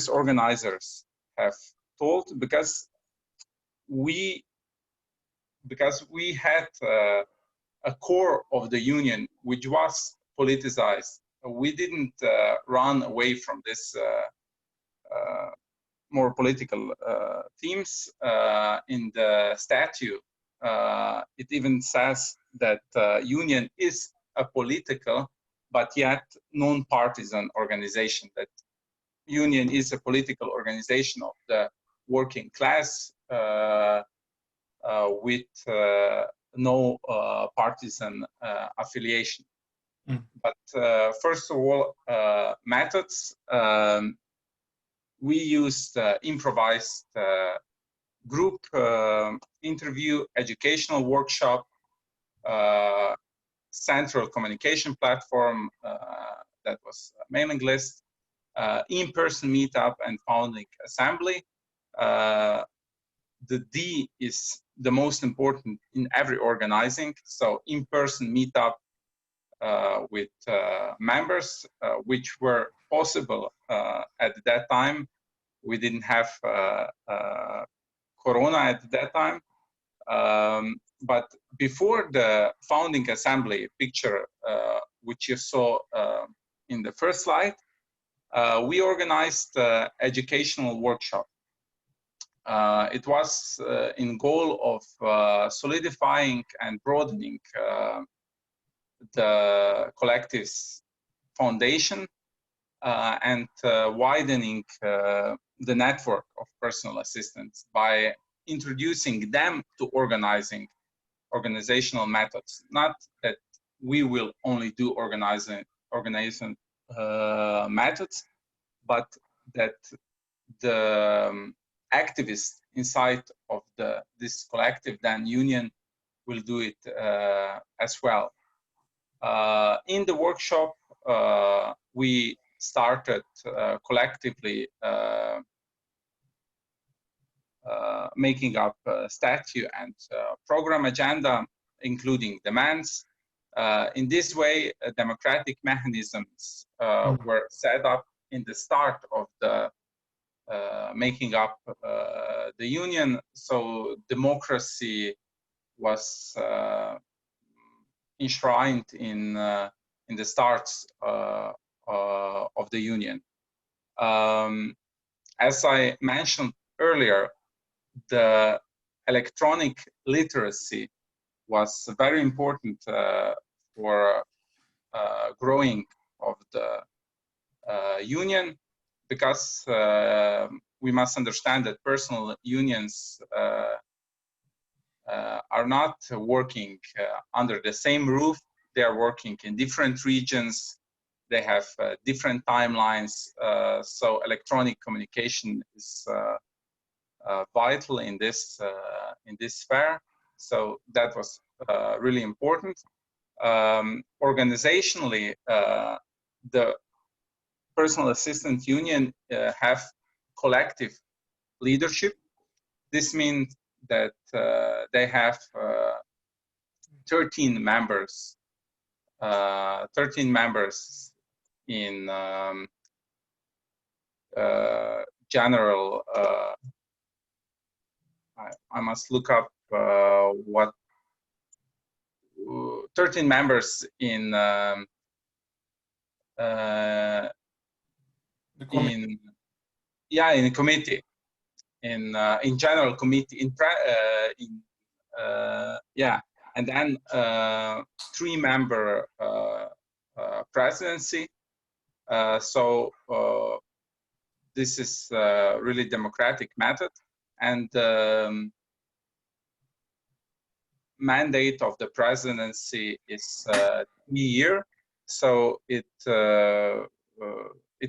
organizers have told, because we had a core of the union which was politicized. We didn't run away from this more political themes. In the statute, it even says that union is a political but yet non-partisan organization, that union is a political organization of the working class with no partisan affiliation. But first of all, methods. We used improvised group interview, educational workshop, central communication platform that was a mailing list, in-person meetup and founding assembly. The D is the most important in every organizing. So in-person meetup with members, which were possible at that time. We didn't have Corona at that time. But before the founding assembly picture, which you saw in the first slide, we organized educational workshop. It was in goal of solidifying and broadening the collective's foundation and widening the network of personal assistants by introducing them to organizational methods. Not that we will only do organization methods, but that the activists inside of this collective, then union, will do it as well. In the workshop, we started collectively making up a statute and program agenda, including demands. In this way, democratic mechanisms were set up in the start of the making up the union. So democracy was enshrined in the starts of the union. As I mentioned earlier, the electronic literacy was very important for growing of the union, because we must understand that personal unions are not working under the same roof. They are working in different regions. They have different timelines. So electronic communication is vital in this sphere. So that was really important. Organizationally, the personal assistant union have collective leadership. This means that they have 13 members. 13 members in general. I must look up what 13 members in the committee, in general committee, and then 3-member presidency. So this is really democratic method, and the mandate of the presidency is 3 years. So it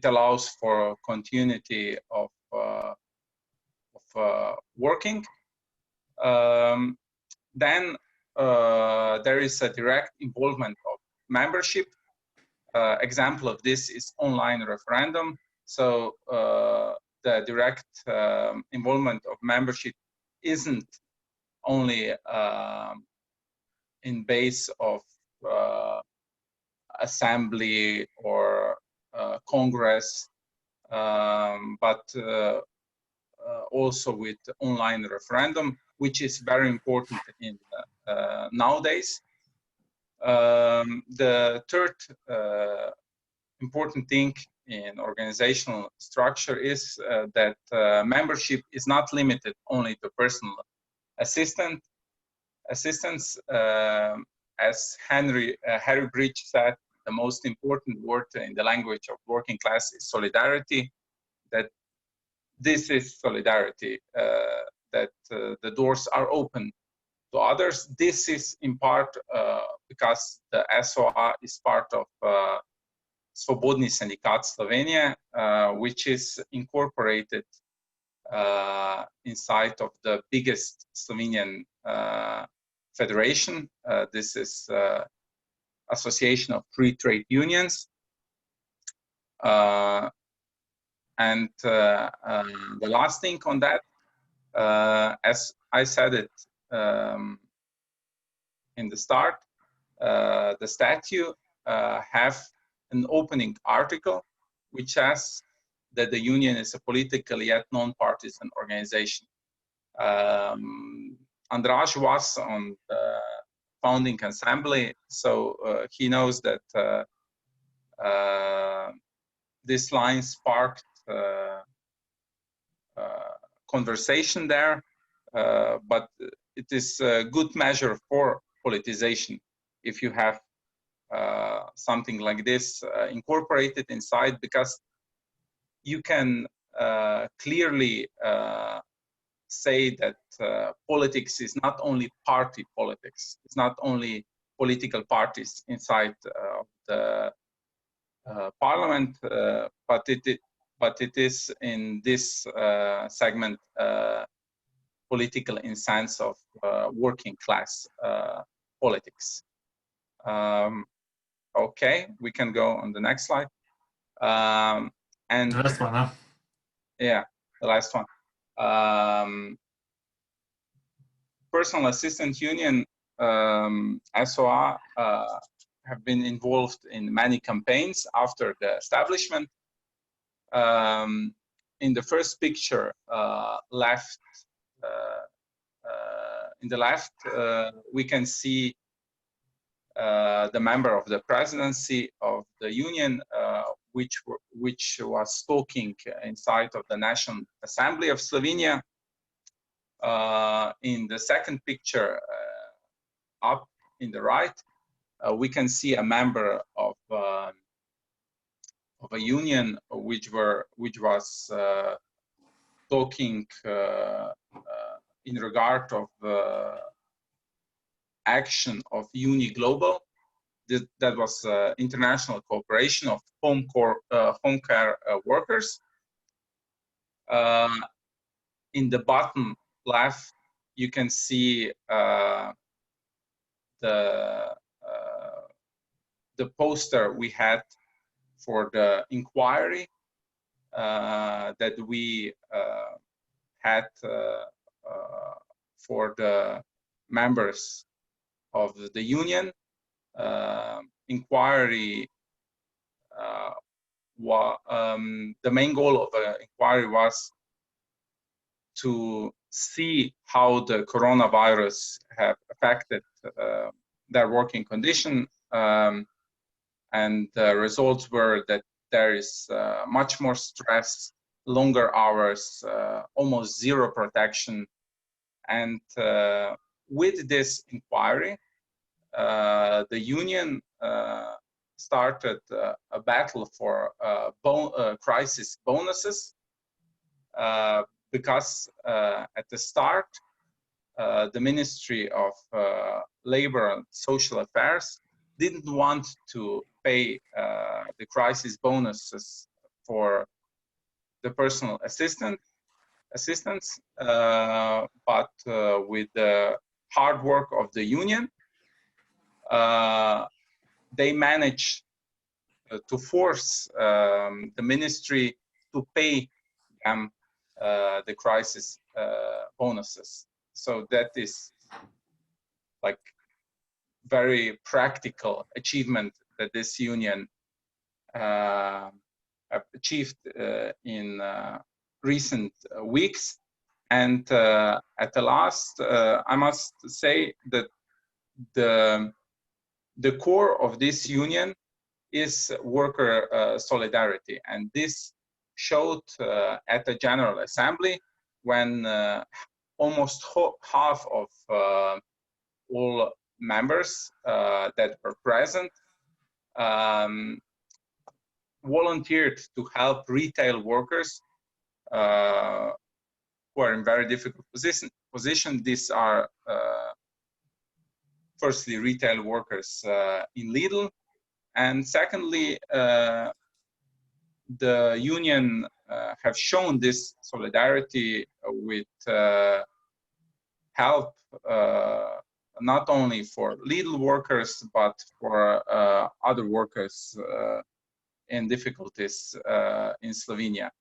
allows for continuity of working. Then there is a direct involvement of membership. Example of this is online referendum. So the direct involvement of membership isn't only in base of assembly or congress, but also with online referendum, which is very important in nowadays. The third important thing in organizational structure is that membership is not limited only to personal assistance. As Harry Bridge said, the most important word in the language of working class is solidarity. That this is solidarity, that the doors are open to others. This is in part because the SOA is part of Svobodni sindikat Slovenia, which is incorporated inside of the biggest Slovenian federation. This is Association of Free Trade Unions. And the last thing on that, as I said it in the start, the statute have an opening article which says that the union is a political yet non-partisan organization. Andraž was on the founding assembly, so he knows that this line sparked conversation there, but it is a good measure for politicization if you have something like this incorporated inside, because you can clearly say that politics is not only party politics, it's not only political parties inside the parliament, but it is in this segment political in sense of working class politics. Okay, we can go on the next slide. And the last one, huh? Yeah, the last one. Personal Assistant Union, SOA, have been involved in many campaigns after the establishment. In the first picture, left, in the left, we can see the member of the presidency of the union, which was talking inside of the National Assembly of Slovenia. In the second picture, up in the right, we can see a member of a union which was talking in regard of action of Uni Global. That was international cooperation of home care workers. In the bottom left, you can see the poster we had for the inquiry that we had for the members of the union. Inquiry, the main goal of the inquiry was to see how the coronavirus have affected their working condition, and the results were that there is much more stress, longer hours, almost zero protection. And with this inquiry, the union started a battle for crisis bonuses, because at the start, the Ministry of Labor and Social Affairs didn't want to pay the crisis bonuses for the personal assistants, but with the hard work of the union, they managed to force the ministry to pay them the crisis bonuses. So that is like very practical achievement that this union achieved in recent weeks. And at the last, I must say that the core of this union is worker solidarity, and this showed at the General Assembly when almost half of all members that were present volunteered to help retail workers who are in very difficult position. These are firstly retail workers in Lidl, and secondly the union have shown this solidarity with help not only for Lidl workers but for other workers in difficulties in Slovenia.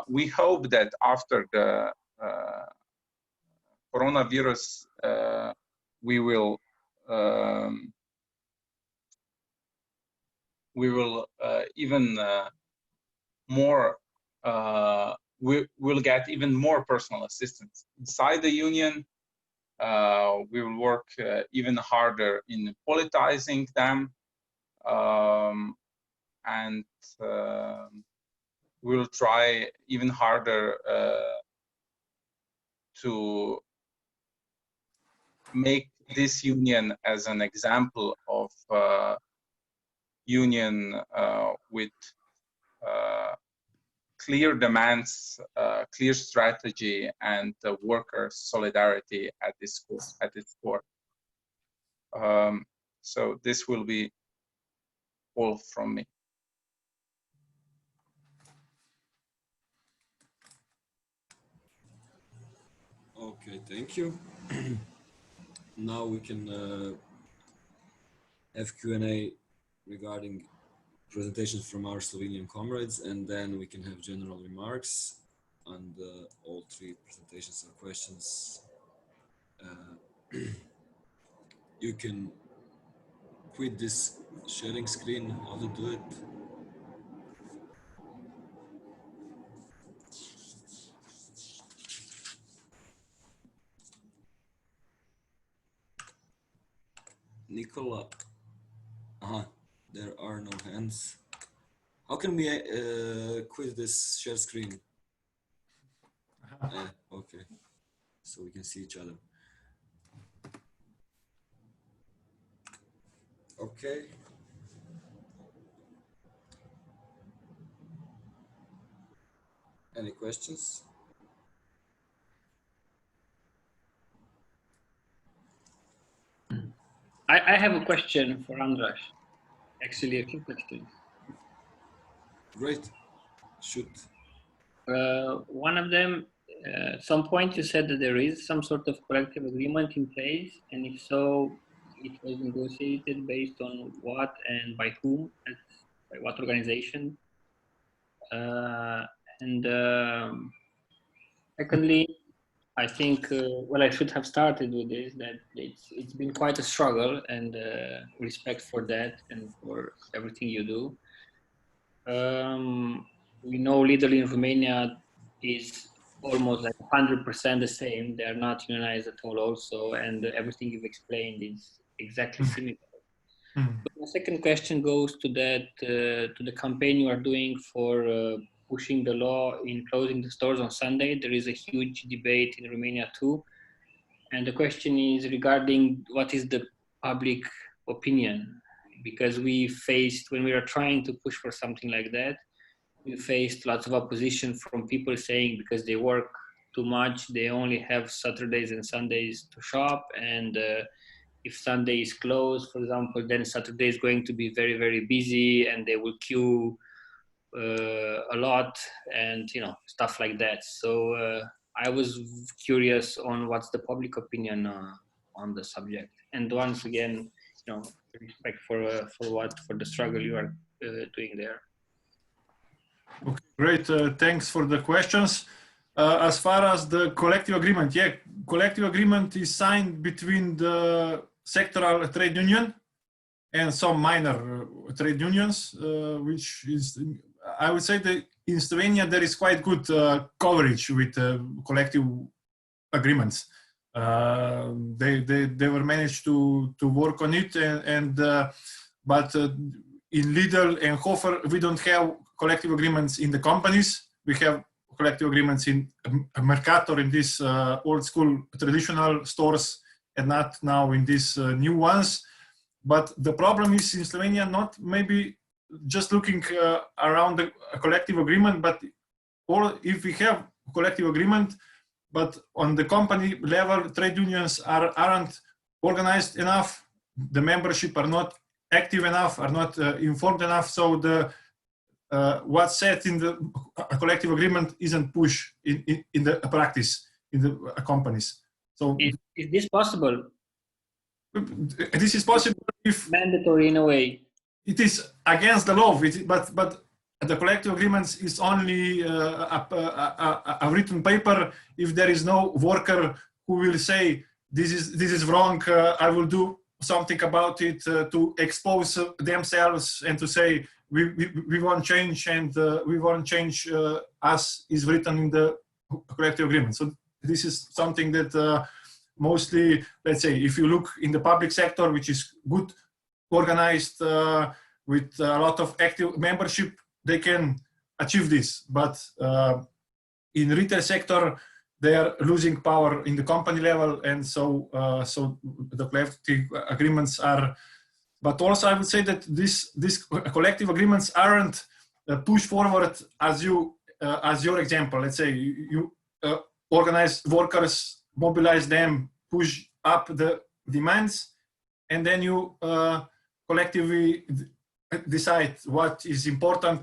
we hope that after the coronavirus, we will even more. We will get even more personal assistance inside the union. We will work even harder in politicizing them, and we'll try even harder to make this union as an example of union with clear demands, clear strategy, and worker solidarity at its core. So this will be all from me. Okay, thank you. Now we can have Q&A regarding presentations from our Slovenian comrades, and then we can have general remarks on all three presentations or questions. You can quit this sharing screen, how to do it. Nicola, there are no hands. How can we quit this share screen? Okay, so we can see each other. Okay. Any questions? I have a question for Andraž. Actually, a few questions. Great. Shoot. One of them, at some point you said that there is some sort of collective agreement in place, and if so, it was negotiated based on what and by whom, and by what organization? Secondly, I think well, I should have started with this, that it's been quite a struggle, and respect for that and for everything you do. We know legally in Romania is almost like 100% the same. They are not unionized at all also, and everything you've explained is exactly similar. But my second question goes to that, to the campaign you are doing for pushing the law in closing the stores on Sunday. There is a huge debate in Romania too. And the question is regarding what is the public opinion, because we faced, when we were trying to push for something like that, we faced lots of opposition from people saying because they work too much, they only have Saturdays and Sundays to shop, and if Sunday is closed, for example, then Saturday is going to be very, very busy, and they will queue a lot, and stuff like that. So I was curious on what's the public opinion on the subject. And once again, respect for the struggle you are doing there. Okay, great. Thanks for the questions. As far as the collective agreement, collective agreement is signed between the sectoral trade union and some minor trade unions, which is, I would say that in Slovenia there is quite good coverage with collective agreements. They were managed to work on it, but in Lidl and Hofer we don't have collective agreements in the companies. We have collective agreements in Mercator, in these old school traditional stores, and not now in these new ones. But the problem is in Slovenia, not maybe just looking around a collective agreement, but or if we have collective agreement, but on the company level, trade unions aren't organized enough, the membership are not active enough, are not informed enough, so the what's said in the collective agreement isn't pushed in the practice in the companies. So is this possible? This is possible if mandatory in a way. It is against the law, but the collective agreements is only a written paper if there is no worker who will say this is wrong, I will do something about it, to expose themselves and to say we want change, and we want change as is written in the collective agreement. So this is something that mostly, let's say, if you look in the public sector, which is good organized with a lot of active membership, they can achieve this. But in retail sector, they are losing power in the company level, and so the collective agreements are. But also, I would say that these collective agreements aren't pushed forward as your example. Let's say you organize workers, mobilize them, push up the demands, and then you collectively decide what is important,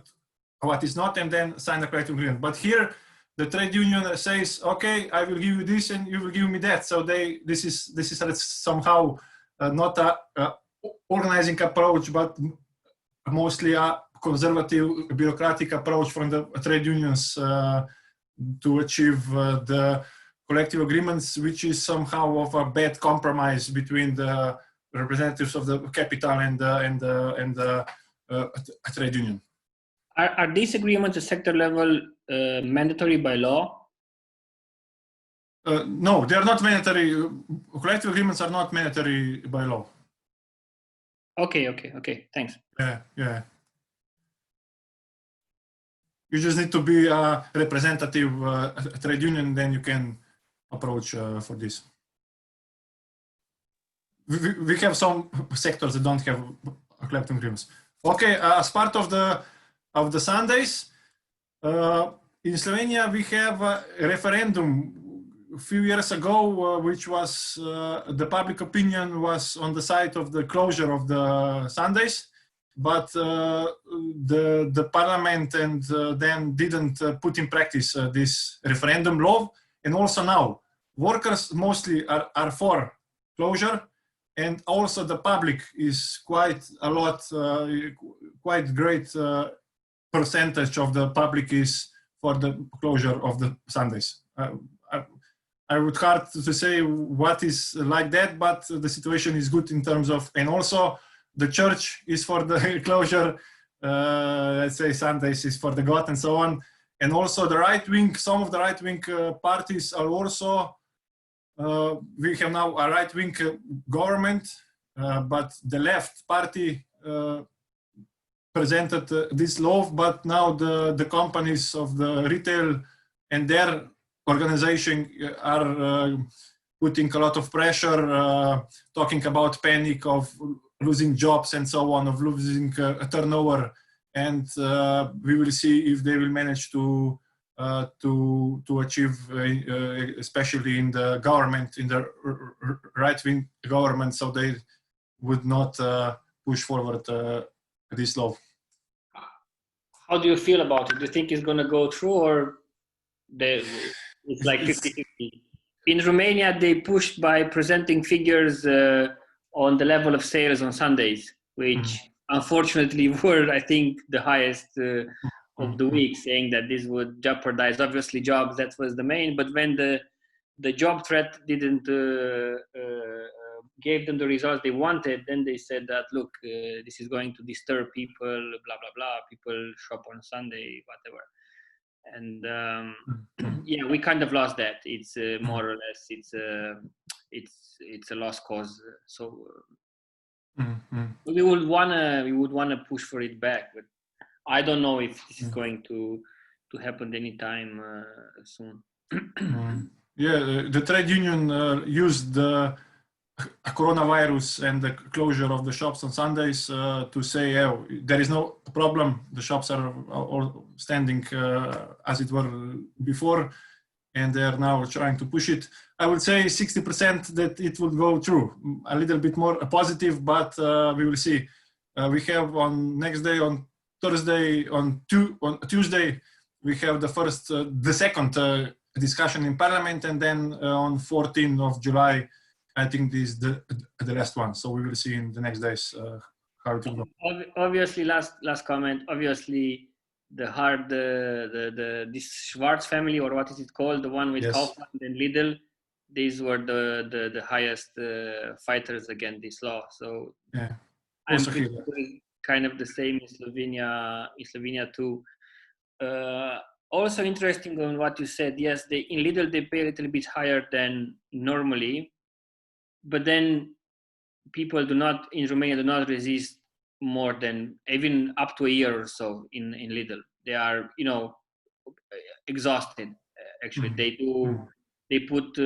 what is not, and then sign a collective agreement. But here, the trade union says, "Okay, I will give you this, and you will give me that." So this is somehow not a organizing approach, but mostly a conservative, bureaucratic approach from the trade unions to achieve the collective agreements, which is somehow of a bad compromise between the representatives of the capital and the trade union. Are these agreements at sector level mandatory by law? No, they are not mandatory. Collective agreements are not mandatory by law. Okay, thanks. Yeah. You just need to be a representative trade union, then you can approach for this. We have some sectors that don't have collective agreements. Okay, as part of the Sundays, in Slovenia we have a referendum a few years ago, which was the public opinion was on the side of the closure of the Sundays, but the parliament and then didn't put in practice this referendum law. And also now, workers mostly are for closure, and also the public is quite great percentage of the public is for the closure of the Sundays. I would hard to say what is like that, but the situation is good in terms of, and also the church is for the closure, let's say Sundays is for the God and so on. And also the right wing, some of the right wing parties are also, we have now a right wing government, but the left party presented this law, but now the companies of the retail and their organization are putting a lot of pressure, talking about panic of losing jobs and so on, of losing a turnover, and we will see if they will manage to achieve, especially in the government, in the right-wing government, so they would not push forward this law. How do you feel about it? Do you think it's going to go through, or it's like 50-50? In Romania, they pushed by presenting figures on the level of sales on Sundays, which unfortunately were, I think, the highest of the week, saying that this would jeopardize, obviously, jobs. That was the main. But when the job threat didn't gave them the results they wanted, then they said that, look, this is going to disturb people, blah, blah, blah. People shop on Sunday, whatever. And yeah, we kind of lost that. It's more or less, it's a lost cause. So we would wanna push for it back, but I don't know if this is going to happen anytime soon. Yeah, the trade union used the coronavirus and the closure of the shops on Sundays to say, oh, there is no problem. The shops are all standing as it were before, and they are now trying to push it. I would say 60% that it will go through. A little bit more positive, but we will see. We have on next day, on Thursday, on Tuesday, we have the second discussion in Parliament, and then on 14th of July, I think this is the last one. So we will see in the next days how it will go. Obviously, last comment. Obviously, this Schwarz family, or what is it called, the one with Kaufland and Lidl. These were the highest fighters against this law. So I'm pretty sure it's kind of the same in Slovenia too. Also interesting on what you said. Yes, in Lidl they pay a little bit higher than normally, but then people in Romania do not resist more than even up to a year or so in Lidl. They are, exhausted. Actually, they put,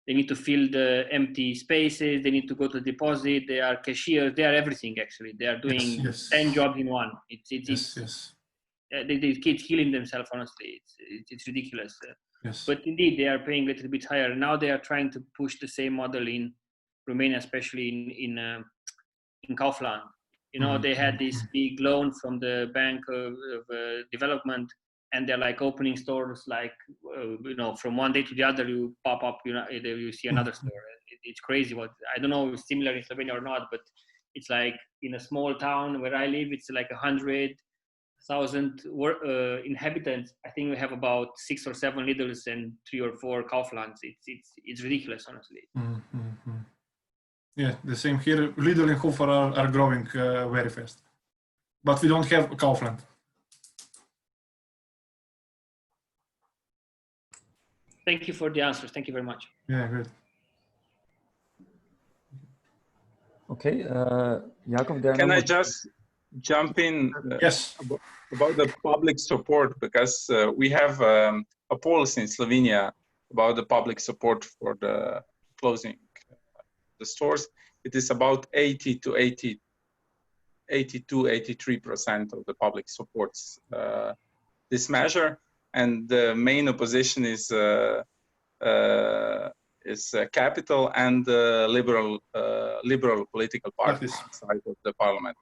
they need to fill the empty spaces. They need to go to the deposit. They are cashiers. They are everything. Actually, they are doing 10 jobs in one. They keep killing themselves. Honestly, it's ridiculous. But indeed, they are paying a little bit higher. Now they are trying to push the same model in Romania, especially in Kaufland. They had this big loan from the Bank of Development, and they're like opening stores like, from one day to the other, you pop up, you see another store. It's crazy. I don't know if it's similar in Slovenia or not, but it's like in a small town where I live, it's like 100,000 inhabitants. I think we have about 6 or 7 Lidls and 3 or 4 Kauflands. It's ridiculous, honestly. Yeah, the same here. Lidl and Hofer are growing very fast, but we don't have Kaufland. Thank you for the answers. Thank you very much. Yeah, good. Okay, Jakob, can I just jump in? Yes. About the public support, because we have a policy in Slovenia about the public support for the closing the stores. It is about 82, 83% of the public supports this measure, and the main opposition is capital and liberal political parties inside of the parliament.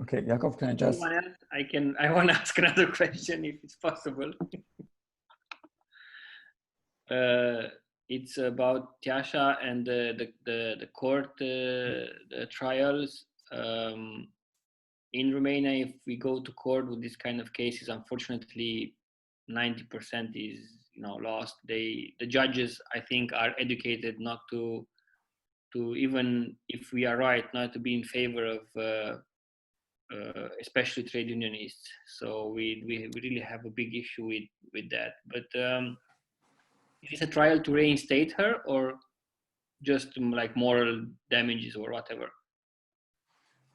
Okay, Jakob, can I just? I want to ask another question if it's possible. It's about Tjaša and the court the trials. In Romania, if we go to court with this kind of cases, unfortunately, 90% is lost. The judges, I think, are educated not to even if we are right, not to be in favor of. Especially trade unionists. So we really have a big issue with that. But is this a trial to reinstate her, or just like moral damages or whatever?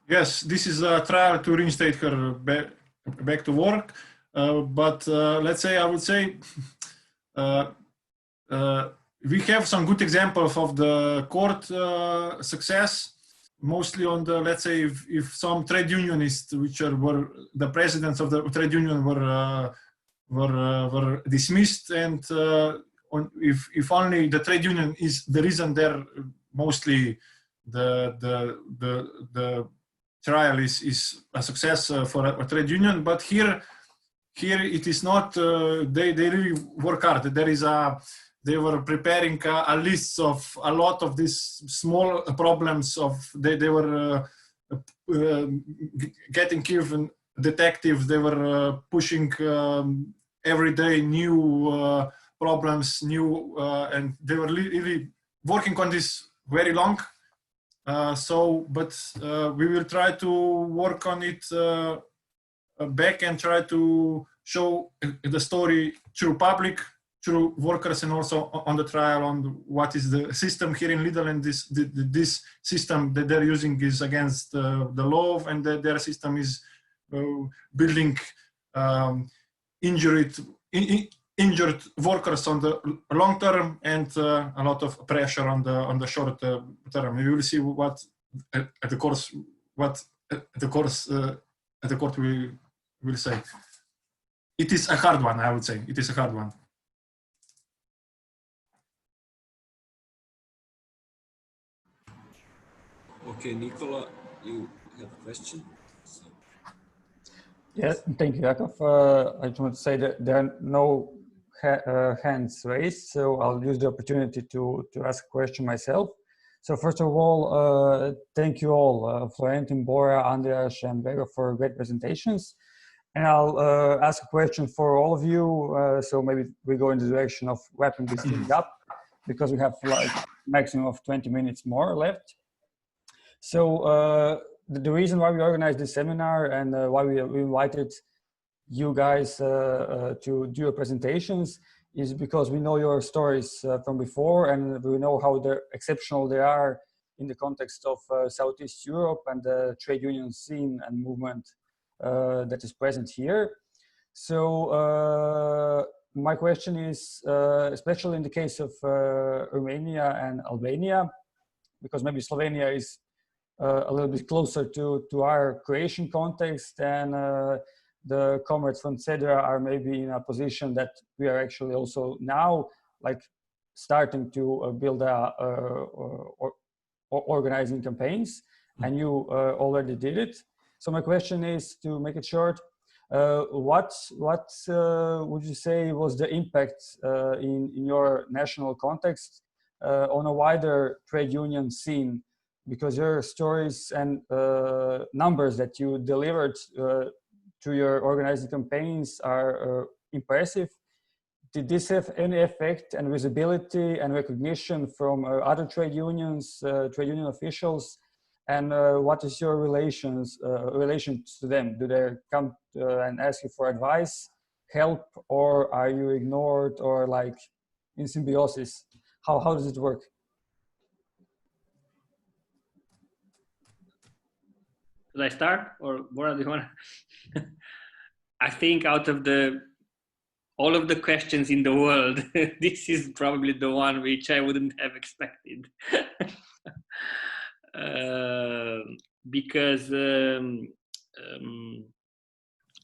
Yes, this is a trial to reinstate her back to work. But let's say, I would say, we have some good examples of the court success. Mostly on the, let's say, if some trade unionists, which were the presidents of the trade union, were dismissed, and if only the trade union is the reason there, mostly the trial is a success for a trade union. But here it is not. They really work hard. They were preparing a list of a lot of these small problems they were getting even detectives. They were pushing every day new problems, and they were really working on this very long. But we will try to work on it back and try to show the story through public, through workers, and also on the trial on what is the system here in Lidl, and this system that they're using is against the law, and their system is building injured workers on the long term, and a lot of pressure on the short term. We will see what at the court will say. It is a hard one, I would say. It is a hard one. Okay, Nicola, you have a question? Yes, thank you, Jakob. I just want to say that there are no hands raised, so I'll use the opportunity to ask a question myself. So first of all, thank you all, Florentin, Bora, Andraž, and Gregor, for great presentations. And I'll ask a question for all of you. So maybe we go in the direction of wrapping this thing up, because we have like maximum of 20 minutes more left. So the reason why we organized this seminar and why we invited you guys to do your presentations is because we know your stories from before, and we know how exceptional they are in the context of Southeast Europe and the trade union scene and movement that is present here. So my question is, especially in the case of Romania and Albania, because maybe Slovenia is a little bit closer to our Croatian context, and the comrades from CEDRA are maybe in a position that we are actually also now like starting to build or organizing campaigns, and you already did it. So my question is, to make it short, what would you say was the impact in your national context on a wider trade union scene? Because your stories and numbers that you delivered to your organizing campaigns are impressive. Did this have any effect and visibility and recognition from other trade unions, trade union officials? And what is your relation to them? Do they come and ask you for advice, help, or are you ignored, or like in symbiosis? How does it work? Should I start, or Bora, do you want to? I think out of all of the questions in the world, this is probably the one which I wouldn't have expected. Because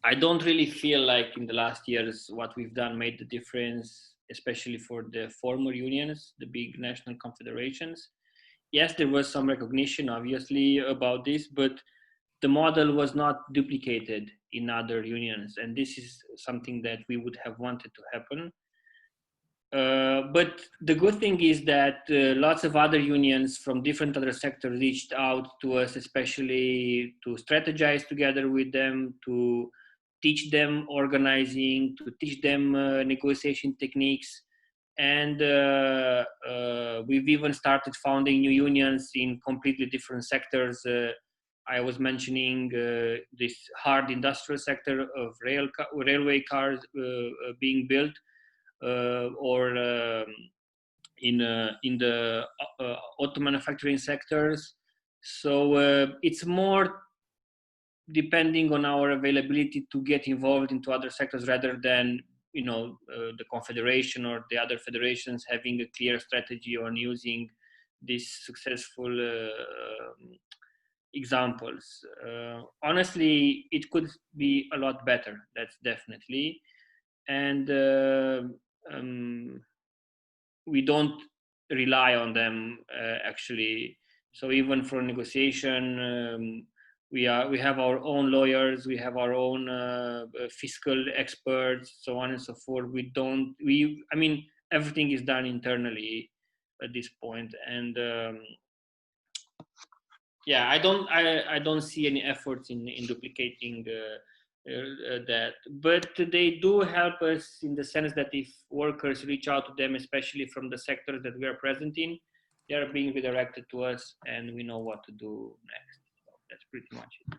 I don't really feel like in the last years what we've done made the difference, especially for the former unions, the big national confederations. Yes, there was some recognition, obviously, about this, but the model was not duplicated in other unions, and this is something that we would have wanted to happen. But the good thing is that lots of other unions from different other sectors reached out to us, especially to strategize together with them, to teach them organizing, to teach them negotiation techniques. And we've even started founding new unions in completely different sectors. I was mentioning this hard industrial sector of railway cars being built, or in the auto manufacturing sectors. So it's more depending on our availability to get involved into other sectors, rather than the confederation or the other federations having a clear strategy on using these successful examples. Honestly, it could be a lot better, that's definitely. And we don't rely on them actually. So even for negotiation, we have our own lawyers, we have our own fiscal experts, so on and so forth. I mean, everything is done internally at this point, and yeah, I don't see any efforts in duplicating that, but they do help us in the sense that if workers reach out to them, especially from the sectors that we are present in, they are being redirected to us, and we know what to do next. So that's pretty much it.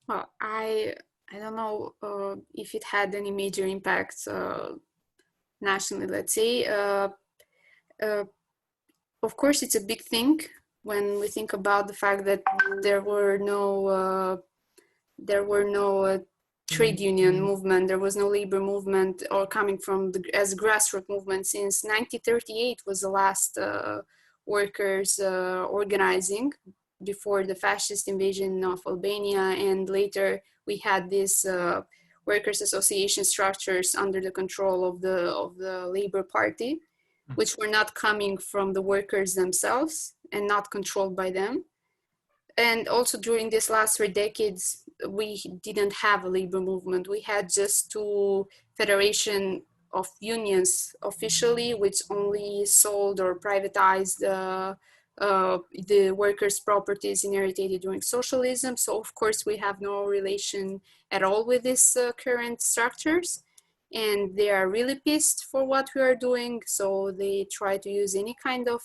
Well, I don't know if it had any major impacts nationally, let's say. Of course, it's a big thing when we think about the fact that there were no trade union movement, there was no labor movement, or coming from as grassroots movement, since 1938 was the last workers organizing before the fascist invasion of Albania, and later we had these workers' association structures under the control of the Labour Party, which were not coming from the workers themselves and not controlled by them. And also during these last 3 decades, we didn't have a labor movement. We had just 2 federation of unions officially, which only sold or privatized the workers' properties inherited during socialism. So of course we have no relation at all with these current structures, and they are really pissed for what we are doing. So they try to use any kind of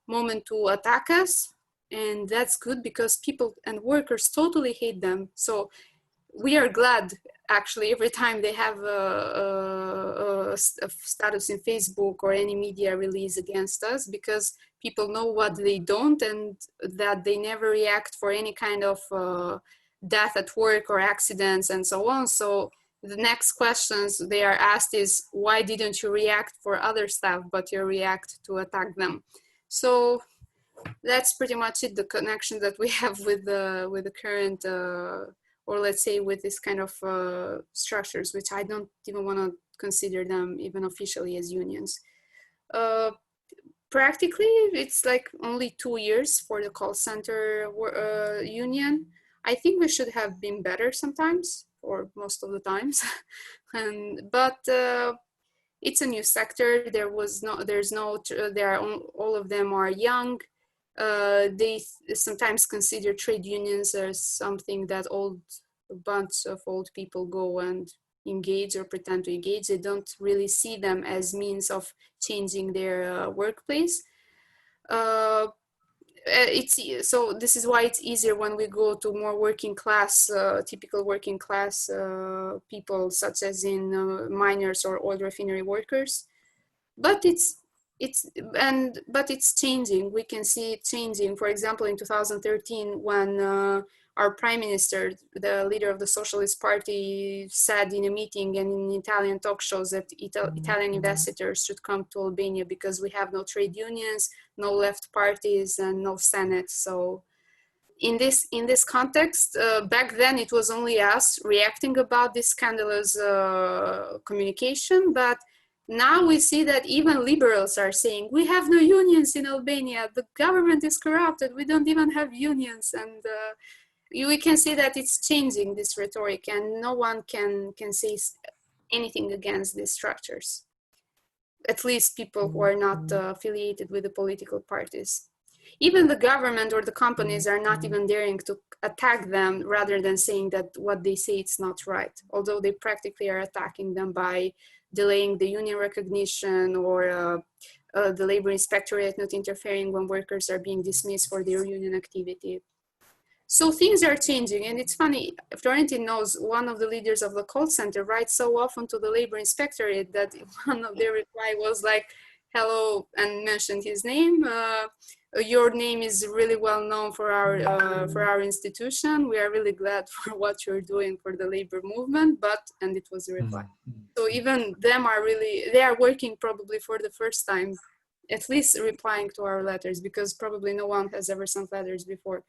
moment to attack us, and that's good because people and workers totally hate them. So we are glad actually every time they have a status in Facebook or any media release against us, because people know what they don't, and that they never react for any kind of death at work or accidents and so on. So the next questions they are asked is, why didn't you react for other stuff, but you react to attack them? So that's pretty much it, the connection that we have with the current, or let's say with this kind of structures, which I don't even want to consider them even officially as unions. Practically, it's like only 2 years for the call center union. I think we should have been better sometimes, or most of the times. But it's a new sector. All of them are young. They sometimes consider trade unions as something that a bunch of old people go and engage or pretend to engage. They don't really see them as means of changing their workplace. So this is why it's easier when we go to more working class, typical working class people, such as in miners or oil refinery workers. But it's changing. We can see it changing. For example, in 2013, when our prime minister, the leader of the Socialist Party, said in a meeting and in Italian talk shows that Italian investors should come to Albania because we have no trade unions, no left parties, and no Senate. So in this context, back then it was only us reacting about this scandalous communication, but now we see that even liberals are saying, we have no unions in Albania, the government is corrupted, we don't even have unions. And we can see that it's changing, this rhetoric, and no one can say anything against these structures. At least people who are not affiliated with the political parties. Even the government or the companies are not even daring to attack them, rather than saying that what they say it's not right. Although they practically are attacking them by delaying the union recognition, or the labor inspectorate not interfering when workers are being dismissed for their union activity. So things are changing, and it's funny, Florentin knows one of the leaders of the call center writes so often to the labor inspectorate that one of their reply was like, hello, and mentioned his name. Your name is really well known for our institution. We are really glad for what you're doing for the labor movement, and it was a reply. So even them they are working probably for the first time, at least replying to our letters, because probably no one has ever sent letters before.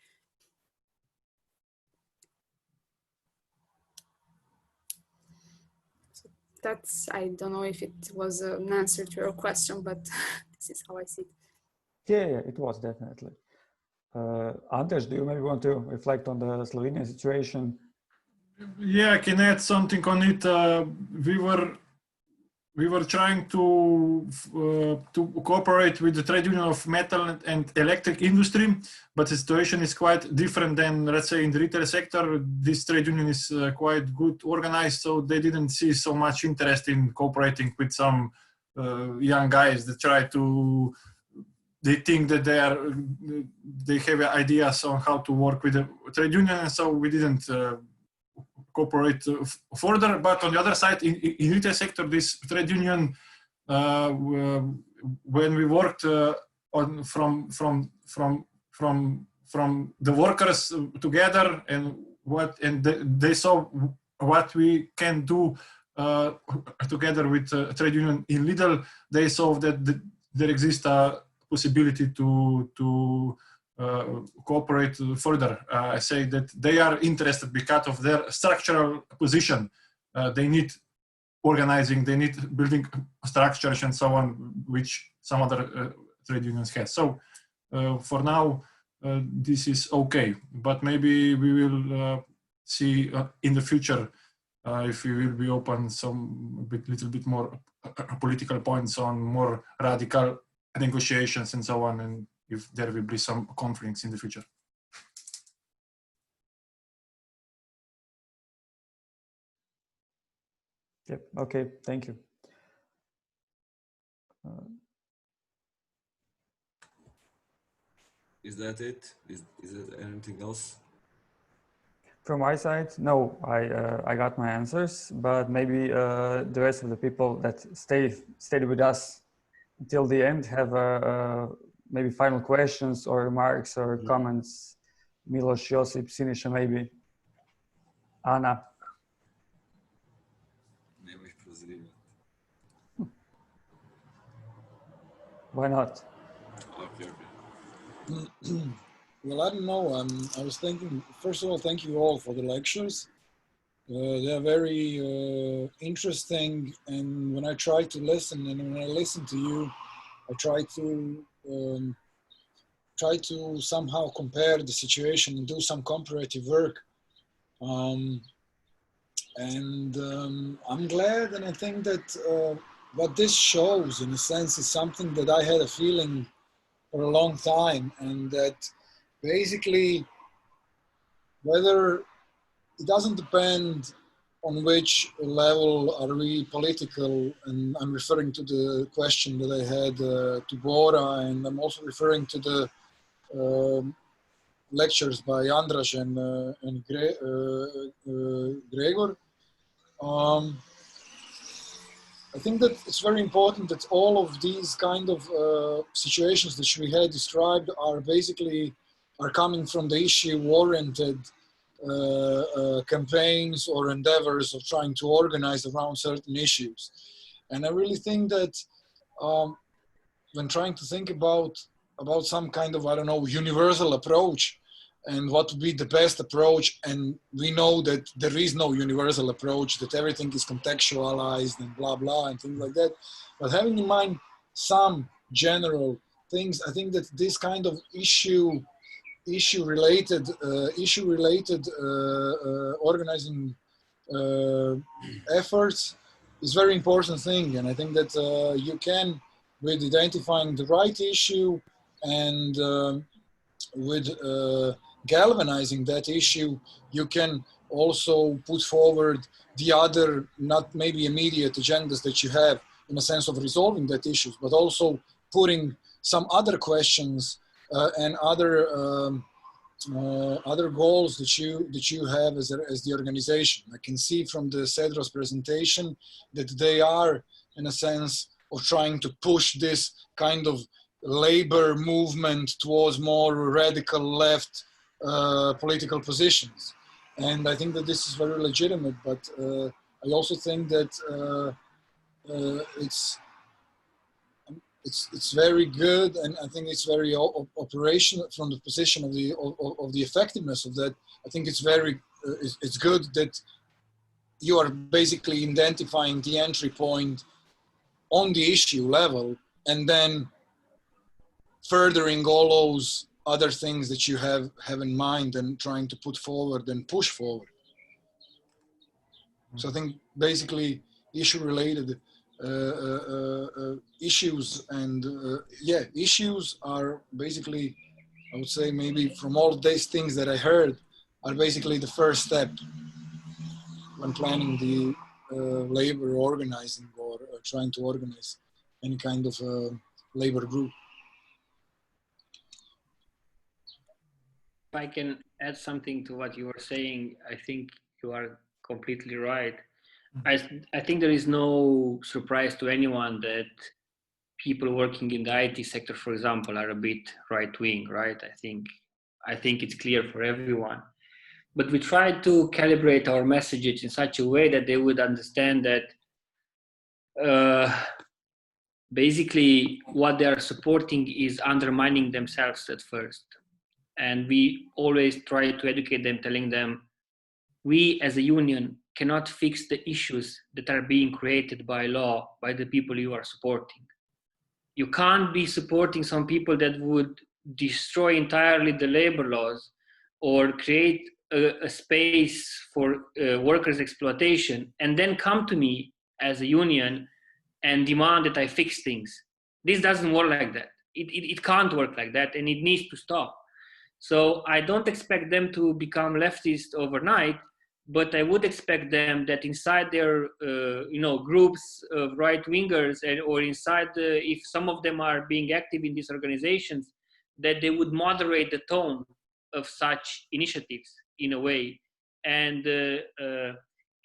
I don't know if it was an answer to your question, but this is how I see it. Yeah, it was definitely. Andraž, do you maybe want to reflect on the Slovenian situation? Yeah, I can add something on it. We were trying to cooperate with the trade union of metal and electric industry, but the situation is quite different than, let's say, in the retail sector. This trade union is quite good organized, so they didn't see so much interest in cooperating with some young guys that they think that they have ideas on how to work with the trade union, and so we didn't cooperate further. But on the other side, in retail sector, this trade union, when we worked from the workers together, and they saw what we can do together with trade union in Lidl, they saw that there exists a possibility to cooperate further. I say that they are interested because of their structural position. They need organizing, they need building structures and so on, which some other trade unions have. So for now, this is okay. But maybe we will see in the future if we will be open little bit more political points on more radical negotiations and so on, and if there will be some conflicts in the future. Yep. Okay. Thank you. Is that it? Is there anything else? From my side, no. I got my answers, but maybe the rest of the people that stayed with us until the end have maybe final questions or remarks or comments. Milos, Josip, Sinisha, maybe. Anna. Why not? Okay. Well, I don't know. I was thinking, first of all, thank you all for the lectures. They're very interesting. And when I try to listen, and when I listen to you, I try to somehow compare the situation and do some comparative work. I'm glad, and I think that what this shows, in a sense, is something that I had a feeling for a long time, and that basically, whether it doesn't depend on which level are we political, and I'm referring to the question that I had to Bora, and I'm also referring to the lectures by Andraž and Gregor. I think that it's very important that all of these kind of situations that we had described are coming from the issue-oriented campaigns or endeavors of trying to organize around certain issues. And I really think that when trying to think about some kind of, I don't know, universal approach, and what would be the best approach, and we know that there is no universal approach, that everything is contextualized and blah blah and things like that, but having in mind some general things, I think that this kind of issue related organizing efforts is very important thing. And I think that you can, with identifying the right issue and with galvanizing that issue, you can also put forward the other, not maybe immediate agendas that you have in a sense of resolving that issues, but also putting some other questions and other goals that you have as the organization. I can see from the Cedros presentation that they are, in a sense, of trying to push this kind of labor movement towards more radical left political positions. And I think that this is very legitimate, but I also think that it's very good, and I think it's very operational from the position of the effectiveness of that. I think it's very it's good that you are basically identifying the entry point on the issue level, and then furthering all those other things that you have in mind and trying to put forward and push forward. So I think basically issue-related issues and issues are basically, I would say, maybe from all these things that I heard, are basically the first step when planning the labor organizing or trying to organize any kind of labor group. If I can add something to what you were saying, I think you are completely right. I think there is no surprise to anyone that people working in the IT sector, for example, are a bit right-wing, right? I think it's clear for everyone. But we try to calibrate our messages in such a way that they would understand that basically what they are supporting is undermining themselves at first. And we always try to educate them, telling them, we as a union cannot fix the issues that are being created by law, by the people you are supporting. You can't be supporting some people that would destroy entirely the labor laws or create a space for workers' exploitation and then come to me as a union and demand that I fix things. This doesn't work like that. It can't work like that, and it needs to stop. So I don't expect them to become leftist overnight, but I would expect them that inside their groups of right-wingers, or inside if some of them are being active in these organizations, that they would moderate the tone of such initiatives in a way. And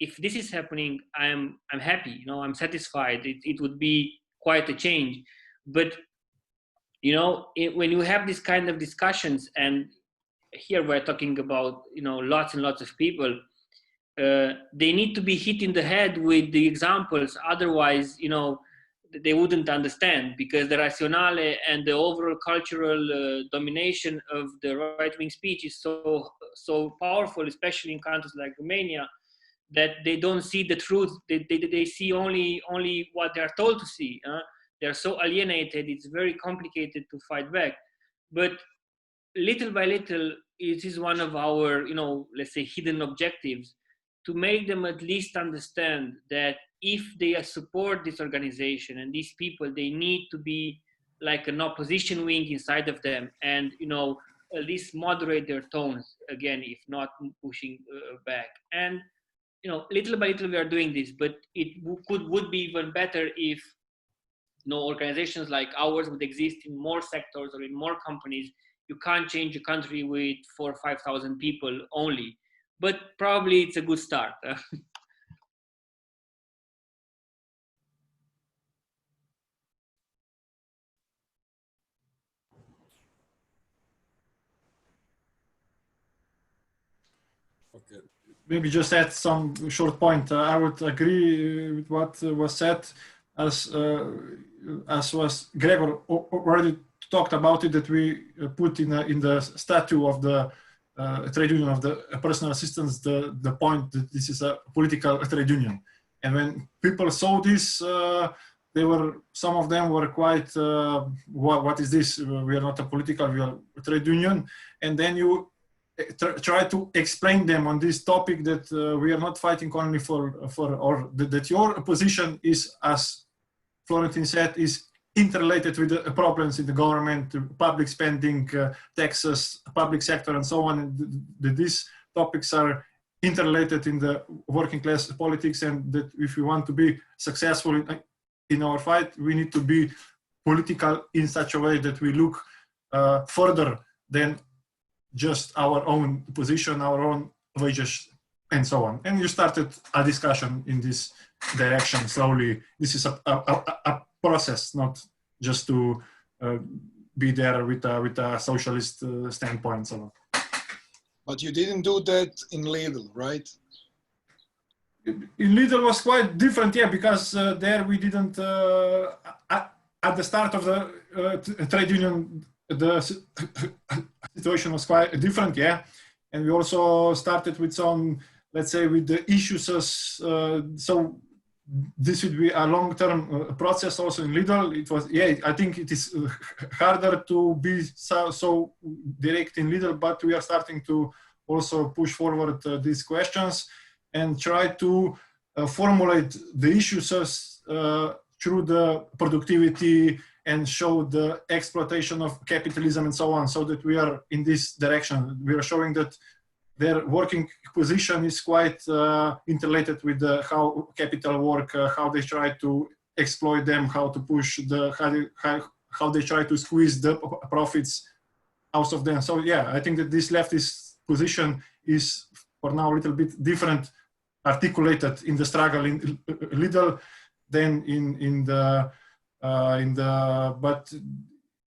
if this is happening, I'm happy. I'm satisfied. It would be quite a change. But when you have this kind of discussions, and here we're talking about lots and lots of people, they need to be hit in the head with the examples. Otherwise, they wouldn't understand, because the rationale and the overall cultural domination of the right-wing speech is so powerful, especially in countries like Romania, that they don't see the truth. They see only what they're told to see. They're so alienated. It's very complicated to fight back. But little by little, it is one of our, let's say, hidden objectives, to make them at least understand that if they support this organization and these people, they need to be like an opposition wing inside of them, and at least moderate their tones again, if not pushing back. And little by little we are doing this, but it would be even better if organizations like ours would exist in more sectors or in more companies. You can't change a country with 4,000 or 5,000 people only, but probably it's a good start. Okay. Maybe just add some short point. I would agree with what was said, as was Gregor already talked about it, that we put in the statute of the trade union of the personal assistants the point that this is a political trade union. And when people saw this, some of them were quite, what is this? We are not a political, we are a trade union. And then you try to explain them on this topic that we are not fighting only that your position is, as Florentin said, is interrelated with the problems in the government, public spending, taxes, public sector, and so on. And these topics are interrelated in the working class politics, and that if we want to be successful in our fight, we need to be political in such a way that we look further than just our own position, our own wages, and so on. And you started a discussion in this direction slowly. This is a process, not just to be there with a socialist standpoint. So. But you didn't do that in Lidl, right? In Lidl was quite different, yeah, because there we didn't, at the start of the trade union, the situation was quite different, yeah. And we also started with some, let's say, with the issues, so this would be a long-term process also in Lidl. It was, yeah, I think it is harder to be so direct in Lidl, but we are starting to also push forward these questions and try to formulate the issues through the productivity and show the exploitation of capitalism and so on, so that we are in this direction. We are showing that their working position is quite interrelated with how capital work, how they try to exploit them, how to push how they try to squeeze the profits out of them. So yeah, I think that this leftist position is for now a little bit different, articulated in the struggle in Lidl than in the but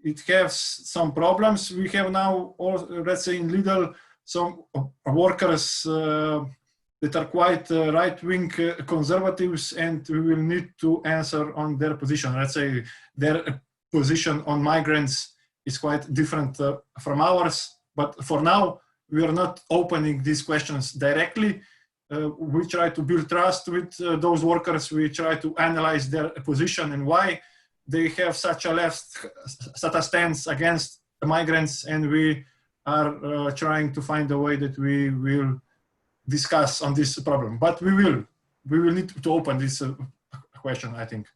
it has some problems. We have now, let's say in Lidl, some workers that are quite right-wing conservatives, and we will need to answer on their position. Let's say their position on migrants is quite different from ours, but for now, we are not opening these questions directly. We try to build trust with those workers. We try to analyze their position and why they have such a stance against migrants, and we are trying to find a way that we will discuss on this problem. But we will need to open this question, I think.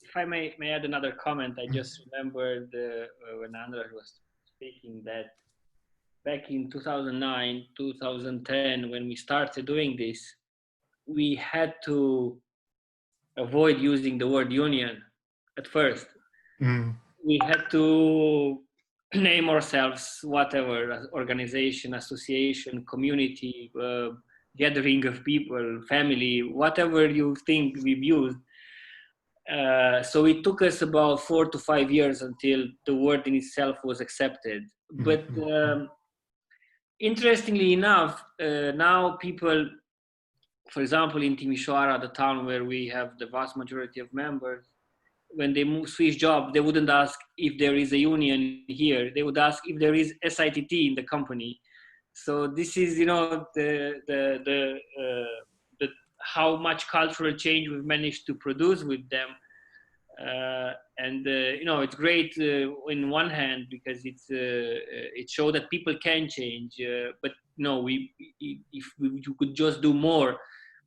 If I may add another comment, I just remembered when Andraž was speaking that back in 2009, 2010, when we started doing this, we had to avoid using the word union at first. We had to name ourselves whatever, organization, association, community, gathering of people, family, whatever you think we've used. So it took us about 4 to 5 years until the word in itself was accepted. But interestingly enough, now people, for example, in Timisoara, the town where we have the vast majority of members, when they switch job, they wouldn't ask if there is a union here. They would ask if there is SITT in the company. So this is, you know, the how much cultural change we've managed to produce with them. You know, it's great in one hand because it shows that people can change. But no, if we could just do more.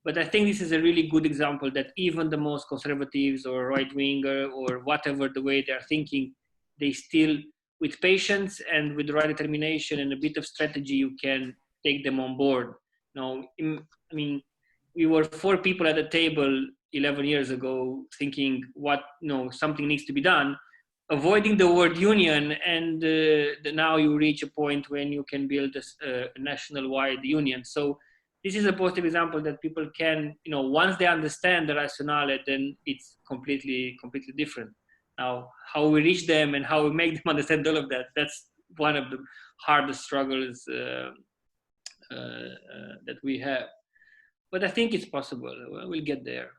But I think this is a really good example that even the most conservatives or right-winger or whatever the way they're thinking, they still, with patience and with the right determination and a bit of strategy, you can take them on board. Now, I mean, we were 4 people at the table 11 years ago thinking something needs to be done, avoiding the word union, and now you reach a point when you can build a national-wide union. So this is a positive example that people can, you know, once they understand the rationale, then it's completely different. Now, how we reach them and how we make them understand all of that, that's one of the hardest struggles that we have. But I think it's possible. We'll get there.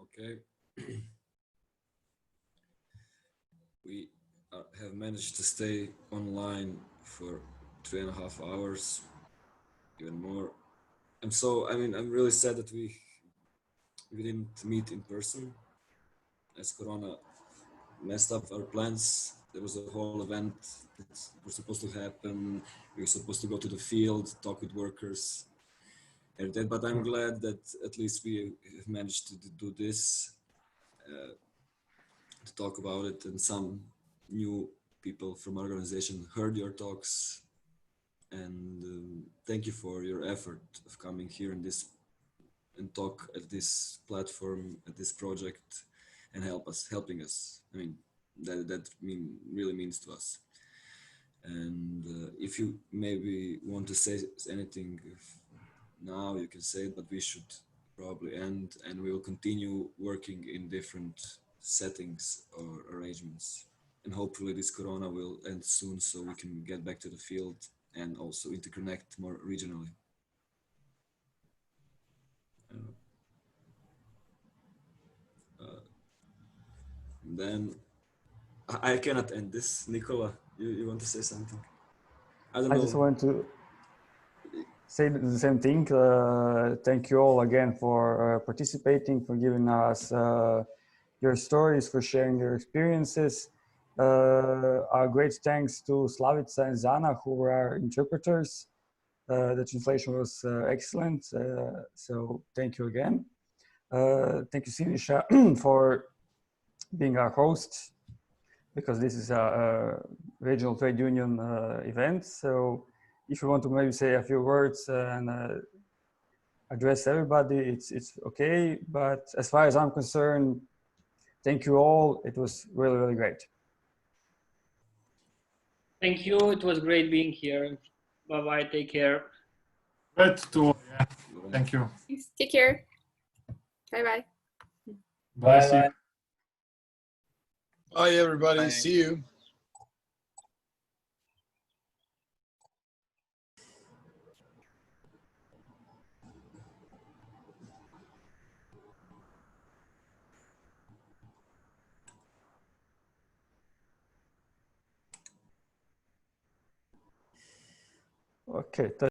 Okay. We have managed to stay online for 3.5 hours, even more. I'm really sad that we didn't meet in person, as Corona messed up our plans. There was a whole event that was supposed to happen. We were supposed to go to the field, talk with workers, but I'm glad that at least we have managed to do this, to talk about it, and some new people from our organization heard your talks, and thank you for your effort of coming here and talk at this platform, at this project, and helping us. I mean, that really means to us. And if you maybe want to say anything now, you can say it, but we should probably end, and we will continue working in different settings or arrangements. And hopefully this Corona will end soon so we can get back to the field and also interconnect more regionally. Then I cannot end this. Nicola, you want to say something? I don't know. I just want to say the same thing. Thank you all again for participating, for giving us your stories, for sharing your experiences. Our great thanks to Slavica and Zana, who were our interpreters. The translation was excellent. So thank you again. Thank you, Sinisha, for being our host, because this is a regional trade union event. So if you want to maybe say a few words and address everybody, it's okay. But as far as I'm concerned, thank you all. It was really, really great. Thank you. It was great being here. Bye-bye. Take care. Great to, yeah. Thank you. Take care. Bye-bye. Bye. Bye, everybody. Bye. See you. Okay.